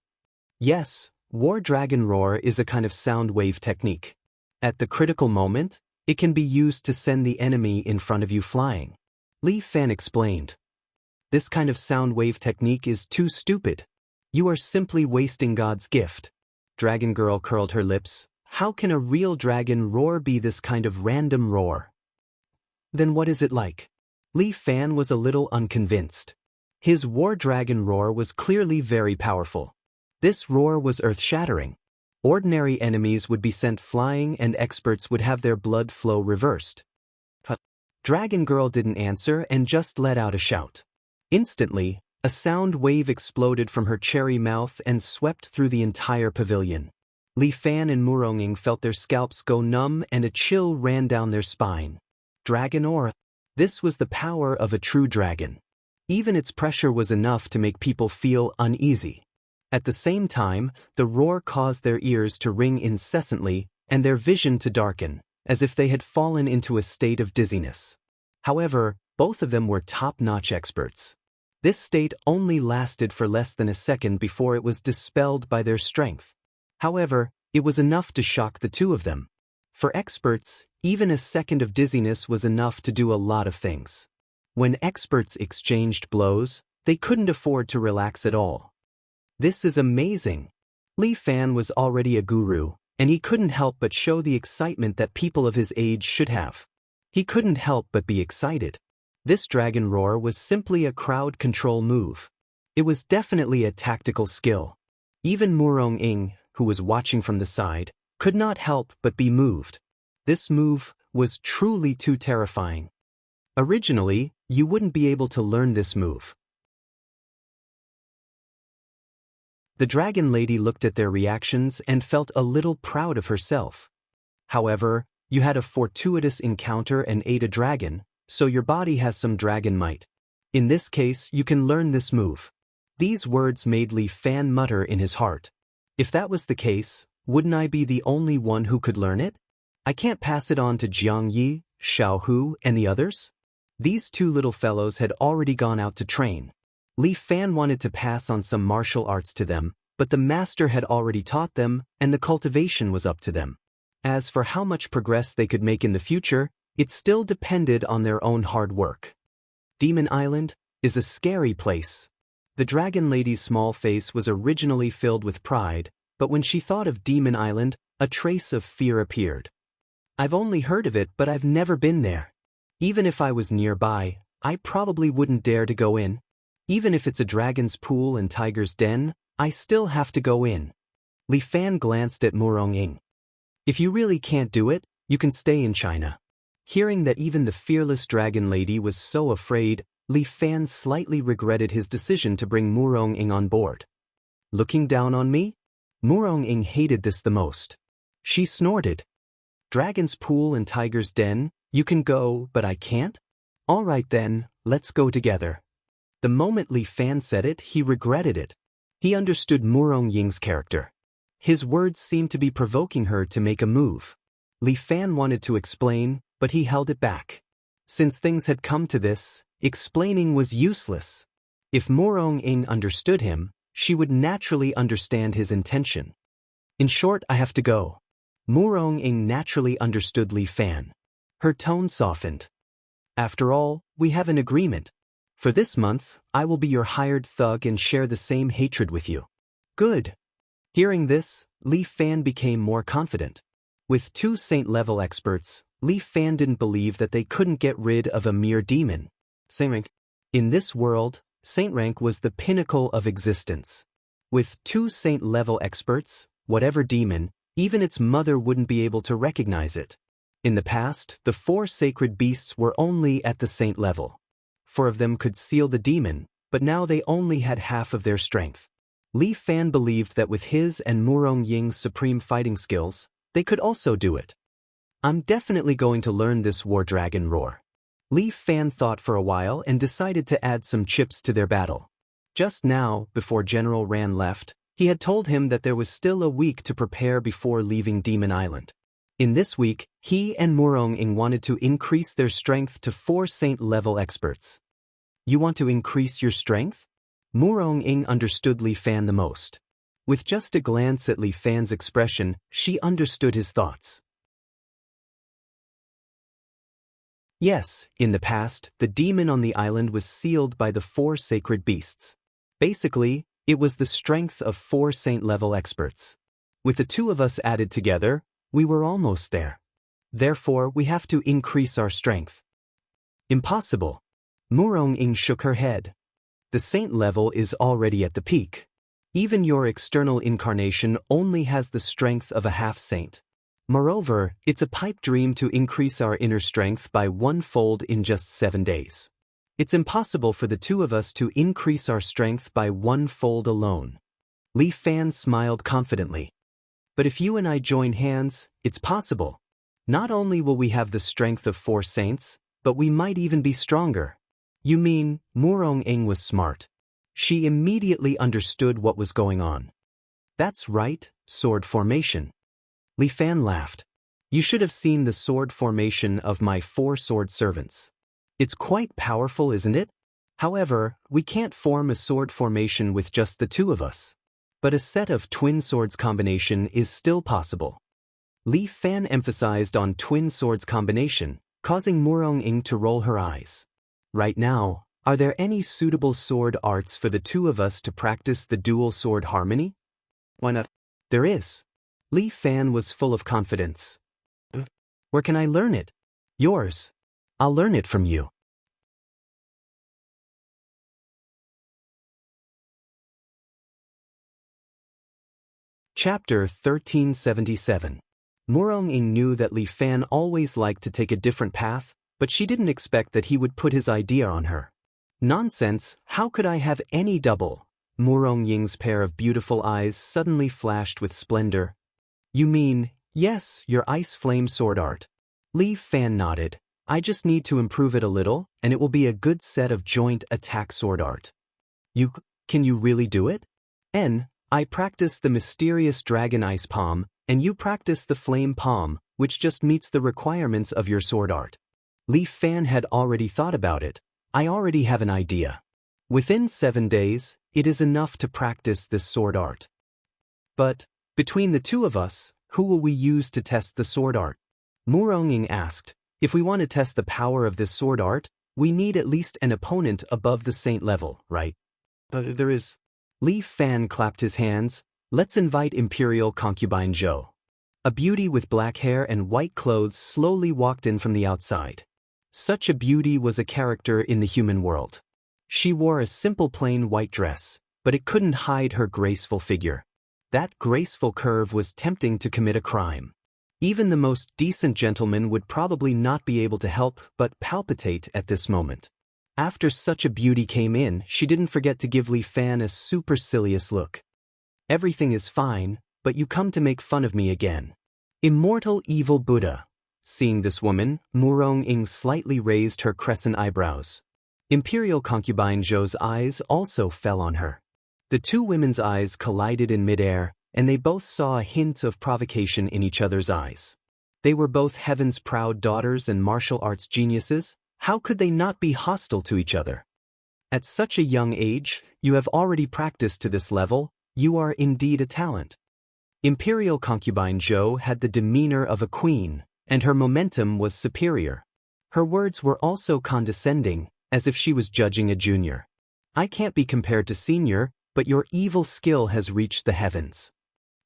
Yes, War Dragon Roar is a kind of sound wave technique. At the critical moment, it can be used to send the enemy in front of you flying. Li Fan explained. This kind of sound wave technique is too stupid. You are simply wasting God's gift. Dragon Girl curled her lips. How can a real dragon roar be this kind of random roar? Then what is it like? Li Fan was a little unconvinced. His War Dragon roar was clearly very powerful. This roar was earth-shattering. Ordinary enemies would be sent flying and experts would have their blood flow reversed. But Dragon Girl didn't answer and just let out a shout. Instantly, a sound wave exploded from her cherry mouth and swept through the entire pavilion. Li Fan and Muronging felt their scalps go numb and a chill ran down their spine. Dragon aura. This was the power of a true dragon. Even its pressure was enough to make people feel uneasy. At the same time, the roar caused their ears to ring incessantly and their vision to darken, as if they had fallen into a state of dizziness. However, both of them were top-notch experts. This state only lasted for less than a second before it was dispelled by their strength. However, it was enough to shock the two of them. For experts, even a second of dizziness was enough to do a lot of things. When experts exchanged blows, they couldn't afford to relax at all. This is amazing. Li Fan was already a guru, and he couldn't help but show the excitement that people of his age should have. He couldn't help but be excited. This dragon roar was simply a crowd control move. It was definitely a tactical skill. Even Muronging, who was watching from the side, could not help but be moved. This move was truly too terrifying. Originally, you wouldn't be able to learn this move. The dragon lady looked at their reactions and felt a little proud of herself. However, you had a fortuitous encounter and ate a dragon, so your body has some dragon might. In this case, you can learn this move. These words made Li Fan mutter in his heart. If that was the case, wouldn't I be the only one who could learn it? I can't pass it on to Jiang Yi, Xiao Hu, and the others? These two little fellows had already gone out to train. Li Fan wanted to pass on some martial arts to them, but the master had already taught them, and the cultivation was up to them. As for how much progress they could make in the future, it still depended on their own hard work. Demon Island is a scary place. The dragon lady's small face was originally filled with pride, but when she thought of Demon Island, a trace of fear appeared. I've only heard of it, but I've never been there. Even if I was nearby, I probably wouldn't dare to go in. Even if it's a dragon's pool and tiger's den, I still have to go in. Li Fan glanced at Muronging. If you really can't do it, you can stay in China. Hearing that even the fearless dragon lady was so afraid, Li Fan slightly regretted his decision to bring Muronging on board. Looking down on me? Muronging hated this the most. She snorted. Dragon's pool and tiger's den, you can go, but I can't? All right then, let's go together. The moment Li Fan said it, he regretted it. He understood Muronging's character. His words seemed to be provoking her to make a move. Li Fan wanted to explain, but he held it back. Since things had come to this, explaining was useless. If Muronging understood him, she would naturally understand his intention. In short, I have to go. Muronging naturally understood Li Fan. Her tone softened. After all, we have an agreement. For this month, I will be your hired thug and share the same hatred with you. Good. Hearing this, Li Fan became more confident. With two saint-level experts, Li Fan didn't believe that they couldn't get rid of a mere demon. Saint rank. In this world, saint rank was the pinnacle of existence. With two saint-level experts, whatever demon, even its mother wouldn't be able to recognize it. In the past, the four sacred beasts were only at the saint level. Four of them could seal the demon, but now they only had half of their strength. Li Fan believed that with his and Muronging's supreme fighting skills, they could also do it. I'm definitely going to learn this War Dragon roar. Li Fan thought for a while and decided to add some chips to their battle. Just now, before General Ran left, he had told him that there was still a week to prepare before leaving Demon Island. In this week, he and Murong-ing wanted to increase their strength to 4 saint-level experts. You want to increase your strength? Murong-ing understood Li Fan the most. With just a glance at Li Fan's expression, she understood his thoughts. Yes, in the past, the demon on the island was sealed by the 4 sacred beasts. Basically, it was the strength of 4 saint-level experts. With the 2 of us added together, we were almost there. Therefore, we have to increase our strength. Impossible. Murong-ing shook her head. The saint level is already at the peak. Even your external incarnation only has the strength of a half-saint. Moreover, it's a pipe dream to increase our inner strength by 1-fold in just 7 days. It's impossible for the 2 of us to increase our strength by 1-fold alone. Li Fan smiled confidently. But if you and I join hands, it's possible. Not only will we have the strength of 4 saints, but we might even be stronger. You mean, Murong-ing was smart. She immediately understood what was going on. That's right, sword formation. Li Fan laughed. You should have seen the sword formation of my 4 sword servants. It's quite powerful, isn't it? However, we can't form a sword formation with just the 2 of us. But a set of twin swords combination is still possible. Li Fan emphasized on twin swords combination, causing Murong-ing to roll her eyes. Right now, are there any suitable sword arts for the 2 of us to practice the dual sword harmony? Why not? There is. Li Fan was full of confidence. Where can I learn it? Yours. I'll learn it from you. Chapter 1377. Murong-ing knew that Li Fan always liked to take a different path, but she didn't expect that he would put his idea on her. Nonsense, how could I have any double? Murong-ing's pair of beautiful eyes suddenly flashed with splendor. You mean, yes, your ice flame sword art. Li Fan nodded. I just need to improve it a little, and it will be a good set of joint attack sword art. Can you really do it? I practice the mysterious dragon ice palm, and you practice the flame palm, which just meets the requirements of your sword art. Li Fan had already thought about it. I already have an idea. Within 7 days, it is enough to practice this sword art. But, between the 2 of us, who will we use to test the sword art? Murong-ing asked. If we want to test the power of this sword art, we need at least an opponent above the saint level, right? But there is. Li Fan clapped his hands. Let's invite Imperial Concubine Zhou. A beauty with black hair and white clothes slowly walked in from the outside. Such a beauty was a character in the human world. She wore a simple plain white dress, but it couldn't hide her graceful figure. That graceful curve was tempting to commit a crime. Even the most decent gentleman would probably not be able to help but palpitate at this moment. After such a beauty came in, she didn't forget to give Li Fan a supercilious look. Everything is fine, but you come to make fun of me again. Immortal evil Buddha. Seeing this woman, Murong-ing slightly raised her crescent eyebrows. Imperial Concubine Zhou's eyes also fell on her. The 2 women's eyes collided in midair, and they both saw a hint of provocation in each other's eyes. They were both heaven's proud daughters and martial arts geniuses. How could they not be hostile to each other? At such a young age, you have already practiced to this level. You are indeed a talent. Imperial Concubine Zhou had the demeanor of a queen, and her momentum was superior. Her words were also condescending, as if she was judging a junior. I can't be compared to senior, but your evil skill has reached the heavens.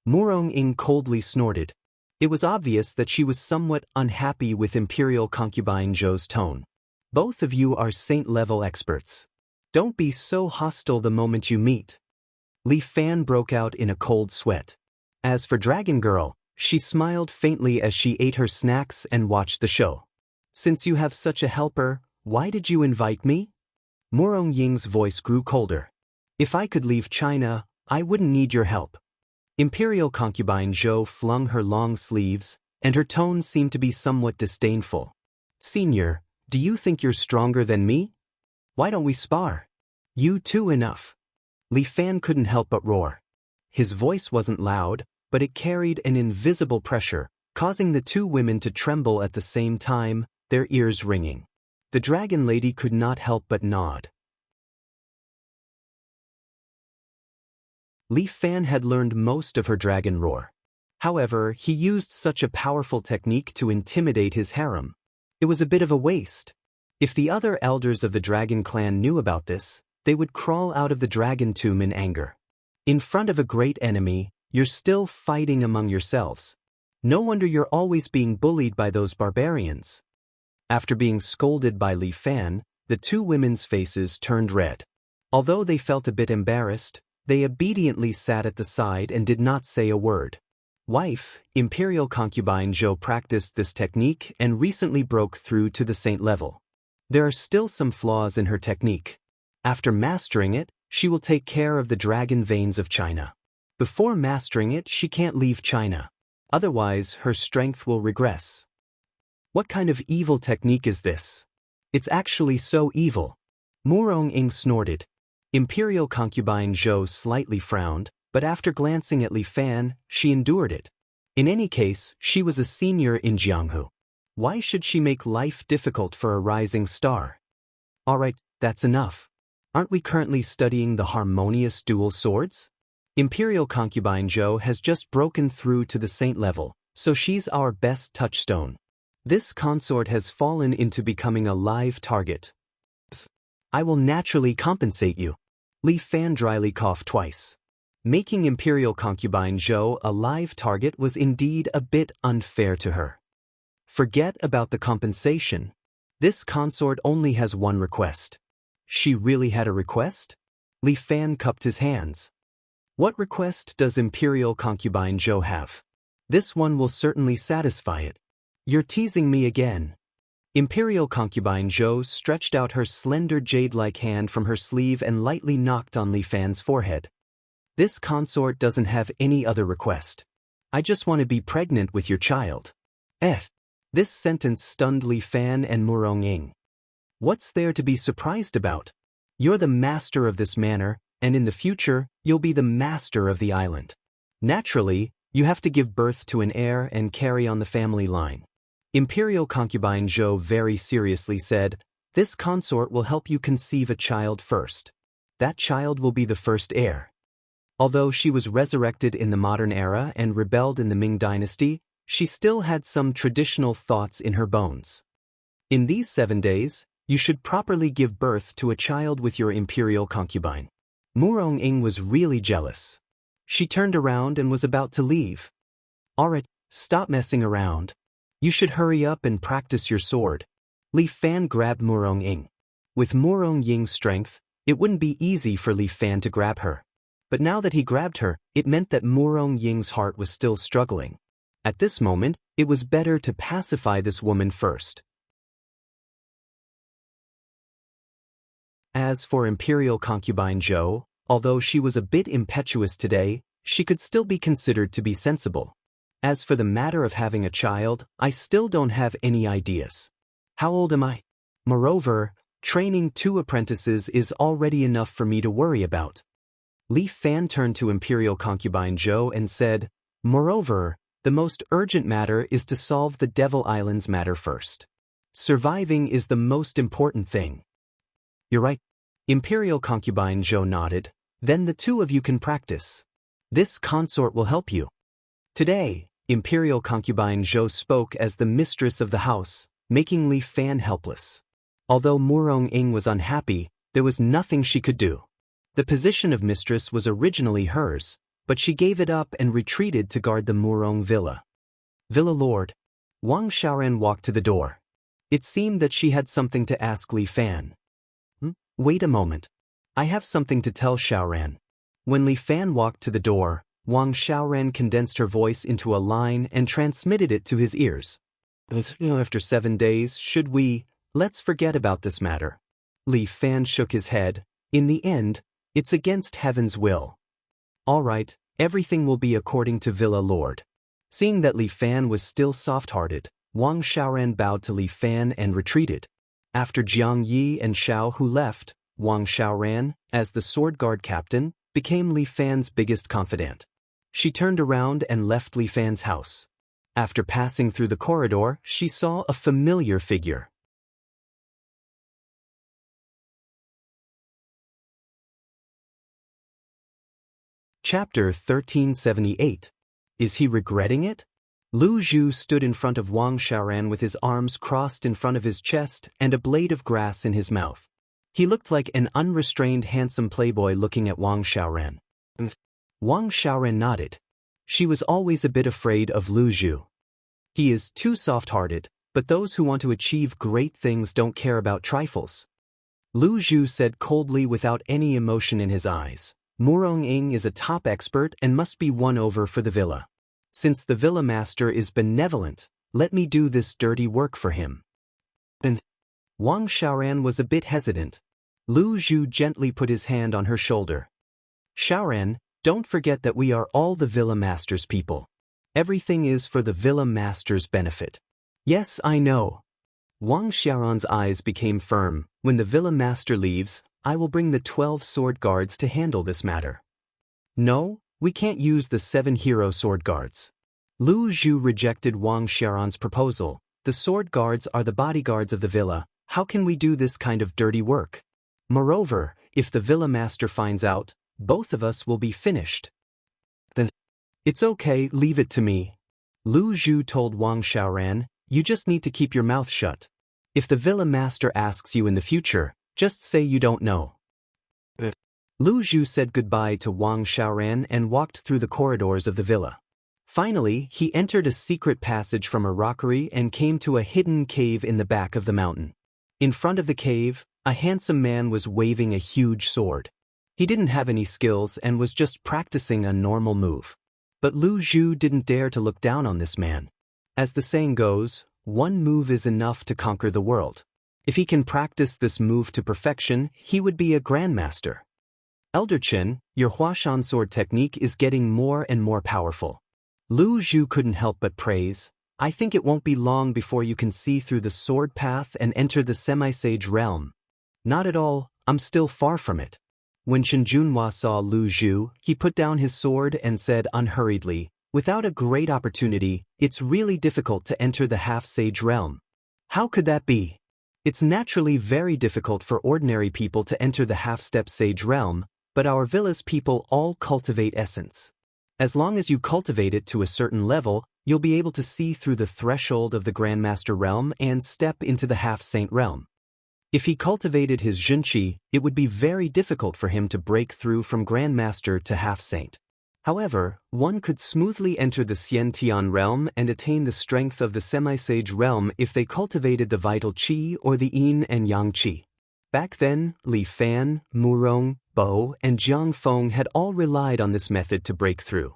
Murong-ing coldly snorted. It was obvious that she was somewhat unhappy with Imperial Concubine Zhou's tone. Both of you are saint-level experts. Don't be so hostile the moment you meet. Li Fan broke out in a cold sweat. As for Dragon Girl, she smiled faintly as she ate her snacks and watched the show. Since you have such a helper, why did you invite me? Murong-ing's voice grew colder. If I could leave China, I wouldn't need your help. Imperial Concubine Zhou flung her long sleeves, and her tone seemed to be somewhat disdainful. Senior, do you think you're stronger than me? Why don't we spar? You too enough. Li Fan couldn't help but roar. His voice wasn't loud, but it carried an invisible pressure, causing the two women to tremble at the same time, their ears ringing. The dragon lady could not help but nod. Li Fan had learned most of her dragon roar. However, he used such a powerful technique to intimidate his harem. It was a bit of a waste. If the other elders of the dragon clan knew about this, they would crawl out of the dragon tomb in anger. In front of a great enemy, you're still fighting among yourselves. No wonder you're always being bullied by those barbarians. After being scolded by Li Fan, the two women's faces turned red. Although they felt a bit embarrassed, they obediently sat at the side and did not say a word. Wife, Imperial concubine Zhou practiced this technique and recently broke through to the saint level. There are still some flaws in her technique. After mastering it, she will take care of the dragon veins of China. Before mastering it, she can't leave China. Otherwise, her strength will regress. What kind of evil technique is this? It's actually so evil. Murong Ying snorted. Imperial concubine Zhou slightly frowned, but after glancing at Li Fan, she endured it. In any case, she was a senior in Jianghu. Why should she make life difficult for a rising star? Alright, that's enough. Aren't we currently studying the harmonious dual swords? Imperial concubine Zhou has just broken through to the saint level, so she's our best touchstone. This consort has fallen into becoming a live target. I will naturally compensate you. Li Fan dryly coughed twice. Making Imperial concubine Zhou a live target was indeed a bit unfair to her. Forget about the compensation. This consort only has one request. She really had a request? Li Fan cupped his hands. What request does Imperial concubine Zhou have? This one will certainly satisfy it. You're teasing me again. Imperial concubine Zhou stretched out her slender jade-like hand from her sleeve and lightly knocked on Li Fan's forehead. This consort doesn't have any other request. I just want to be pregnant with your child. This sentence stunned Li Fan and Murong Ying. What's there to be surprised about? You're the master of this manor, and in the future, you'll be the master of the island. Naturally, you have to give birth to an heir and carry on the family line. Imperial concubine Zhou very seriously said, this consort will help you conceive a child first. That child will be the first heir. Although she was resurrected in the modern era and rebelled in the Ming dynasty, she still had some traditional thoughts in her bones. In these 7 days, you should properly give birth to a child with your imperial concubine. Murong Ying was really jealous. She turned around and was about to leave. Alright, stop messing around. You should hurry up and practice your sword. Li Fan grabbed Murong Ying. With Murong Ying's strength, it wouldn't be easy for Li Fan to grab her. But now that he grabbed her, it meant that Murong Ying's heart was still struggling. At this moment, it was better to pacify this woman first. As for Imperial concubine Zhou, although she was a bit impetuous today, she could still be considered to be sensible. As for the matter of having a child, I still don't have any ideas. How old am I? Moreover, training 2 apprentices is already enough for me to worry about. Li Fan turned to Imperial concubine Zhou and said, moreover, the most urgent matter is to solve the Devil Islands matter first. Surviving is the most important thing. You're right. Imperial concubine Zhou nodded. Then the 2 of you can practice. This consort will help you. Today, Imperial concubine Zhou spoke as the mistress of the house, making Li Fan helpless. Although Murong Ying was unhappy, there was nothing she could do. The position of mistress was originally hers, but she gave it up and retreated to guard the Murong villa. Villa Lord. Wang Xiaoran walked to the door. It seemed that she had something to ask Li Fan. Wait a moment. I have something to tell Xiaoran. When Li Fan walked to the door, Wang Xiaoran condensed her voice into a line and transmitted it to his ears. After 7 days, let's forget about this matter. Li Fan shook his head. In the end, it's against heaven's will. All right, everything will be according to Villa Lord. Seeing that Li Fan was still soft-hearted, Wang Xiaoran bowed to Li Fan and retreated. After Jiang Yi and Xiao Hu left, Wang Xiaoran, as the sword guard captain, became Li Fan's biggest confidant. She turned around and left Li Fan's house. After passing through the corridor, she saw a familiar figure. Chapter 1378. Is he regretting it? Lu Zhu stood in front of Wang Xiaoran with his arms crossed in front of his chest and a blade of grass in his mouth. He looked like an unrestrained handsome playboy looking at Wang Xiaoran. Wang Xiaoran nodded. She was always a bit afraid of Lu Zhu. He is too soft-hearted, but those who want to achieve great things don't care about trifles. Lu Zhu said coldly without any emotion in his eyes. Murong-ing is a top expert and must be won over for the villa. Since the villa master is benevolent, let me do this dirty work for him. Then, Wang Xiaoran was a bit hesitant. Lu Zhu gently put his hand on her shoulder. Xiaoran, don't forget that we are all the villa master's people. Everything is for the villa master's benefit. Yes, I know. Wang Xiaoran's eyes became firm. When the villa master leaves, I will bring the 12 sword guards to handle this matter. No, we can't use the 7 hero sword guards. Lu Zhu rejected Wang Xiaoran's proposal. The sword guards are the bodyguards of the villa. How can we do this kind of dirty work? Moreover, if the villa master finds out, both of us will be finished. Then, it's okay, leave it to me. Lu Zhu told Wang Xiaoran, you just need to keep your mouth shut. If the villa master asks you in the future, just say you don't know. Lu Zhu said goodbye to Wang Xiaoran and walked through the corridors of the villa. Finally, he entered a secret passage from a rockery and came to a hidden cave in the back of the mountain. In front of the cave, a handsome man was waving a huge sword. He didn't have any skills and was just practicing a normal move. But Lu Zhu didn't dare to look down on this man. As the saying goes, one move is enough to conquer the world. If he can practice this move to perfection, he would be a grandmaster. Elder Chen, your Huashan sword technique is getting more and more powerful. Lu Zhu couldn't help but praise. I think it won't be long before you can see through the sword path and enter the semi-sage realm. Not at all, I'm still far from it. When Chen Junhua saw Lu Zhu, he put down his sword and said unhurriedly, without a great opportunity, it's really difficult to enter the half-sage realm. How could that be? It's naturally very difficult for ordinary people to enter the half-step sage realm, but our villa's people all cultivate essence. As long as you cultivate it to a certain level, you'll be able to see through the threshold of the Grandmaster realm and step into the half-saint realm. If he cultivated his Zhenqi, it would be very difficult for him to break through from Grandmaster to half-saint. However, one could smoothly enter the Xiantian realm and attain the strength of the semi-sage realm if they cultivated the vital qi or the yin and yang qi. Back then, Li Fan, Murong, Bo, and Jiang Feng had all relied on this method to break through.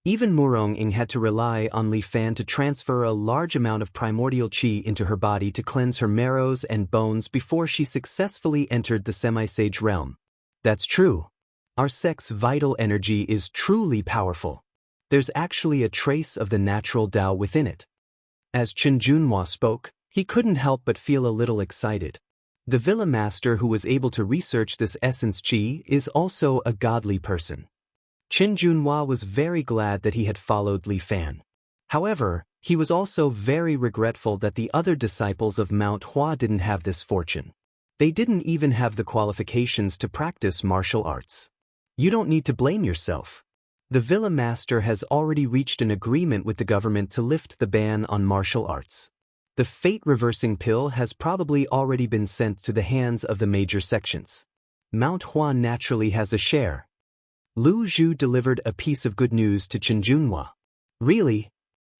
Even Murong-ing had to rely on Li Fan to transfer a large amount of primordial qi into her body to cleanse her marrows and bones before she successfully entered the semi-sage realm. That's true. Our sect's vital energy is truly powerful. There's actually a trace of the natural Tao within it. As Chen Junhua spoke, he couldn't help but feel a little excited. The villa master who was able to research this essence qi is also a godly person. Chen Junhua was very glad that he had followed Li Fan. However, he was also very regretful that the other disciples of Mount Hua didn't have this fortune. They didn't even have the qualifications to practice martial arts. You don't need to blame yourself. The villa master has already reached an agreement with the government to lift the ban on martial arts. The fate-reversing pill has probably already been sent to the hands of the major sections. Mount Hua naturally has a share. Lu Zhu delivered a piece of good news to Chen Junhua. Really?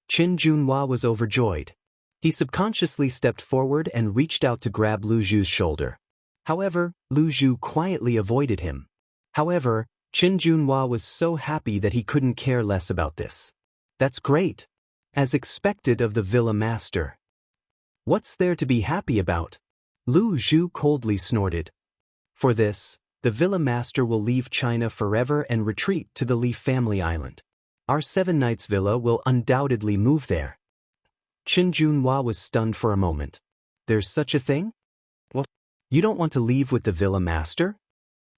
Chen Junhua was overjoyed. He subconsciously stepped forward and reached out to grab Lu Zhu's shoulder. However, Lu Zhu quietly avoided him. However, Chen Junhua was so happy that he couldn't care less about this. That's great. As expected of the villa master. What's there to be happy about? Lu Zhu coldly snorted. For this, the villa master will leave China forever and retreat to the Li family island. Our 7 Knights villa will undoubtedly move there. Chen Junhua was stunned for a moment. There's such a thing? What? You don't want to leave with the villa master?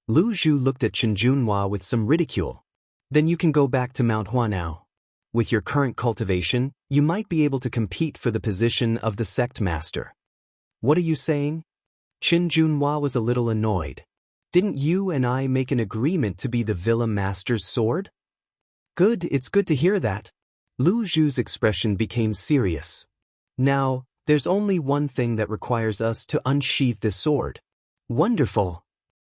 Lu Zhu looked at Chen Junhua with some ridicule. Then you can go back to Mount Hua now. With your current cultivation, you might be able to compete for the position of the sect master. What are you saying? Qin Junhua was a little annoyed. Didn't you and I make an agreement to be the Villa Master's sword? Good, it's good to hear that. Lu Zhu's expression became serious. Now, there's only one thing that requires us to unsheath this sword. Wonderful.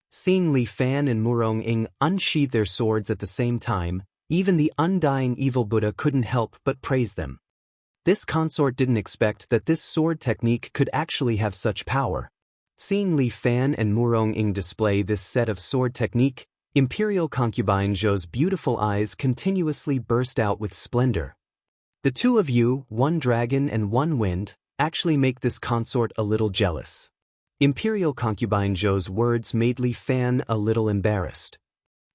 Seeing Li Fan and Murong Ying unsheath their swords at the same time, even the undying evil Buddha couldn't help but praise them. This consort didn't expect that this sword technique could actually have such power. Seeing Li Fan and Murong Ying display this set of sword technique, Imperial Concubine Zhou's beautiful eyes continuously burst out with splendor. The two of you, one dragon and one wind, actually make this consort a little jealous. Imperial Concubine Zhou's words made Li Fan a little embarrassed.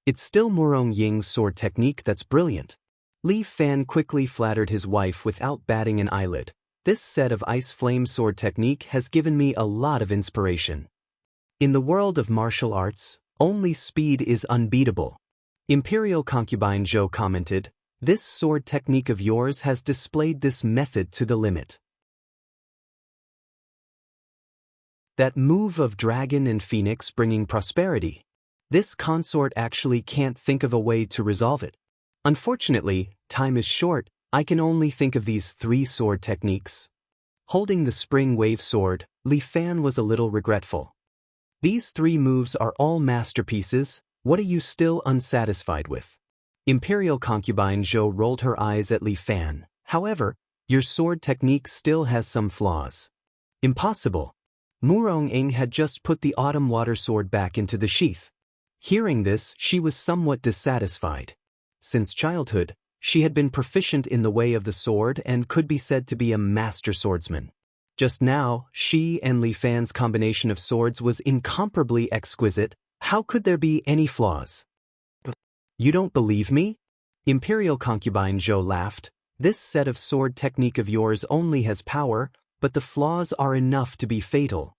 It's still Murong Ying's sword technique that's brilliant. Li Fan quickly flattered his wife without batting an eyelid. This set of ice flame sword technique has given me a lot of inspiration. In the world of martial arts, only speed is unbeatable. Imperial Concubine Zhou commented, "This sword technique of yours has displayed this method to the limit." That move of dragon and phoenix bringing prosperity. This consort actually can't think of a way to resolve it. Unfortunately, time is short, I can only think of these 3 sword techniques. Holding the spring wave sword, Li Fan was a little regretful. These 3 moves are all masterpieces, what are you still unsatisfied with? Imperial Concubine Zhou rolled her eyes at Li Fan. However, your sword technique still has some flaws. Impossible. Murong Ying had just put the autumn water sword back into the sheath. Hearing this, she was somewhat dissatisfied. Since childhood, she had been proficient in the way of the sword and could be said to be a master swordsman. Just now, she and Li Fan's combination of swords was incomparably exquisite. How could there be any flaws? You don't believe me? Imperial Concubine Zhou laughed. This set of sword technique of yours only has power, but the flaws are enough to be fatal.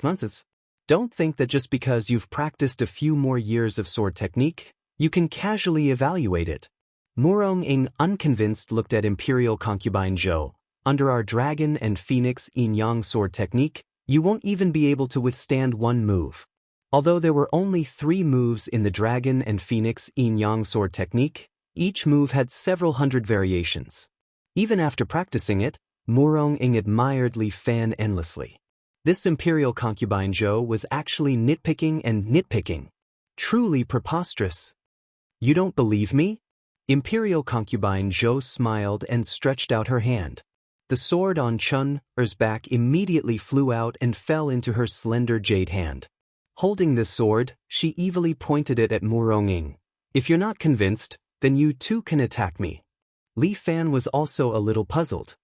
Nonsense. Don't think that just because you've practiced a few more years of sword technique, you can casually evaluate it. Murong Ying, unconvinced, looked at Imperial Concubine Zhou. Under our dragon and phoenix yin-yang sword technique, you won't even be able to withstand one move. Although there were only 3 moves in the dragon and phoenix yin-yang sword technique, each move had several hundred variations. Even after practicing it, Murong Ying admired Li Fan endlessly. This Imperial Concubine Zhou was actually nitpicking and nitpicking. Truly preposterous. You don't believe me? Imperial Concubine Zhou smiled and stretched out her hand. The sword on Chun Er's back immediately flew out and fell into her slender jade hand. Holding this sword, she evilly pointed it at Murong Ying. If you're not convinced, then you too can attack me. Li Fan was also a little puzzled.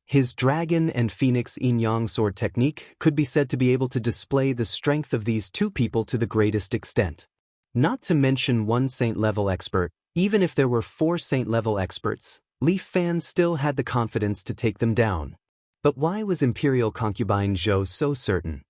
His dragon and phoenix yin-yang sword technique could be said to be able to display the strength of these 2 people to the greatest extent. Not to mention 1 saint-level expert, even if there were 4 saint-level experts, Li Fan still had the confidence to take them down. But why was Imperial Concubine Zhou so certain?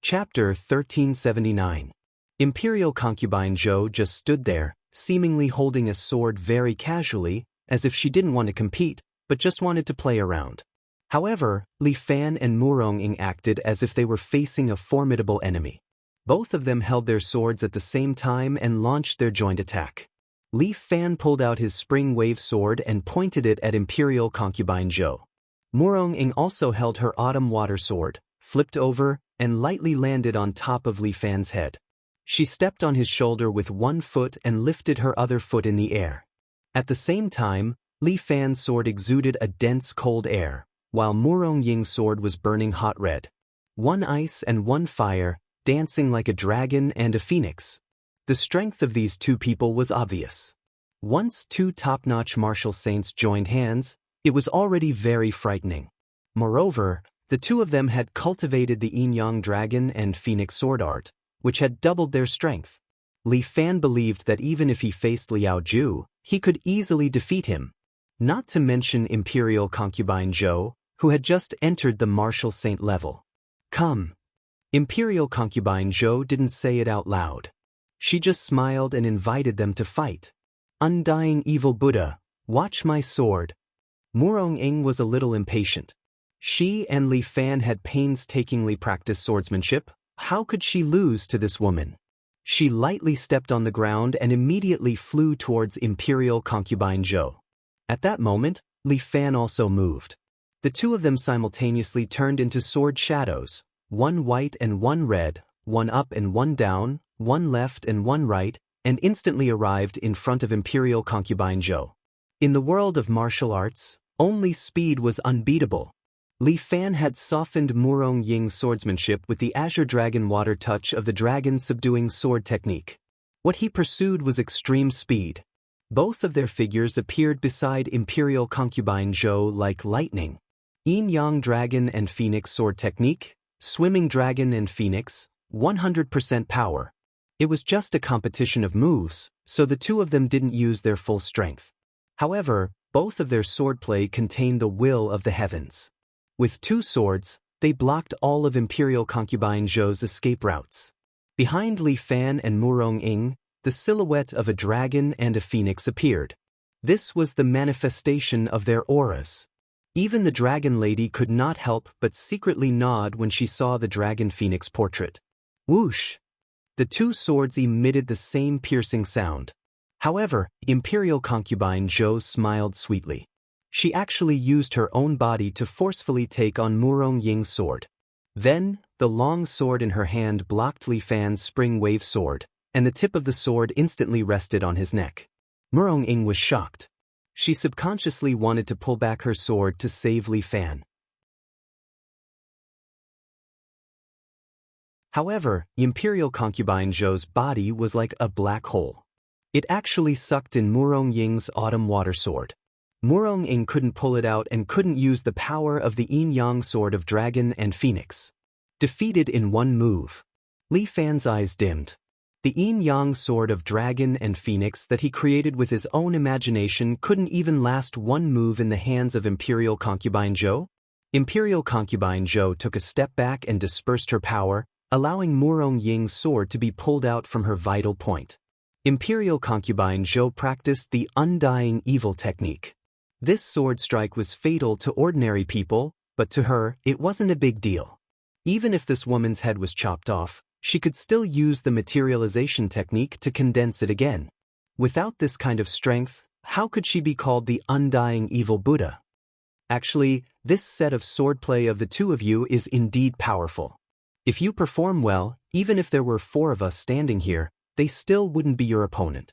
Chapter 1379. Imperial Concubine Zhou just stood there, seemingly holding a sword very casually, as if she didn't want to compete, but just wanted to play around. However, Li Fan and Murong Ying acted as if they were facing a formidable enemy. Both of them held their swords at the same time and launched their joint attack. Li Fan pulled out his spring wave sword and pointed it at Imperial Concubine Zhou. Murong Ying also held her autumn water sword, flipped over, and lightly landed on top of Li Fan's head. She stepped on his shoulder with 1 foot and lifted her other foot in the air. At the same time, Li Fan's sword exuded a dense cold air, while Murong Ying's sword was burning hot red. 1 ice and 1 fire, dancing like a dragon and a phoenix. The strength of these 2 people was obvious. Once 2 top-notch martial saints joined hands, it was already very frightening. Moreover, the 2 of them had cultivated the yin-yang dragon and phoenix sword art, which had doubled their strength. Li Fan believed that even if he faced Liao Ju, he could easily defeat him. Not to mention Imperial Concubine Zhou, who had just entered the martial saint level. Come. Imperial concubine Zhou didn't say it out loud. She just smiled and invited them to fight. Undying evil Buddha, watch my sword. Murong-ing was a little impatient. She and Li Fan had painstakingly practiced swordsmanship. How could she lose to this woman? She lightly stepped on the ground and immediately flew towards Imperial concubine Zhou. At that moment, Li Fan also moved. The two of them simultaneously turned into sword shadows, one white and one red, one up and one down, one left and one right, and instantly arrived in front of Imperial concubine Zhou. In the world of martial arts, only speed was unbeatable. Li Fan had softened Murong-Ying's swordsmanship with the Azure Dragon water touch of the dragon-subduing sword technique. What he pursued was extreme speed. Both of their figures appeared beside Imperial concubine Zhou like lightning. Yin-Yang Dragon and Phoenix sword technique, Swimming Dragon and Phoenix, 100% power. It was just a competition of moves, so the two of them didn't use their full strength. However, both of their swordplay contained the will of the heavens. With two swords, they blocked all of Imperial concubine Zhou's escape routes. Behind Li Fan and Murong-ing, the silhouette of a dragon and a phoenix appeared. This was the manifestation of their auras. Even the dragon lady could not help but secretly nod when she saw the dragon phoenix portrait. Whoosh! The two swords emitted the same piercing sound. However, Imperial concubine Zhou smiled sweetly. She actually used her own body to forcefully take on Murong-Ying's sword. Then, the long sword in her hand blocked Li Fan's spring wave sword, and the tip of the sword instantly rested on his neck. Murong-Ing was shocked. She subconsciously wanted to pull back her sword to save Li Fan. However, Imperial concubine Zhou's body was like a black hole. It actually sucked in Murong-Ying's autumn water sword. Murong-ing couldn't pull it out and couldn't use the power of the yin-yang sword of dragon and phoenix. Defeated in one move. Li Fan's eyes dimmed. The yin-yang sword of dragon and phoenix that he created with his own imagination couldn't even last one move in the hands of Imperial concubine Zhou? Imperial concubine Zhou took a step back and dispersed her power, allowing Murong-Ying's sword to be pulled out from her vital point. Imperial concubine Zhou practiced the undying evil technique. This sword strike was fatal to ordinary people, but to her, it wasn't a big deal. Even if this woman's head was chopped off, she could still use the materialization technique to condense it again. Without this kind of strength, how could she be called the undying evil Buddha? Actually, this set of swordplay of the two of you is indeed powerful. If you perform well, even if there were 4 of us standing here, they still wouldn't be your opponent.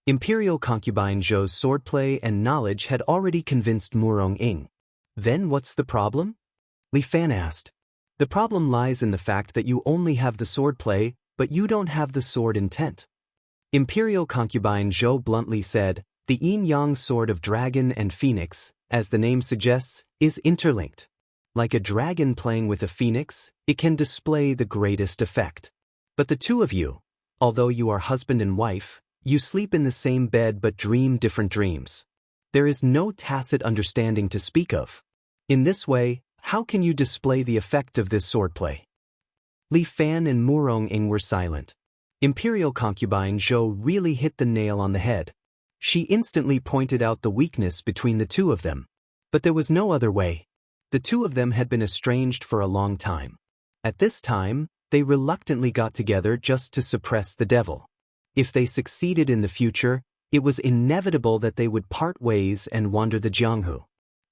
Imperial concubine Zhou's swordplay and knowledge had already convinced Murong-ing. Then what's the problem? Li Fan asked. The problem lies in the fact that you only have the swordplay, but you don't have the sword intent. Imperial concubine Zhou bluntly said, the yin-yang sword of dragon and phoenix, as the name suggests, is interlinked. Like a dragon playing with a phoenix, it can display the greatest effect. But the two of you, although you are husband and wife, you sleep in the same bed but dream different dreams. There is no tacit understanding to speak of. In this way, how can you display the effect of this swordplay? Li Fan and Murong-ing were silent. Imperial concubine Zhou really hit the nail on the head. She instantly pointed out the weakness between the two of them. But there was no other way. The two of them had been estranged for a long time. At this time, they reluctantly got together just to suppress the devil. If they succeeded in the future, it was inevitable that they would part ways and wander the Jianghu.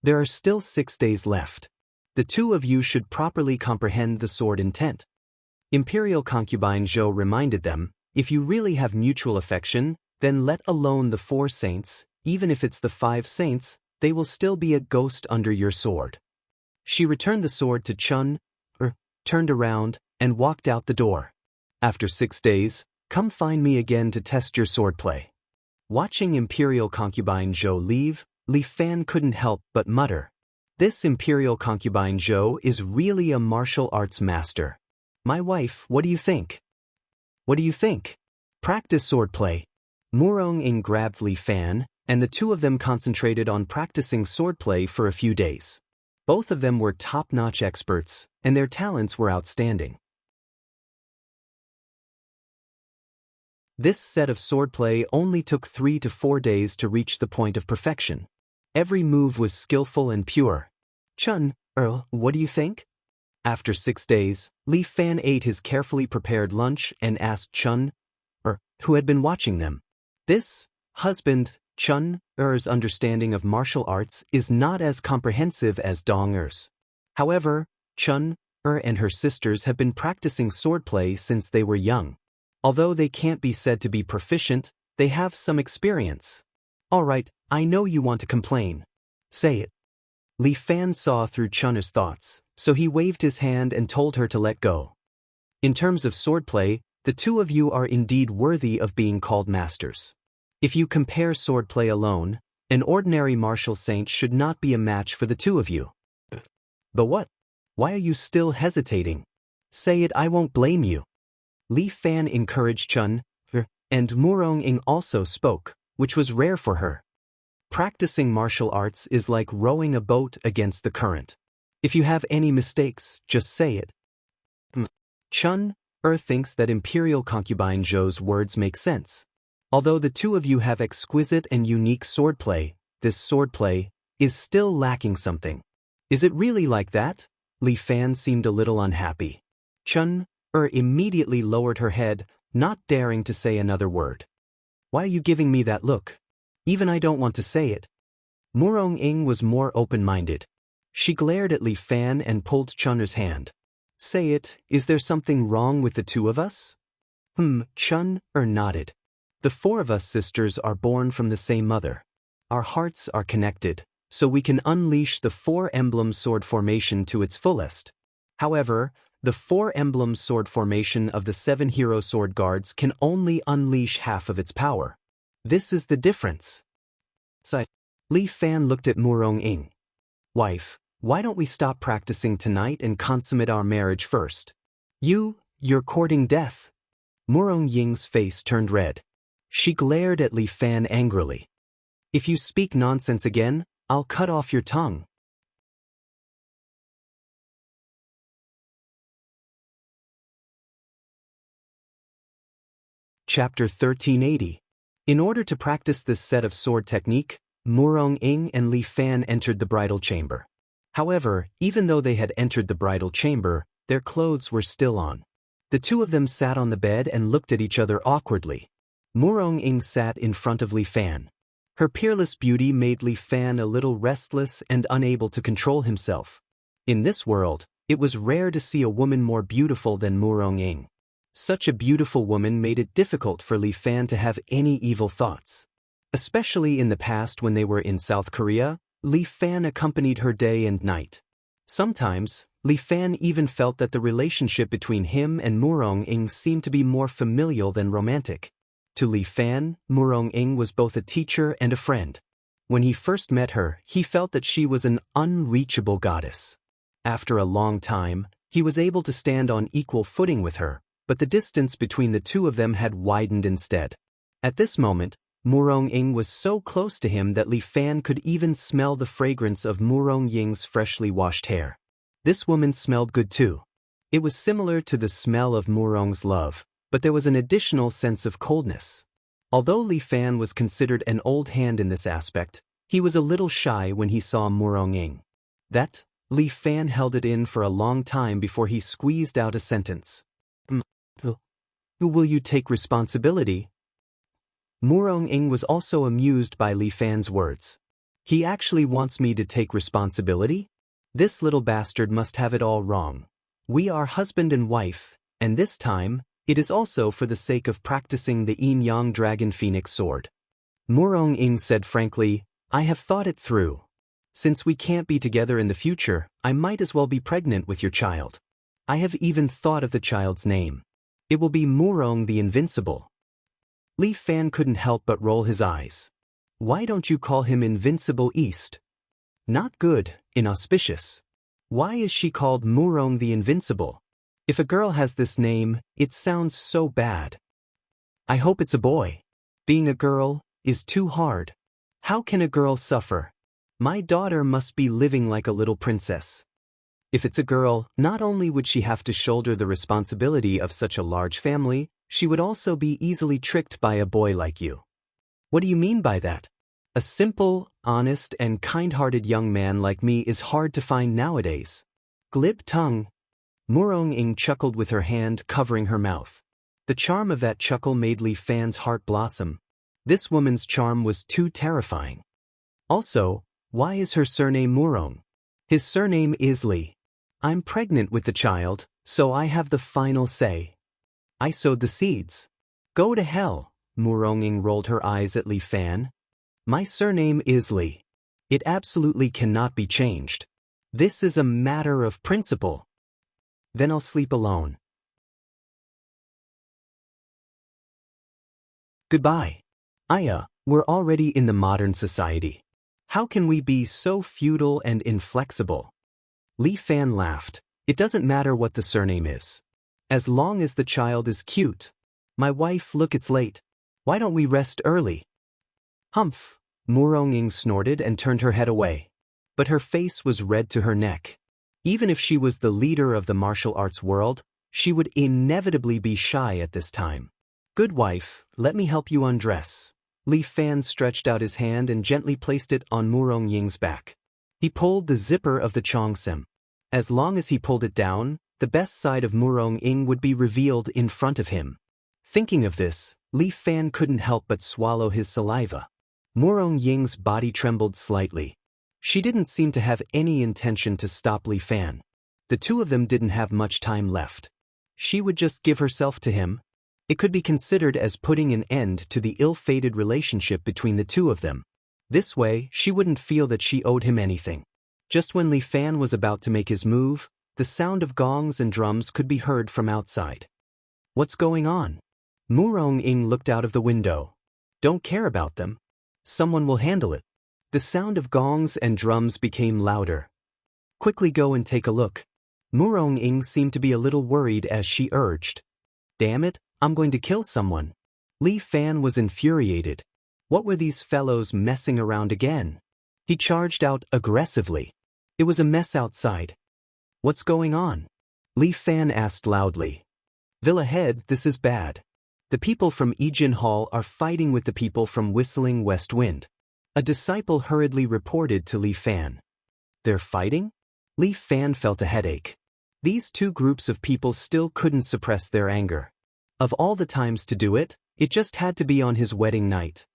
There are still 6 days left. The two of you should properly comprehend the sword intent. Imperial concubine Zhou reminded them, if you really have mutual affection, then let alone the 4 saints, even if it's the 5 saints, they will still be a ghost under your sword. She returned the sword to Chun, turned around, and walked out the door. After 6 days, come find me again to test your swordplay. Watching Imperial concubine Zhou leave, Li Fan couldn't help but mutter. This Imperial concubine Zhou is really a martial arts master. My wife, what do you think? What do you think? Practice swordplay. Murong-ing grabbed Li Fan, and the two of them concentrated on practicing swordplay for a few days. Both of them were top-notch experts, and their talents were outstanding. This set of swordplay only took 3 to 4 days to reach the point of perfection. Every move was skillful and pure. Chun, what do you think? After 6 days, Li Fan ate his carefully prepared lunch and asked Chun, who had been watching them. This husband, Chun-er's understanding of martial arts is not as comprehensive as Dong-er's. However, Chun-er and her sisters have been practicing swordplay since they were young. Although they can't be said to be proficient, they have some experience. All right, I know you want to complain. Say it. Li Fan saw through Chun-er's thoughts, so he waved his hand and told her to let go. In terms of swordplay, the two of you are indeed worthy of being called masters. If you compare swordplay alone, an ordinary martial saint should not be a match for the two of you. But what? Why are you still hesitating? Say it, I won't blame you. Li Fan encouraged Chun, and Murong-ing also spoke, which was rare for her. Practicing martial arts is like rowing a boat against the current. If you have any mistakes, just say it. Chun-er thinks that Imperial Concubine Zhou's words make sense. Although the two of you have exquisite and unique swordplay, this swordplay is still lacking something. Is it really like that? Li Fan seemed a little unhappy. Chun-er immediately lowered her head, not daring to say another word. Why are you giving me that look? Even I don't want to say it. Murong-ing was more open-minded. She glared at Li Fan and pulled Chun-er's hand. Say it, is there something wrong with the two of us? Chun-er nodded. The four of us sisters are born from the same mother. Our hearts are connected, so we can unleash the 4-emblem sword formation to its fullest. However, the 4-emblem sword formation of the 7-hero sword guards can only unleash half of its power. This is the difference. Li Fan looked at Murong-ing. Wife, why don't we stop practicing tonight and consummate our marriage first? You're courting death. Murong-ing's face turned red. She glared at Li Fan angrily. If you speak nonsense again, I'll cut off your tongue. Chapter 1380. In order to practice this set of sword technique, Murong-ing and Li Fan entered the bridal chamber. However, even though they had entered the bridal chamber, their clothes were still on. The two of them sat on the bed and looked at each other awkwardly. Murong-ing sat in front of Li Fan. Her peerless beauty made Li Fan a little restless and unable to control himself. In this world, it was rare to see a woman more beautiful than Murong-ing. Such a beautiful woman made it difficult for Li Fan to have any evil thoughts. Especially in the past when they were in South Korea, Li Fan accompanied her day and night. Sometimes, Li Fan even felt that the relationship between him and Murong-ing seemed to be more familial than romantic. To Li Fan, Murong-ing was both a teacher and a friend. When he first met her, he felt that she was an unreachable goddess. After a long time, he was able to stand on equal footing with her, but the distance between the two of them had widened instead. At this moment, Murong-ing was so close to him that Li Fan could even smell the fragrance of Murong-ing's freshly washed hair. This woman smelled good too. It was similar to the smell of Murong's love, but there was an additional sense of coldness. Although Li Fan was considered an old hand in this aspect, he was a little shy when he saw Murong-ing. Li Fan held it in for a long time before he squeezed out a sentence. Will you take responsibility? Murong-ing was also amused by Li Fan's words. He actually wants me to take responsibility? This little bastard must have it all wrong. We are husband and wife, and this time, it is also for the sake of practicing the Yin-Yang Dragon Phoenix sword. Murong-ing said frankly, I have thought it through. Since we can't be together in the future, I might as well be pregnant with your child. I have even thought of the child's name. It will be Murong the Invincible. Li Fan couldn't help but roll his eyes. Why don't you call him Invincible East? Not good, inauspicious. Why is she called Murong the Invincible? If a girl has this name, it sounds so bad. I hope it's a boy. Being a girl is too hard. How can a girl suffer? My daughter must be living like a little princess. If it's a girl, not only would she have to shoulder the responsibility of such a large family, she would also be easily tricked by a boy like you. What do you mean by that? A simple, honest, and kind-hearted young man like me is hard to find nowadays. Glib tongue. Murong-ing chuckled with her hand covering her mouth. The charm of that chuckle made Li Fan's heart blossom. This woman's charm was too terrifying. Also, why is her surname Murong? His surname is Li. I'm pregnant with the child, so I have the final say. I sowed the seeds. Go to hell. Murong-ing rolled her eyes at Li Fan. My surname is Li. It absolutely cannot be changed. This is a matter of principle. Then I'll sleep alone. Goodbye. Aya, we're already in the modern society. How can we be so feudal and inflexible? Li Fan laughed. It doesn't matter what the surname is. As long as the child is cute. My wife, look, it's late. Why don't we rest early? Humph. Murong-ing snorted and turned her head away. But her face was red to her neck. Even if she was the leader of the martial arts world, she would inevitably be shy at this time. Good wife, let me help you undress. Li Fan stretched out his hand and gently placed it on Murong-ing's back. He pulled the zipper of the cheongsam. As long as he pulled it down, the best side of Murong-ing would be revealed in front of him. Thinking of this, Li Fan couldn't help but swallow his saliva. Murong-ing's body trembled slightly. She didn't seem to have any intention to stop Li Fan. The two of them didn't have much time left. She would just give herself to him. It could be considered as putting an end to the ill-fated relationship between the two of them. This way, she wouldn't feel that she owed him anything. Just when Li Fan was about to make his move, the sound of gongs and drums could be heard from outside. What's going on? Murong-ing looked out of the window. Don't care about them. Someone will handle it. The sound of gongs and drums became louder. Quickly go and take a look. Murong-ing seemed to be a little worried as she urged. Damn it, I'm going to kill someone. Li Fan was infuriated. What were these fellows messing around again? He charged out aggressively. It was a mess outside. What's going on? Li Fan asked loudly. Villa Head, this is bad. The people from Ejin Hall are fighting with the people from Whistling West Wind. A disciple hurriedly reported to Li Fan. They're fighting? Li Fan felt a headache. These two groups of people still couldn't suppress their anger. Of all the times to do it, it just had to be on his wedding night.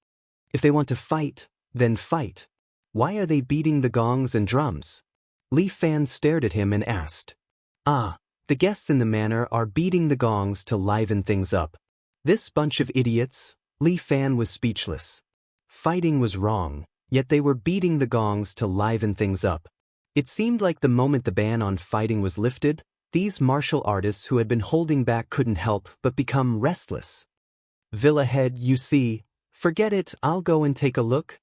If they want to fight, then fight. Why are they beating the gongs and drums? Li Fan stared at him and asked. The guests in the manor are beating the gongs to liven things up. This bunch of idiots. Li Fan was speechless. Fighting was wrong, yet they were beating the gongs to liven things up. It seemed like the moment the ban on fighting was lifted, these martial artists who had been holding back couldn't help but become restless. Villa Head, you see, forget it, I'll go and take a look.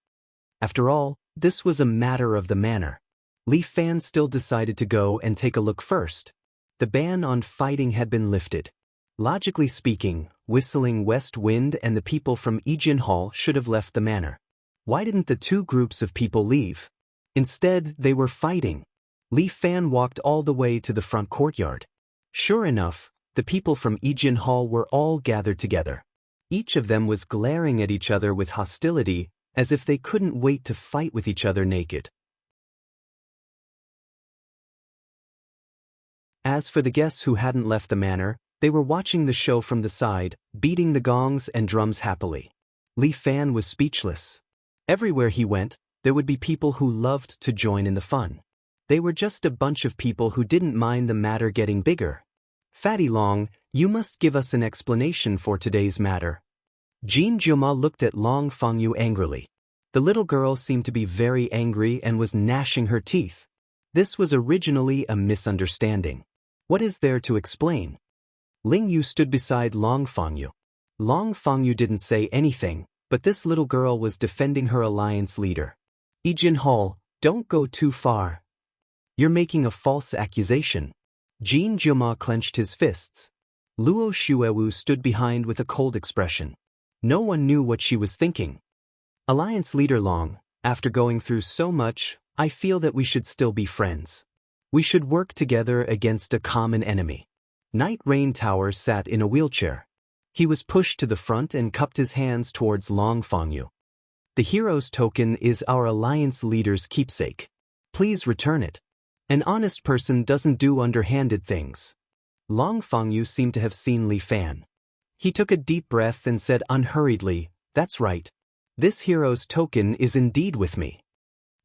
After all, this was a matter of the manor. Li Fan still decided to go and take a look first. The ban on fighting had been lifted. Logically speaking, Whistling West Wind and the people from Ejin Hall should have left the manor. Why didn't the two groups of people leave? Instead, they were fighting. Li Fan walked all the way to the front courtyard. Sure enough, the people from Ejin Hall were all gathered together. Each of them was glaring at each other with hostility, as if they couldn't wait to fight with each other naked. As for the guests who hadn't left the manor, they were watching the show from the side, beating the gongs and drums happily. Li Fan was speechless. Everywhere he went, there would be people who loved to join in the fun. They were just a bunch of people who didn't mind the matter getting bigger. Fatty Long, you must give us an explanation for today's matter. Jean Jiuma looked at Long Fangyu angrily. The little girl seemed to be very angry and was gnashing her teeth. This was originally a misunderstanding. What is there to explain? Ling Yu stood beside Long Fangyu. Long Fangyu didn't say anything, but this little girl was defending her alliance leader. Ejin Hall, don't go too far. You're making a false accusation. Jean Jiuma clenched his fists. Luo Shuewu stood behind with a cold expression. No one knew what she was thinking. Alliance leader Long, After going through so much, I feel that we should still be friends. We should work together against a common enemy. Knight Rain Tower sat in a wheelchair. He was pushed to the front and cupped his hands towards Long Fangyu. The hero's token is our alliance leader's keepsake. Please return it. An honest person doesn't do underhanded things. Long Fangyu seemed to have seen Li Fan. He took a deep breath and said unhurriedly, "That's right. This hero's token is indeed with me."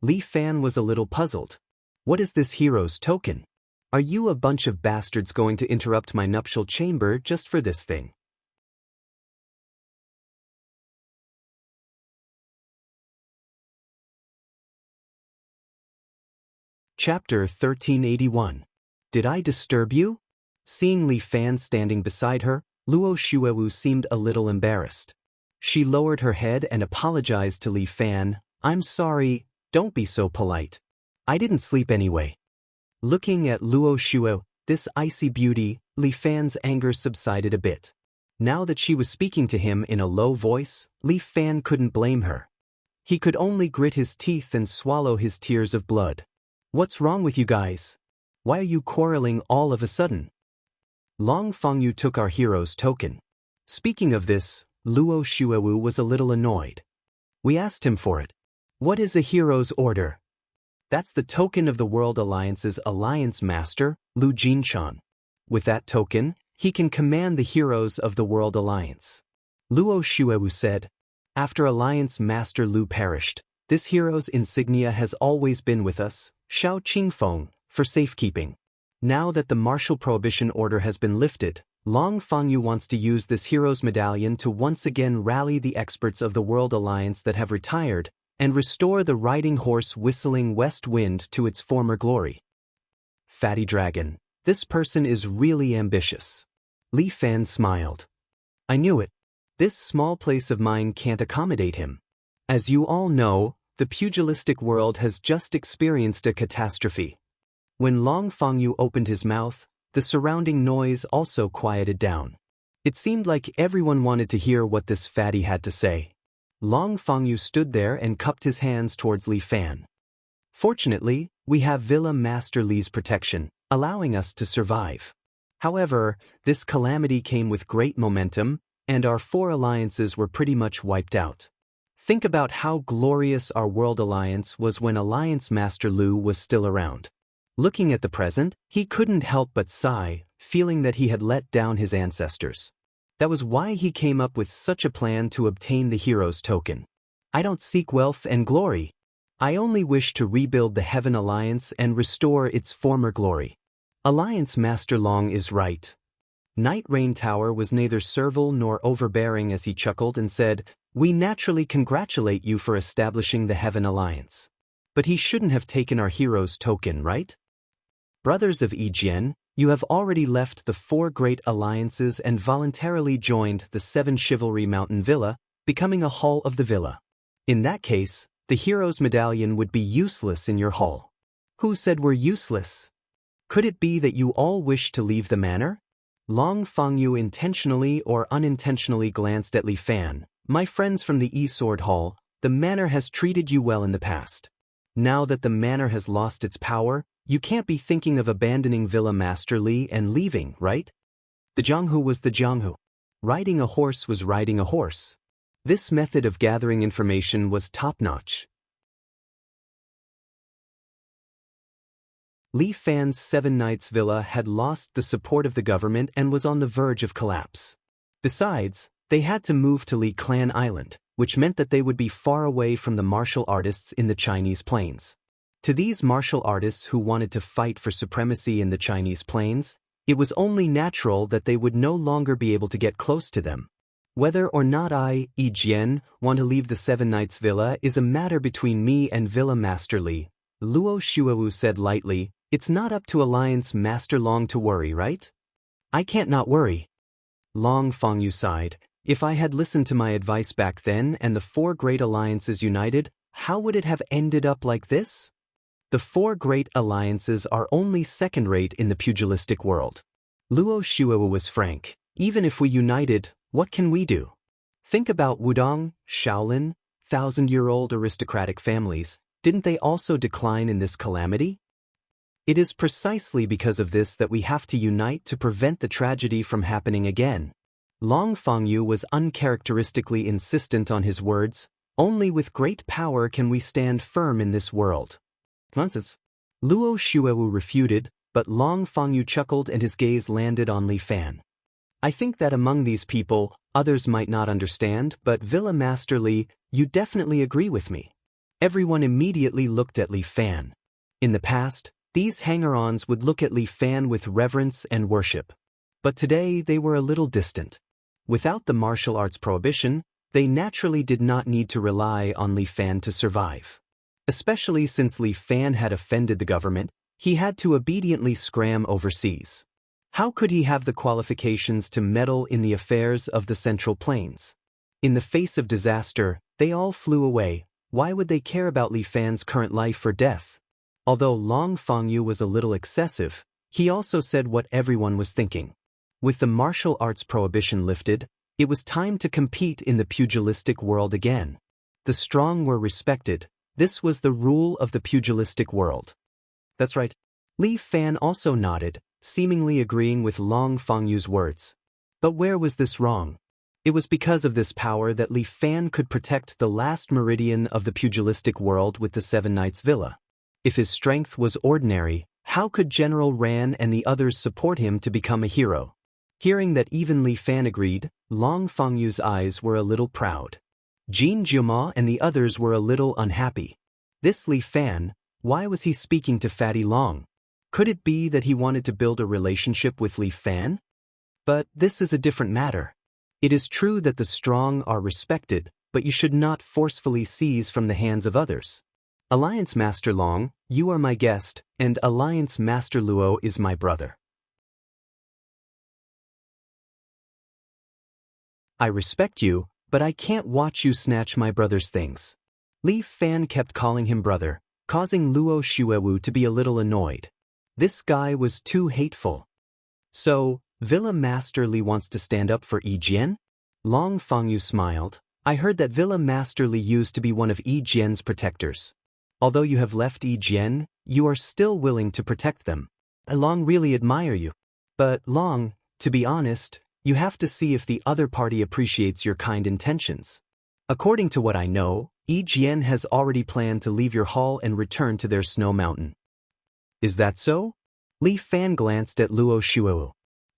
Li Fan was a little puzzled. What is this hero's token? Are you a bunch of bastards going to interrupt my nuptial chamber just for this thing? Chapter 1381. Did I disturb you? Seeing Li Fan standing beside her, Luo Shuewu seemed a little embarrassed. She lowered her head and apologized to Li Fan. "I'm sorry, don't be so polite. I didn't sleep anyway." Looking at Luo Shuewu, this icy beauty, Li Fan's anger subsided a bit. Now that she was speaking to him in a low voice, Li Fan couldn't blame her. He could only grit his teeth and swallow his tears of blood. "What's wrong with you guys? Why are you quarreling all of a sudden?" "Long Fangyu took our hero's token." Speaking of this, Luo Shuewu was a little annoyed. "We asked him for it. What is a hero's order?" "That's the token of the World Alliance's Alliance Master, Lu Jinchan. With that token, he can command the heroes of the World Alliance." Luo Shuewu said, "After Alliance Master Lu perished, this hero's insignia has always been with us, Xiao Qingfeng, for safekeeping. Now that the martial prohibition order has been lifted, Long Fangyu wants to use this hero's medallion to once again rally the experts of the World Alliance that have retired and restore the riding horse whistling west wind to its former glory." Fatty Dragon, this person is really ambitious. Li Fan smiled. "I knew it. This small place of mine can't accommodate him. As you all know, the pugilistic world has just experienced a catastrophe." When Long Fangyu opened his mouth, the surrounding noise also quieted down. It seemed like everyone wanted to hear what this fatty had to say. Long Fangyu stood there and cupped his hands towards Li Fan. "Fortunately, we have Villa Master Li's protection, allowing us to survive. However, this calamity came with great momentum, and our 4 alliances were pretty much wiped out. Think about how glorious our World Alliance was when Alliance Master Lu was still around." Looking at the present, he couldn't help but sigh, feeling that he had let down his ancestors. That was why he came up with such a plan to obtain the hero's token. "I don't seek wealth and glory. I only wish to rebuild the Heaven Alliance and restore its former glory." Alliance Master Long is right. Knight Rain Tower was neither servile nor overbearing as he chuckled and said, "We naturally congratulate you for establishing the Heaven Alliance. But he shouldn't have taken our hero's token, right? Brothers of Yijian, you have already left the 4 great alliances and voluntarily joined the 7 Chivalry Mountain Villa, becoming a Hall of the Villa. In that case, the hero's medallion would be useless in your hall." "Who said we're useless? Could it be that you all wish to leave the manor?" Long Fangyu intentionally or unintentionally glanced at Li Fan. "My friends from the E-Sword Hall, the manor has treated you well in the past. Now that the manor has lost its power, you can't be thinking of abandoning Villa Master Li and leaving, right?" The Jianghu was the Jianghu. Riding a horse was riding a horse. This method of gathering information was top-notch. Li Fan's 7 Knights Villa had lost the support of the government and was on the verge of collapse. Besides, they had to move to Li Clan Island, which meant that they would be far away from the martial artists in the Chinese plains. To these martial artists who wanted to fight for supremacy in the Chinese plains, it was only natural that they would no longer be able to get close to them. Whether or not I, Yijian, want to leave the 7 Knights Villa is a matter between me and Villa Master Li, Luo Shuewu said lightly. "It's not up to Alliance Master Long to worry, right?" "I can't not worry." Long Fangyu sighed. "If I had listened to my advice back then and the 4 great alliances united, how would it have ended up like this? The 4 great alliances are only second-rate in the pugilistic world." Luo Shuewu was frank. "Even if we united, what can we do? Think about Wudong, Shaolin, 2,000-year-old aristocratic families, didn't they also decline in this calamity? It is precisely because of this that we have to unite to prevent the tragedy from happening again. Long Fangyu was uncharacteristically insistent on his words. Only with great power can we stand firm in this world. Nonsense. Luo Xuewu refuted, but Long Fangyu chuckled and his gaze landed on Li Fan. I think that among these people, others might not understand, but Villa Master Li, you definitely agree with me. Everyone immediately looked at Li Fan. In the past, these hanger-ons would look at Li Fan with reverence and worship. But today they were a little distant. Without the martial arts prohibition, they naturally did not need to rely on Li Fan to survive. Especially since Li Fan had offended the government, he had to obediently scram overseas. How could he have the qualifications to meddle in the affairs of the Central Plains? In the face of disaster, they all flew away. Why would they care about Li Fan's current life or death? Although Long Fangyu was a little excessive, he also said what everyone was thinking. With the martial arts prohibition lifted, it was time to compete in the pugilistic world again. The strong were respected. This was the rule of the pugilistic world. That's right. Li Fan also nodded, seemingly agreeing with Long Fangyu's words. But where was this wrong? It was because of this power that Li Fan could protect the last meridian of the pugilistic world with the Seven Knights Villa. If his strength was ordinary, how could General Ran and the others support him to become a hero? Hearing that even Li Fan agreed, Long Fangyu's eyes were a little proud. Jin Jiuma and the others were a little unhappy. This Li Fan, why was he speaking to Fatty Long? Could it be that he wanted to build a relationship with Li Fan? But this is a different matter. It is true that the strong are respected, but you should not forcefully seize from the hands of others. Alliance Master Long, you are my guest, and Alliance Master Luo is my brother. I respect you, but I can't watch you snatch my brother's things. Li Fan kept calling him brother, causing Luo Xuewu to be a little annoyed. This guy was too hateful. So, Villa Master Li wants to stand up for Yi Jian? Long Fangyu smiled. I heard that Villa Master Li used to be one of Yi Jian's protectors. Although you have left Yi Jian, you are still willing to protect them. I Long really admire you. But Long, to be honest, you have to see if the other party appreciates your kind intentions. According to what I know, Yi Jian has already planned to leave your hall and return to their snow mountain. Is that so? Li Fan glanced at Luo Xuewu.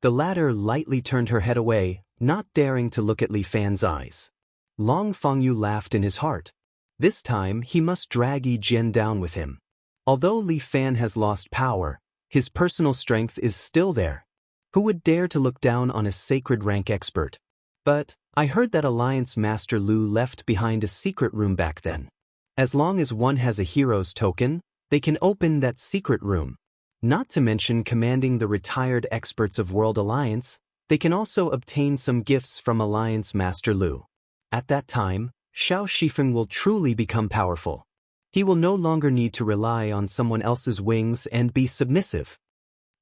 The latter lightly turned her head away, not daring to look at Li Fan's eyes. Long Fangyu laughed in his heart. This time he must drag Yi Jian down with him. Although Li Fan has lost power, his personal strength is still there. Who would dare to look down on a sacred rank expert? But I heard that Alliance Master Lu left behind a secret room back then. As long as one has a hero's token, they can open that secret room. Not to mention commanding the retired experts of World Alliance, they can also obtain some gifts from Alliance Master Lu. At that time, Xiao Shifeng will truly become powerful. He will no longer need to rely on someone else's wings and be submissive.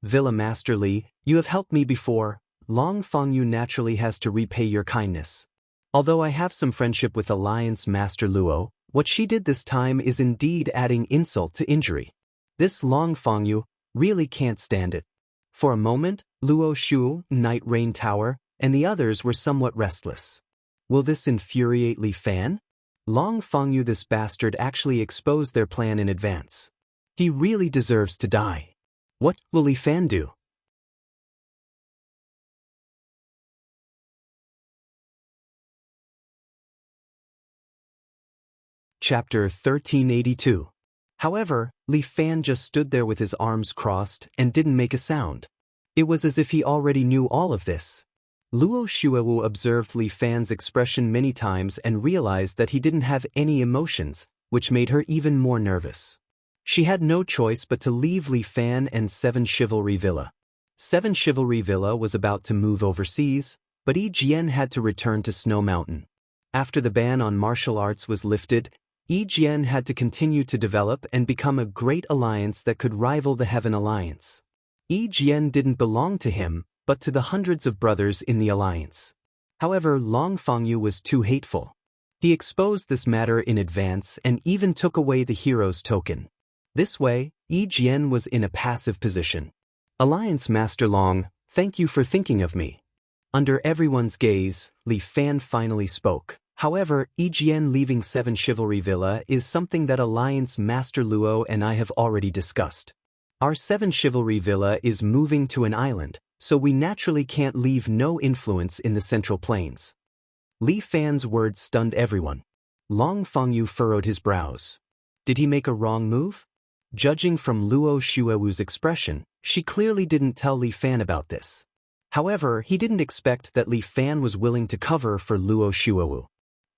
Villa Master Li, you have helped me before. Long Fangyu naturally has to repay your kindness. Although I have some friendship with Alliance Master Luo, what she did this time is indeed adding insult to injury. This Long Fangyu really can't stand it. For a moment, Luo Shu, Night Rain Tower, and the others were somewhat restless. Will this infuriate Li Fan? Long Fangyu, this bastard, actually exposed their plan in advance. He really deserves to die. What will Li Fan do? Chapter 1382. However, Li Fan just stood there with his arms crossed and didn't make a sound. It was as if he already knew all of this. Luo Xuewu observed Li Fan's expression many times and realized that he didn't have any emotions, which made her even more nervous. She had no choice but to leave Li Fan and Seven Chivalry Villa. Seven Chivalry Villa was about to move overseas, but Yi Jian had to return to Snow Mountain. After the ban on martial arts was lifted, Yi Jian had to continue to develop and become a great alliance that could rival the Heaven Alliance. Yi Jian didn't belong to him, but to the hundreds of brothers in the alliance. However, Long Fangyu was too hateful. He exposed this matter in advance and even took away the hero's token. This way, Yi Jian was in a passive position. Alliance Master Long, thank you for thinking of me. Under everyone's gaze, Li Fan finally spoke. However, Yi Jian leaving 7 Chivalry Villa is something that Alliance Master Luo and I have already discussed. Our 7 Chivalry Villa is moving to an island, so we naturally can't leave no influence in the Central Plains. Li Fan's words stunned everyone. Long Fengyu furrowed his brows. Did he make a wrong move? Judging from Luo Xuewu's expression, she clearly didn't tell Li Fan about this. However, he didn't expect that Li Fan was willing to cover for Luo Xuewu.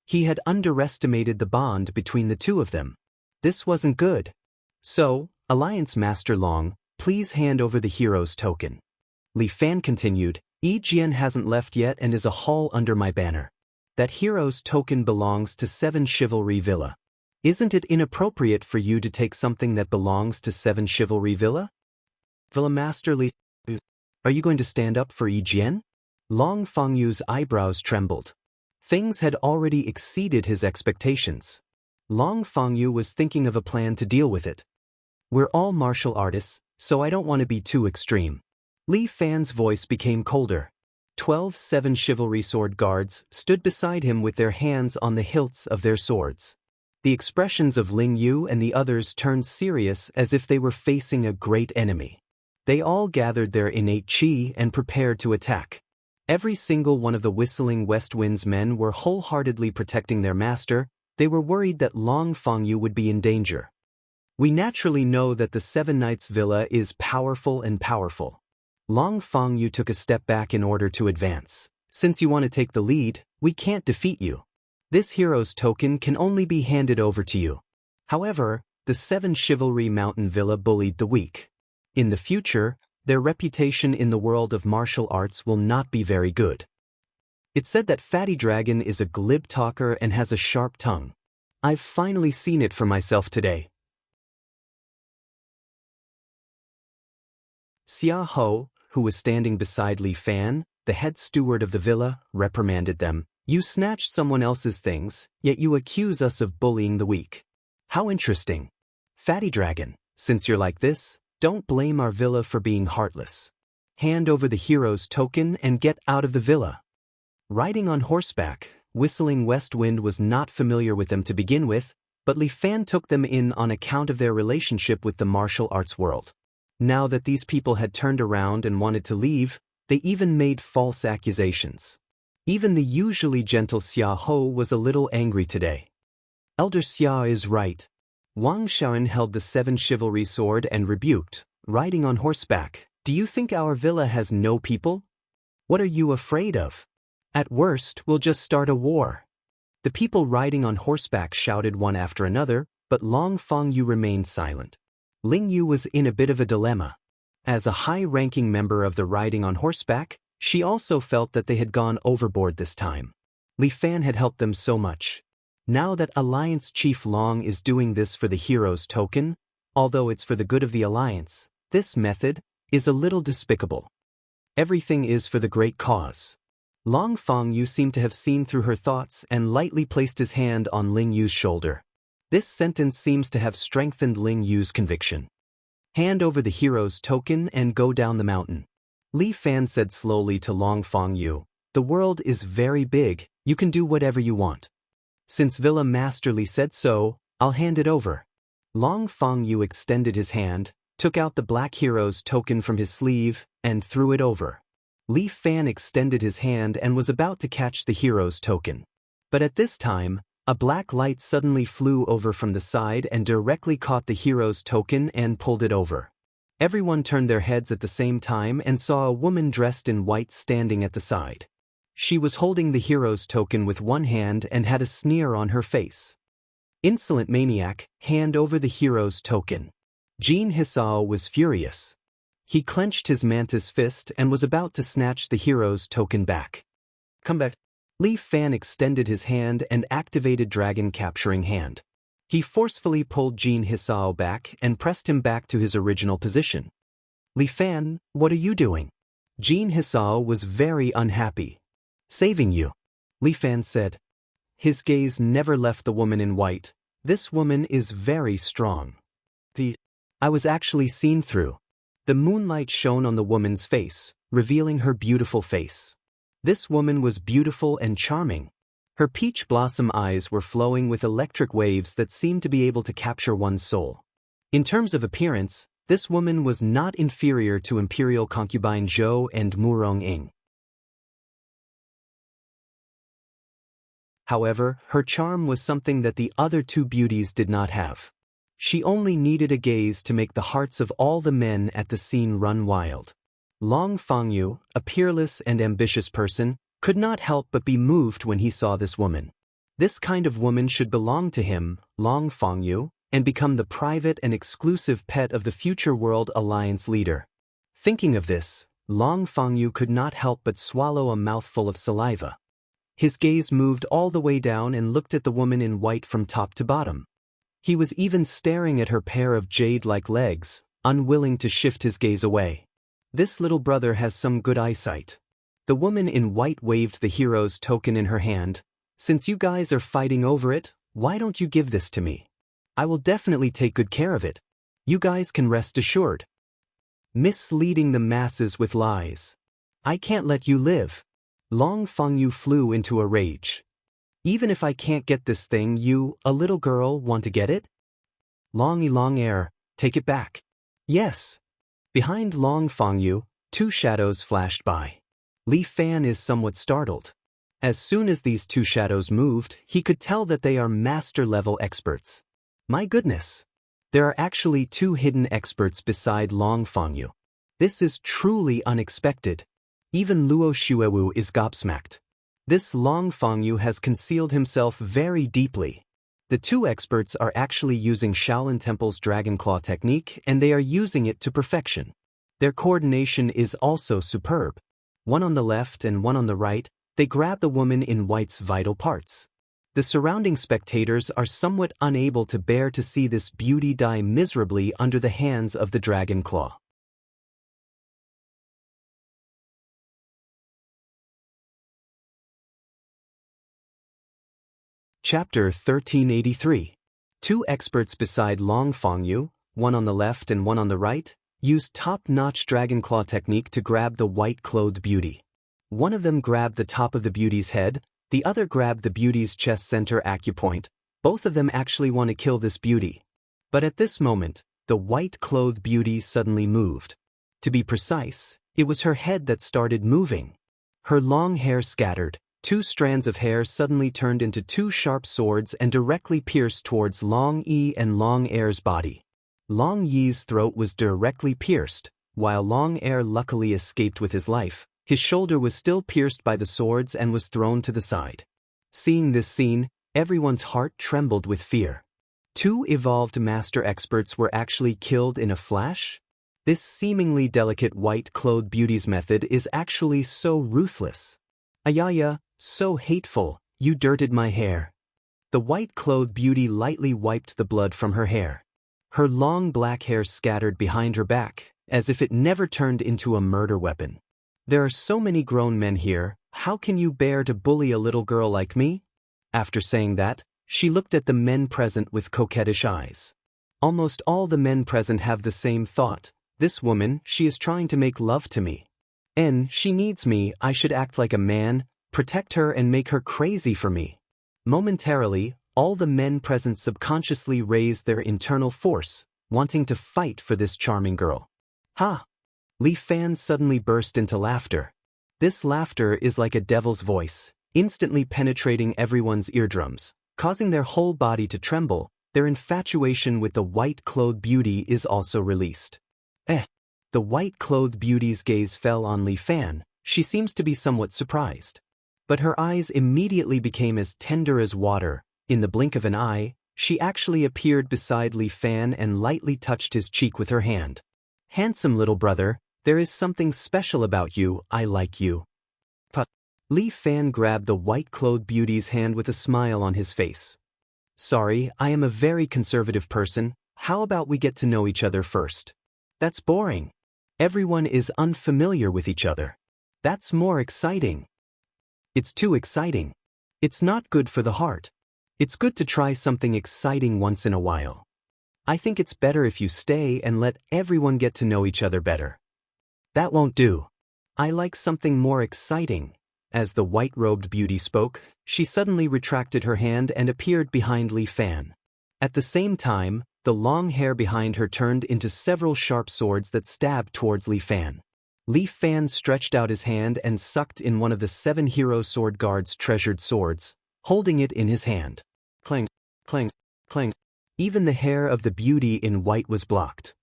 He had underestimated the bond between the two of them. This wasn't good. So, Alliance Master Long, please hand over the hero's token. Li Fan continued, Yi Jian hasn't left yet and is a hull under my banner. That hero's token belongs to 7 Chivalry Villa. Isn't it inappropriate for you to take something that belongs to 7 Chivalry Villa? Villa Master Li, are you going to stand up for Yi Jian? Long Fengyu's eyebrows trembled. Things had already exceeded his expectations. Long Fengyu was thinking of a plan to deal with it. We're all martial artists, so I don't want to be too extreme. Li Fan's voice became colder. 12 7 Chivalry sword guards stood beside him with their hands on the hilts of their swords. The expressions of Ling Yu and the others turned serious as if they were facing a great enemy. They all gathered their innate qi and prepared to attack. Every single one of the Whistling West Wind's men were wholeheartedly protecting their master. They were worried that Long Fengyu would be in danger. We naturally know that the 7 Knights Villa is powerful and powerful. Long Fengyu took a step back in order to advance. Since you want to take the lead, we can't defeat you. This hero's token can only be handed over to you. However, the 7 Chivalry Mountain Villa bullied the weak. In the future, their reputation in the world of martial arts will not be very good. It's said that Fatty Dragon is a glib talker and has a sharp tongue. I've finally seen it for myself today. Xia Ho, who was standing beside Li Fan, the head steward of the villa, reprimanded them. You snatched someone else's things, yet you accuse us of bullying the weak. How interesting. Fatty Dragon, since you're like this, don't blame our villa for being heartless. Hand over the hero's token and get out of the villa. Riding on horseback, Whistling West Wind was not familiar with them to begin with, but Li Fan took them in on account of their relationship with the martial arts world. Now that these people had turned around and wanted to leave, they even made false accusations. Even the usually gentle Xia Ho was a little angry today. Elder Xia is right. Wang Shaoan held the 7 Chivalry sword and rebuked, riding on horseback. Do you think our villa has no people? What are you afraid of? At worst, we'll just start a war. The people riding on horseback shouted one after another, but Long Fengyu remained silent. Ling Yu was in a bit of a dilemma. As a high-ranking member of the riding on horseback, she also felt that they had gone overboard this time. Li Fan had helped them so much. Now that Alliance Chief Long is doing this for the hero's token, although it's for the good of the Alliance, this method is a little despicable. Everything is for the great cause. Long Fengyu seemed to have seen through her thoughts and lightly placed his hand on Ling Yu's shoulder. This sentence seems to have strengthened Ling Yu's conviction. Hand over the hero's token and go down the mountain. Li Fan said slowly to Long Fengyu, the world is very big, you can do whatever you want. Since Villa Master Li said so, I'll hand it over. Long Fengyu extended his hand, took out the black hero's token from his sleeve, and threw it over. Li Fan extended his hand and was about to catch the hero's token. But at this time, a black light suddenly flew over from the side and directly caught the hero's token and pulled it over. Everyone turned their heads at the same time and saw a woman dressed in white standing at the side. She was holding the hero's token with one hand and had a sneer on her face. Insolent maniac, hand over the hero's token. Jin Hisao was furious. He clenched his mantis fist and was about to snatch the hero's token back. Come back. Li Fan extended his hand and activated Dragon Capturing Hand. He forcefully pulled Jin Hisao back and pressed him back to his original position. Li Fan, what are you doing? Jin Hisao was very unhappy. Saving you, Li Fan said. His gaze never left the woman in white. This woman is very strong. I was actually seen through. The moonlight shone on the woman's face, revealing her beautiful face. This woman was beautiful and charming. Her peach blossom eyes were flowing with electric waves that seemed to be able to capture one's soul. In terms of appearance, this woman was not inferior to imperial concubine Zhou and Murong Ying. However, her charm was something that the other two beauties did not have. She only needed a gaze to make the hearts of all the men at the scene run wild. Long Fangyu, a peerless and ambitious person, could not help but be moved when he saw this woman. This kind of woman should belong to him, Long Fangyu, and become the private and exclusive pet of the future World Alliance leader. Thinking of this, Long Fangyu could not help but swallow a mouthful of saliva. His gaze moved all the way down and looked at the woman in white from top to bottom. He was even staring at her pair of jade-like legs, unwilling to shift his gaze away. This little brother has some good eyesight. The woman in white waved the hero's token in her hand. Since you guys are fighting over it, why don't you give this to me? I will definitely take good care of it. You guys can rest assured. Misleading the masses with lies. I can't let you live. Long Fangyu flew into a rage. Even if I can't get this thing, you, a little girl, want to get it? Long Air, take it back. Yes. Behind Long Fangyu, two shadows flashed by. Li Fan is somewhat startled. As soon as these two shadows moved, he could tell that they are master-level experts. My goodness! There are actually two hidden experts beside Long Fangyu. This is truly unexpected. Even Luo Xuewu is gobsmacked. This Long Fangyu has concealed himself very deeply. The two experts are actually using Shaolin Temple's Dragon Claw technique, and they are using it to perfection. Their coordination is also superb. One on the left and one on the right, they grab the woman in white's vital parts. The surrounding spectators are somewhat unable to bear to see this beauty die miserably under the hands of the Dragon Claw. Chapter 1383. Two experts beside Long Fangyu, one on the left and one on the right, used top-notch Dragon Claw technique to grab the white-clothed beauty. One of them grabbed the top of the beauty's head, the other grabbed the beauty's chest center acupoint. Both of them actually want to kill this beauty. But at this moment, the white-clothed beauty suddenly moved. To be precise, it was her head that started moving. Her long hair scattered. Two strands of hair suddenly turned into two sharp swords and directly pierced towards Long Yi and Long Air's body. Long Yi's throat was directly pierced, while Long Air luckily escaped with his life. His shoulder was still pierced by the swords and was thrown to the side. Seeing this scene, everyone's heart trembled with fear. Two evolved master experts were actually killed in a flash? This seemingly delicate white-clothed beauty's method is actually so ruthless. Ayaya, so hateful, you dirted my hair. The white-clothed beauty lightly wiped the blood from her hair. Her long black hair scattered behind her back, as if it never turned into a murder weapon. There are so many grown men here, how can you bear to bully a little girl like me? After saying that, she looked at the men present with coquettish eyes. Almost all the men present have the same thought. This woman, she is trying to make love to me. She needs me, I should act like a man, protect her and make her crazy for me. Momentarily, all the men present subconsciously raised their internal force, wanting to fight for this charming girl. Ha! Li Fan suddenly burst into laughter. This laughter is like a devil's voice, instantly penetrating everyone's eardrums, causing their whole body to tremble. Their infatuation with the white-clothed beauty is also released. The white-clothed beauty's gaze fell on Li Fan. She seems to be somewhat surprised. But her eyes immediately became as tender as water. In the blink of an eye, she actually appeared beside Li Fan and lightly touched his cheek with her hand. Handsome little brother, there is something special about you, I like you. Li Fan grabbed the white-clothed beauty's hand with a smile on his face. Sorry, I am a very conservative person, how about we get to know each other first? That's boring. Everyone is unfamiliar with each other. That's more exciting. It's too exciting. It's not good for the heart. It's good to try something exciting once in a while. I think it's better if you stay and let everyone get to know each other better. That won't do. I like something more exciting. As the white-robed beauty spoke, she suddenly retracted her hand and appeared behind Li Fan. At the same time, the long hair behind her turned into several sharp swords that stabbed towards Li Fan. Li Fan stretched out his hand and sucked in one of the 7 hero sword guards' treasured swords, holding it in his hand. Clang, clang, clang. Even the hair of the beauty in white was blocked.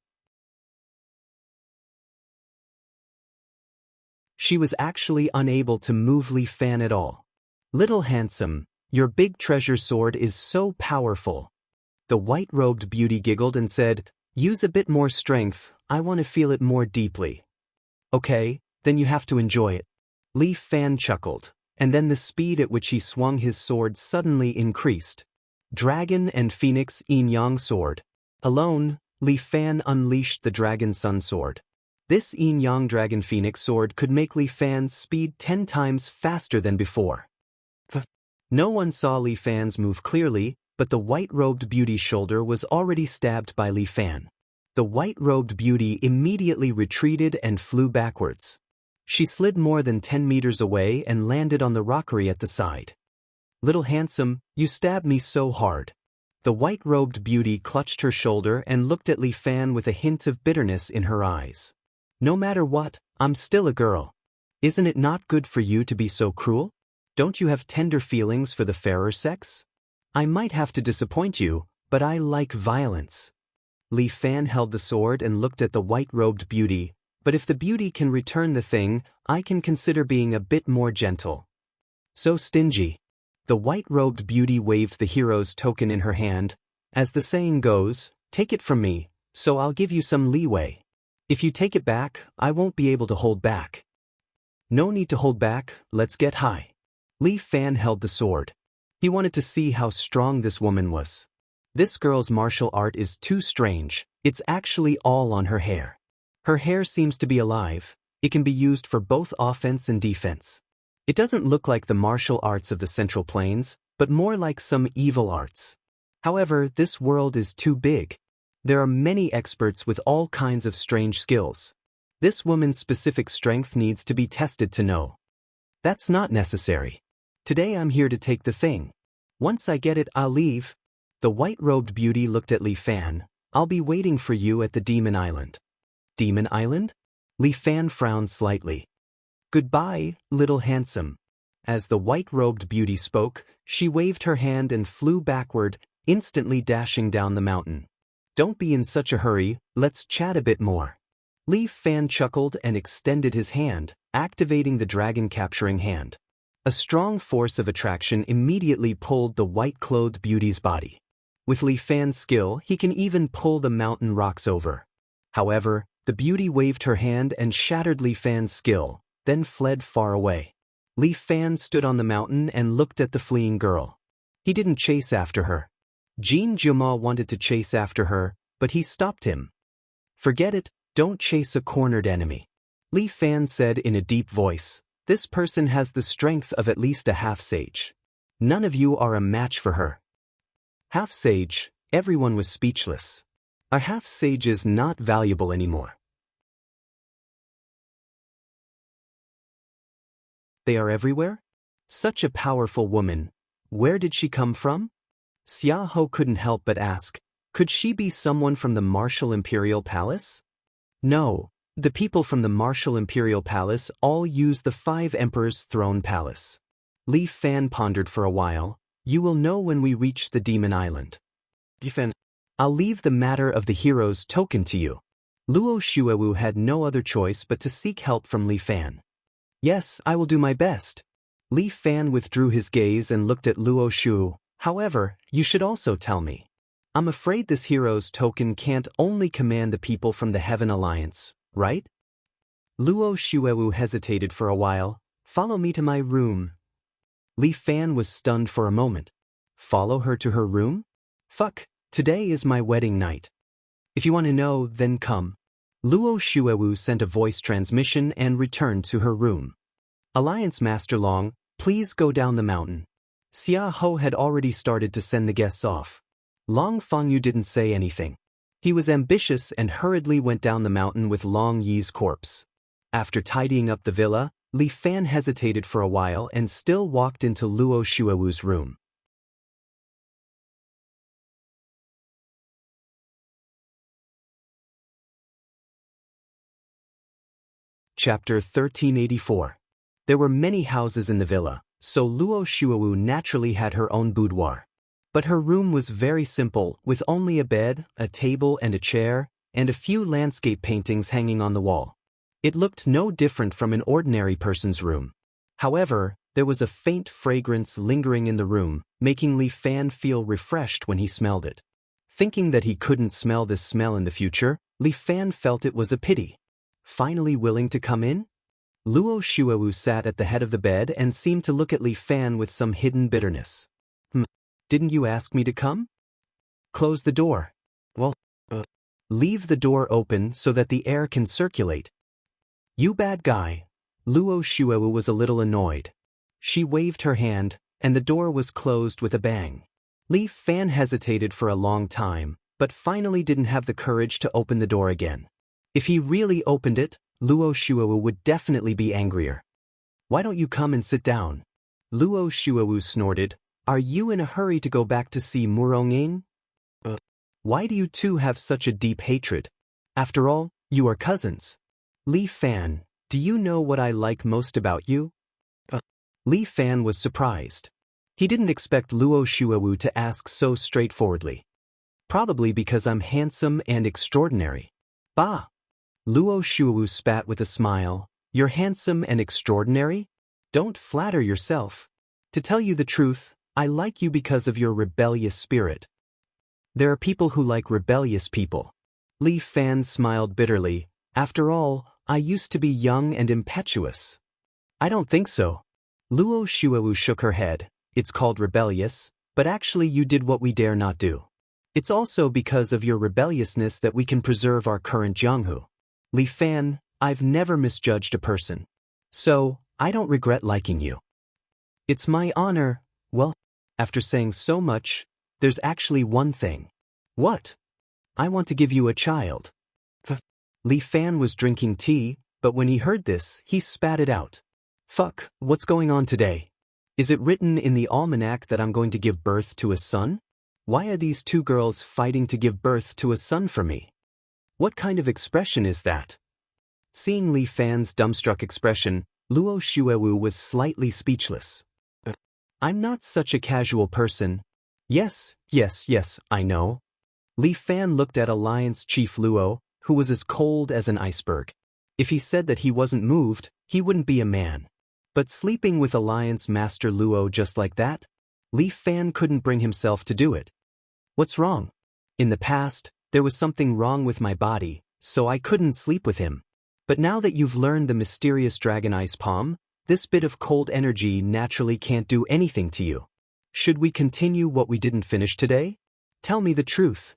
She was actually unable to move Li Fan at all. Little handsome, your big treasure sword is so powerful. The white-robed beauty giggled and said, use a bit more strength, I want to feel it more deeply. Okay, then you have to enjoy it. Li Fan chuckled, and then the speed at which he swung his sword suddenly increased. Dragon and Phoenix Yin-Yang Sword. Alone, Li Fan unleashed the Dragon Sun Sword. This Yin-Yang Dragon Phoenix Sword could make Li Fan's speed 10 times faster than before. No one saw Li Fan's move clearly, but the white-robed beauty's shoulder was already stabbed by Li Fan. The white-robed beauty immediately retreated and flew backwards. She slid more than 10 meters away and landed on the rockery at the side. Little handsome, you stabbed me so hard. The white-robed beauty clutched her shoulder and looked at Li Fan with a hint of bitterness in her eyes. No matter what, I'm still a girl. Isn't it not good for you to be so cruel? Don't you have tender feelings for the fairer sex? I might have to disappoint you, but I like violence. Li Fan held the sword and looked at the white-robed beauty, but if the beauty can return the thing, I can consider being a bit more gentle. So stingy. The white-robed beauty waved the hero's token in her hand. As the saying goes, take it from me, so I'll give you some leeway. If you take it back, I won't be able to hold back. No need to hold back, let's get high. Li Fan held the sword. He wanted to see how strong this woman was. This girl's martial art is too strange, it's actually all on her hair. Her hair seems to be alive, it can be used for both offense and defense. It doesn't look like the martial arts of the Central Plains, but more like some evil arts. However, this world is too big. There are many experts with all kinds of strange skills. This woman's specific strength needs to be tested to know. That's not necessary. Today I'm here to take the thing. Once I get it, I'll leave. The white-robed beauty looked at Li Fan. I'll be waiting for you at the Demon Island. Demon Island? Li Fan frowned slightly. Goodbye, little handsome. As the white-robed beauty spoke, she waved her hand and flew backward, instantly dashing down the mountain. Don't be in such a hurry, let's chat a bit more. Li Fan chuckled and extended his hand, activating the dragon-capturing hand. A strong force of attraction immediately pulled the white-clothed beauty's body. With Li Fan's skill, he can even pull the mountain rocks over. However, the beauty waved her hand and shattered Li Fan's skill, then fled far away. Li Fan stood on the mountain and looked at the fleeing girl. He didn't chase after her. Jean Jiuma wanted to chase after her, but he stopped him. Forget it, don't chase a cornered enemy. Li Fan said in a deep voice, this person has the strength of at least a half-sage. None of you are a match for her. Half-sage, everyone was speechless. A half-sage is not valuable anymore. They are everywhere? Such a powerful woman. Where did she come from? Xia Ho couldn't help but ask, could she be someone from the Martial Imperial Palace? No, the people from the Martial Imperial Palace all use the 5 Emperors' Throne Palace. Li Fan pondered for a while. You will know when we reach the Demon Island. Difen, I'll leave the matter of the hero's token to you. Luo Shuewu had no other choice but to seek help from Li Fan. Yes, I will do my best. Li Fan withdrew his gaze and looked at Luo Shu. However, you should also tell me. I'm afraid this hero's token can't only command the people from the Heaven Alliance, right? Luo Shuewu hesitated for a while. Follow me to my room. Li Fan was stunned for a moment. Follow her to her room? Fuck, today is my wedding night. If you want to know, then come. Luo Shuewu sent a voice transmission and returned to her room. Alliance Master Long, please go down the mountain. Xia Ho had already started to send the guests off. Long Fengyu didn't say anything. He was ambitious and hurriedly went down the mountain with Long Yi's corpse. After tidying up the villa, Li Fan hesitated for a while and still walked into Luo Shuewu's room. Chapter 1384. There were many houses in the villa, so Luo Shuewu naturally had her own boudoir. But her room was very simple, with only a bed, a table and a chair, and a few landscape paintings hanging on the wall. It looked no different from an ordinary person's room. However, there was a faint fragrance lingering in the room, making Li Fan feel refreshed when he smelled it. Thinking that he couldn't smell this smell in the future, Li Fan felt it was a pity. Finally willing to come in? Luo Shuewu sat at the head of the bed and seemed to look at Li Fan with some hidden bitterness. Didn't you ask me to come? Close the door. Well, leave the door open so that the air can circulate. You bad guy. Luo Shuewu was a little annoyed. She waved her hand, and the door was closed with a bang. Li Fan hesitated for a long time, but finally didn't have the courage to open the door again. If he really opened it, Luo Shuewu would definitely be angrier. Why don't you come and sit down? Luo Shuewu snorted. Are you in a hurry to go back to see Murongying? Why do you two have such a deep hatred? After all, you are cousins. Li Fan, do you know what I like most about you? Li Fan was surprised. He didn't expect Luo Shuewu to ask so straightforwardly. Probably because I'm handsome and extraordinary. Bah! Luo Shuewu spat with a smile. You're handsome and extraordinary? Don't flatter yourself. To tell you the truth, I like you because of your rebellious spirit. There are people who like rebellious people. Li Fan smiled bitterly. After all, I used to be young and impetuous. I don't think so. Luo Shuewu shook her head. It's called rebellious, but actually you did what we dare not do. It's also because of your rebelliousness that we can preserve our current Jianghu. Li Fan, I've never misjudged a person. So, I don't regret liking you. It's my honor. Well, after saying so much, there's actually one thing. What? I want to give you a child. Li Fan was drinking tea, but when he heard this, he spat it out. Fuck, what's going on today? Is it written in the almanac that I'm going to give birth to a son? Why are these two girls fighting to give birth to a son for me? What kind of expression is that? Seeing Li Fan's dumbstruck expression, Luo Shuewu was slightly speechless. I'm not such a casual person. Yes, I know. Li Fan looked at Alliance Chief Luo, who was as cold as an iceberg. If he said that he wasn't moved, he wouldn't be a man. But sleeping with Alliance Master Luo just like that? Li Fan couldn't bring himself to do it. What's wrong? In the past, there was something wrong with my body, so I couldn't sleep with him. But now that you've learned the mysterious dragon ice palm, this bit of cold energy naturally can't do anything to you. Should we continue what we didn't finish today? Tell me the truth.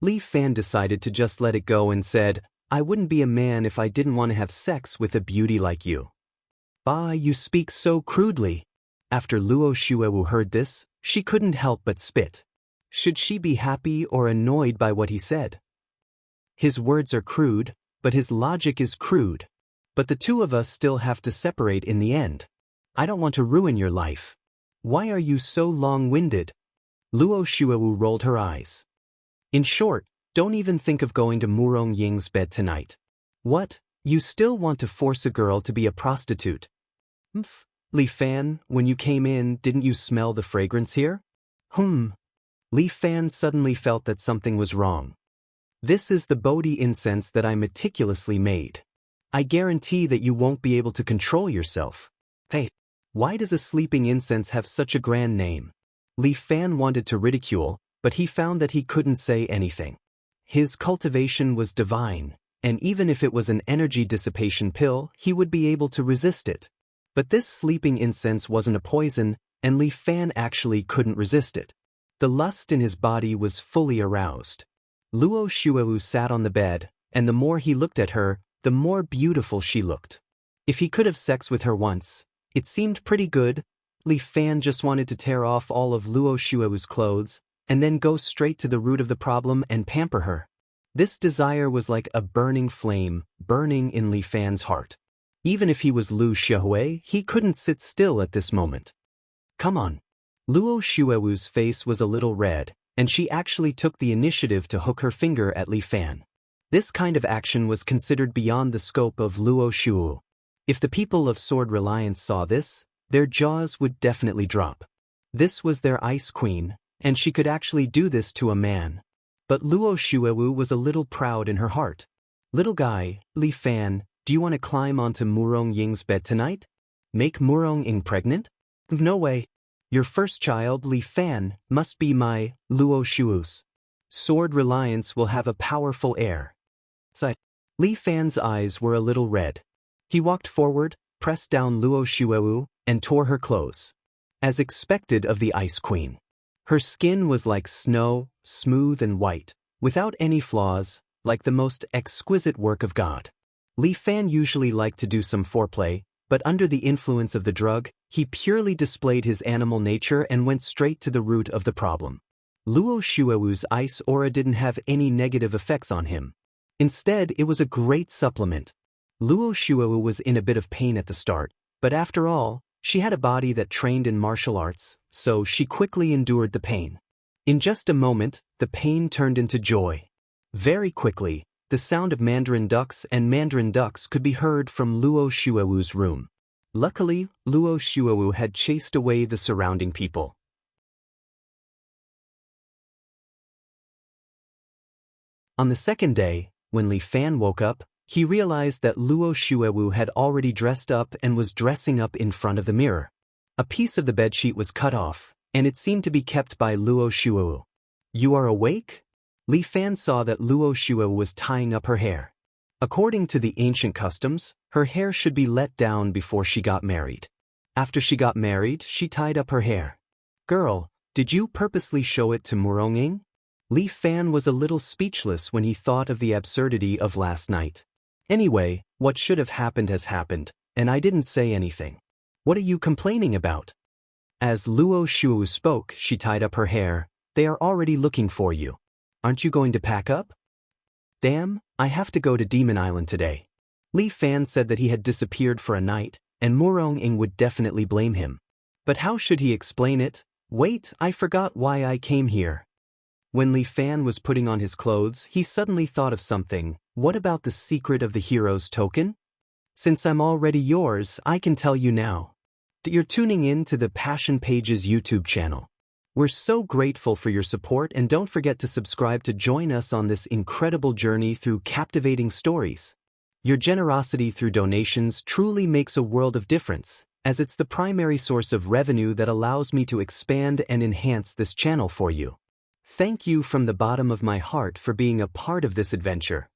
Li Fan decided to just let it go and said, I wouldn't be a man if I didn't want to have sex with a beauty like you. Bah, you speak so crudely. After Luo Shuewu heard this, she couldn't help but spit. Should she be happy or annoyed by what he said? His words are crude, but his logic is crude. But the two of us still have to separate in the end. I don't want to ruin your life. Why are you so long-winded? Luo Shuewu rolled her eyes. In short, don't even think of going to Murongying's bed tonight. What? You still want to force a girl to be a prostitute? Li Fan, when you came in, didn't you smell the fragrance here? Li Fan suddenly felt that something was wrong. This is the Bodhi incense that I meticulously made. I guarantee that you won't be able to control yourself. Hey, why does a sleeping incense have such a grand name? Li Fan wanted to ridicule, but he found that he couldn't say anything. His cultivation was divine, and even if it was an energy dissipation pill, he would be able to resist it. But this sleeping incense wasn't a poison, and Li Fan actually couldn't resist it. The lust in his body was fully aroused. Luo Shuewu sat on the bed, and the more he looked at her, the more beautiful she looked. If he could have sex with her once, it seemed pretty good. Li Fan just wanted to tear off all of Luo Shuewu's clothes, and then go straight to the root of the problem and pamper her. This desire was like a burning flame, burning in Li Fan's heart. Even if he was Lu Xiaohui, he couldn't sit still at this moment. Come on. Luo Shuewu's face was a little red, and she actually took the initiative to hook her finger at Li Fan. This kind of action was considered beyond the scope of Luo Shuewu. If the people of Sword Reliance saw this, their jaws would definitely drop. This was their Ice Queen, and she could actually do this to a man. But Luo Shuewu was a little proud in her heart. Little guy, Li Fan, do you want to climb onto Murong Ying's bed tonight? Make Murong Ying pregnant? No way. Your first child, Li Fan, must be my Luo Shuewu's. Sword Reliance will have a powerful heir. Li Fan's eyes were a little red. He walked forward, pressed down Luo Shuewu, and tore her clothes. As expected of the Ice Queen. Her skin was like snow, smooth and white, without any flaws, like the most exquisite work of God. Li Fan usually liked to do some foreplay, but under the influence of the drug, he purely displayed his animal nature and went straight to the root of the problem. Luo Shuewu's ice aura didn't have any negative effects on him. Instead, it was a great supplement. Luo Shuewu was in a bit of pain at the start, but after all, she had a body that trained in martial arts, so she quickly endured the pain. In just a moment, the pain turned into joy. Very quickly, the sound of mandarin ducks could be heard from Luo Shuewu's room. Luckily, Luo Shuewu had chased away the surrounding people. On the second day, when Li Fan woke up, he realized that Luo Shuewu had already dressed up and was dressing up in front of the mirror. A piece of the bedsheet was cut off, and it seemed to be kept by Luo Shuewu. You are awake? Li Fan saw that Luo Shuewu was tying up her hair. According to the ancient customs, her hair should be let down before she got married. After she got married, she tied up her hair. Girl, did you purposely show it to Murong Ying? Li Fan was a little speechless when he thought of the absurdity of last night. Anyway, what should have happened has happened, and I didn't say anything. What are you complaining about? As Luo Shuewu spoke, she tied up her hair. They are already looking for you. Aren't you going to pack up? Damn, I have to go to Demon Island today. Li Fan said that he had disappeared for a night, and Murong Ying would definitely blame him. But how should he explain it? Wait, I forgot why I came here. When Li Fan was putting on his clothes, he suddenly thought of something. What about the secret of the hero's token? Since I'm already yours, I can tell you now. You're tuning in to the Passion Pages YouTube channel. We're so grateful for your support, and don't forget to subscribe to join us on this incredible journey through captivating stories. Your generosity through donations truly makes a world of difference, as it's the primary source of revenue that allows me to expand and enhance this channel for you. Thank you from the bottom of my heart for being a part of this adventure.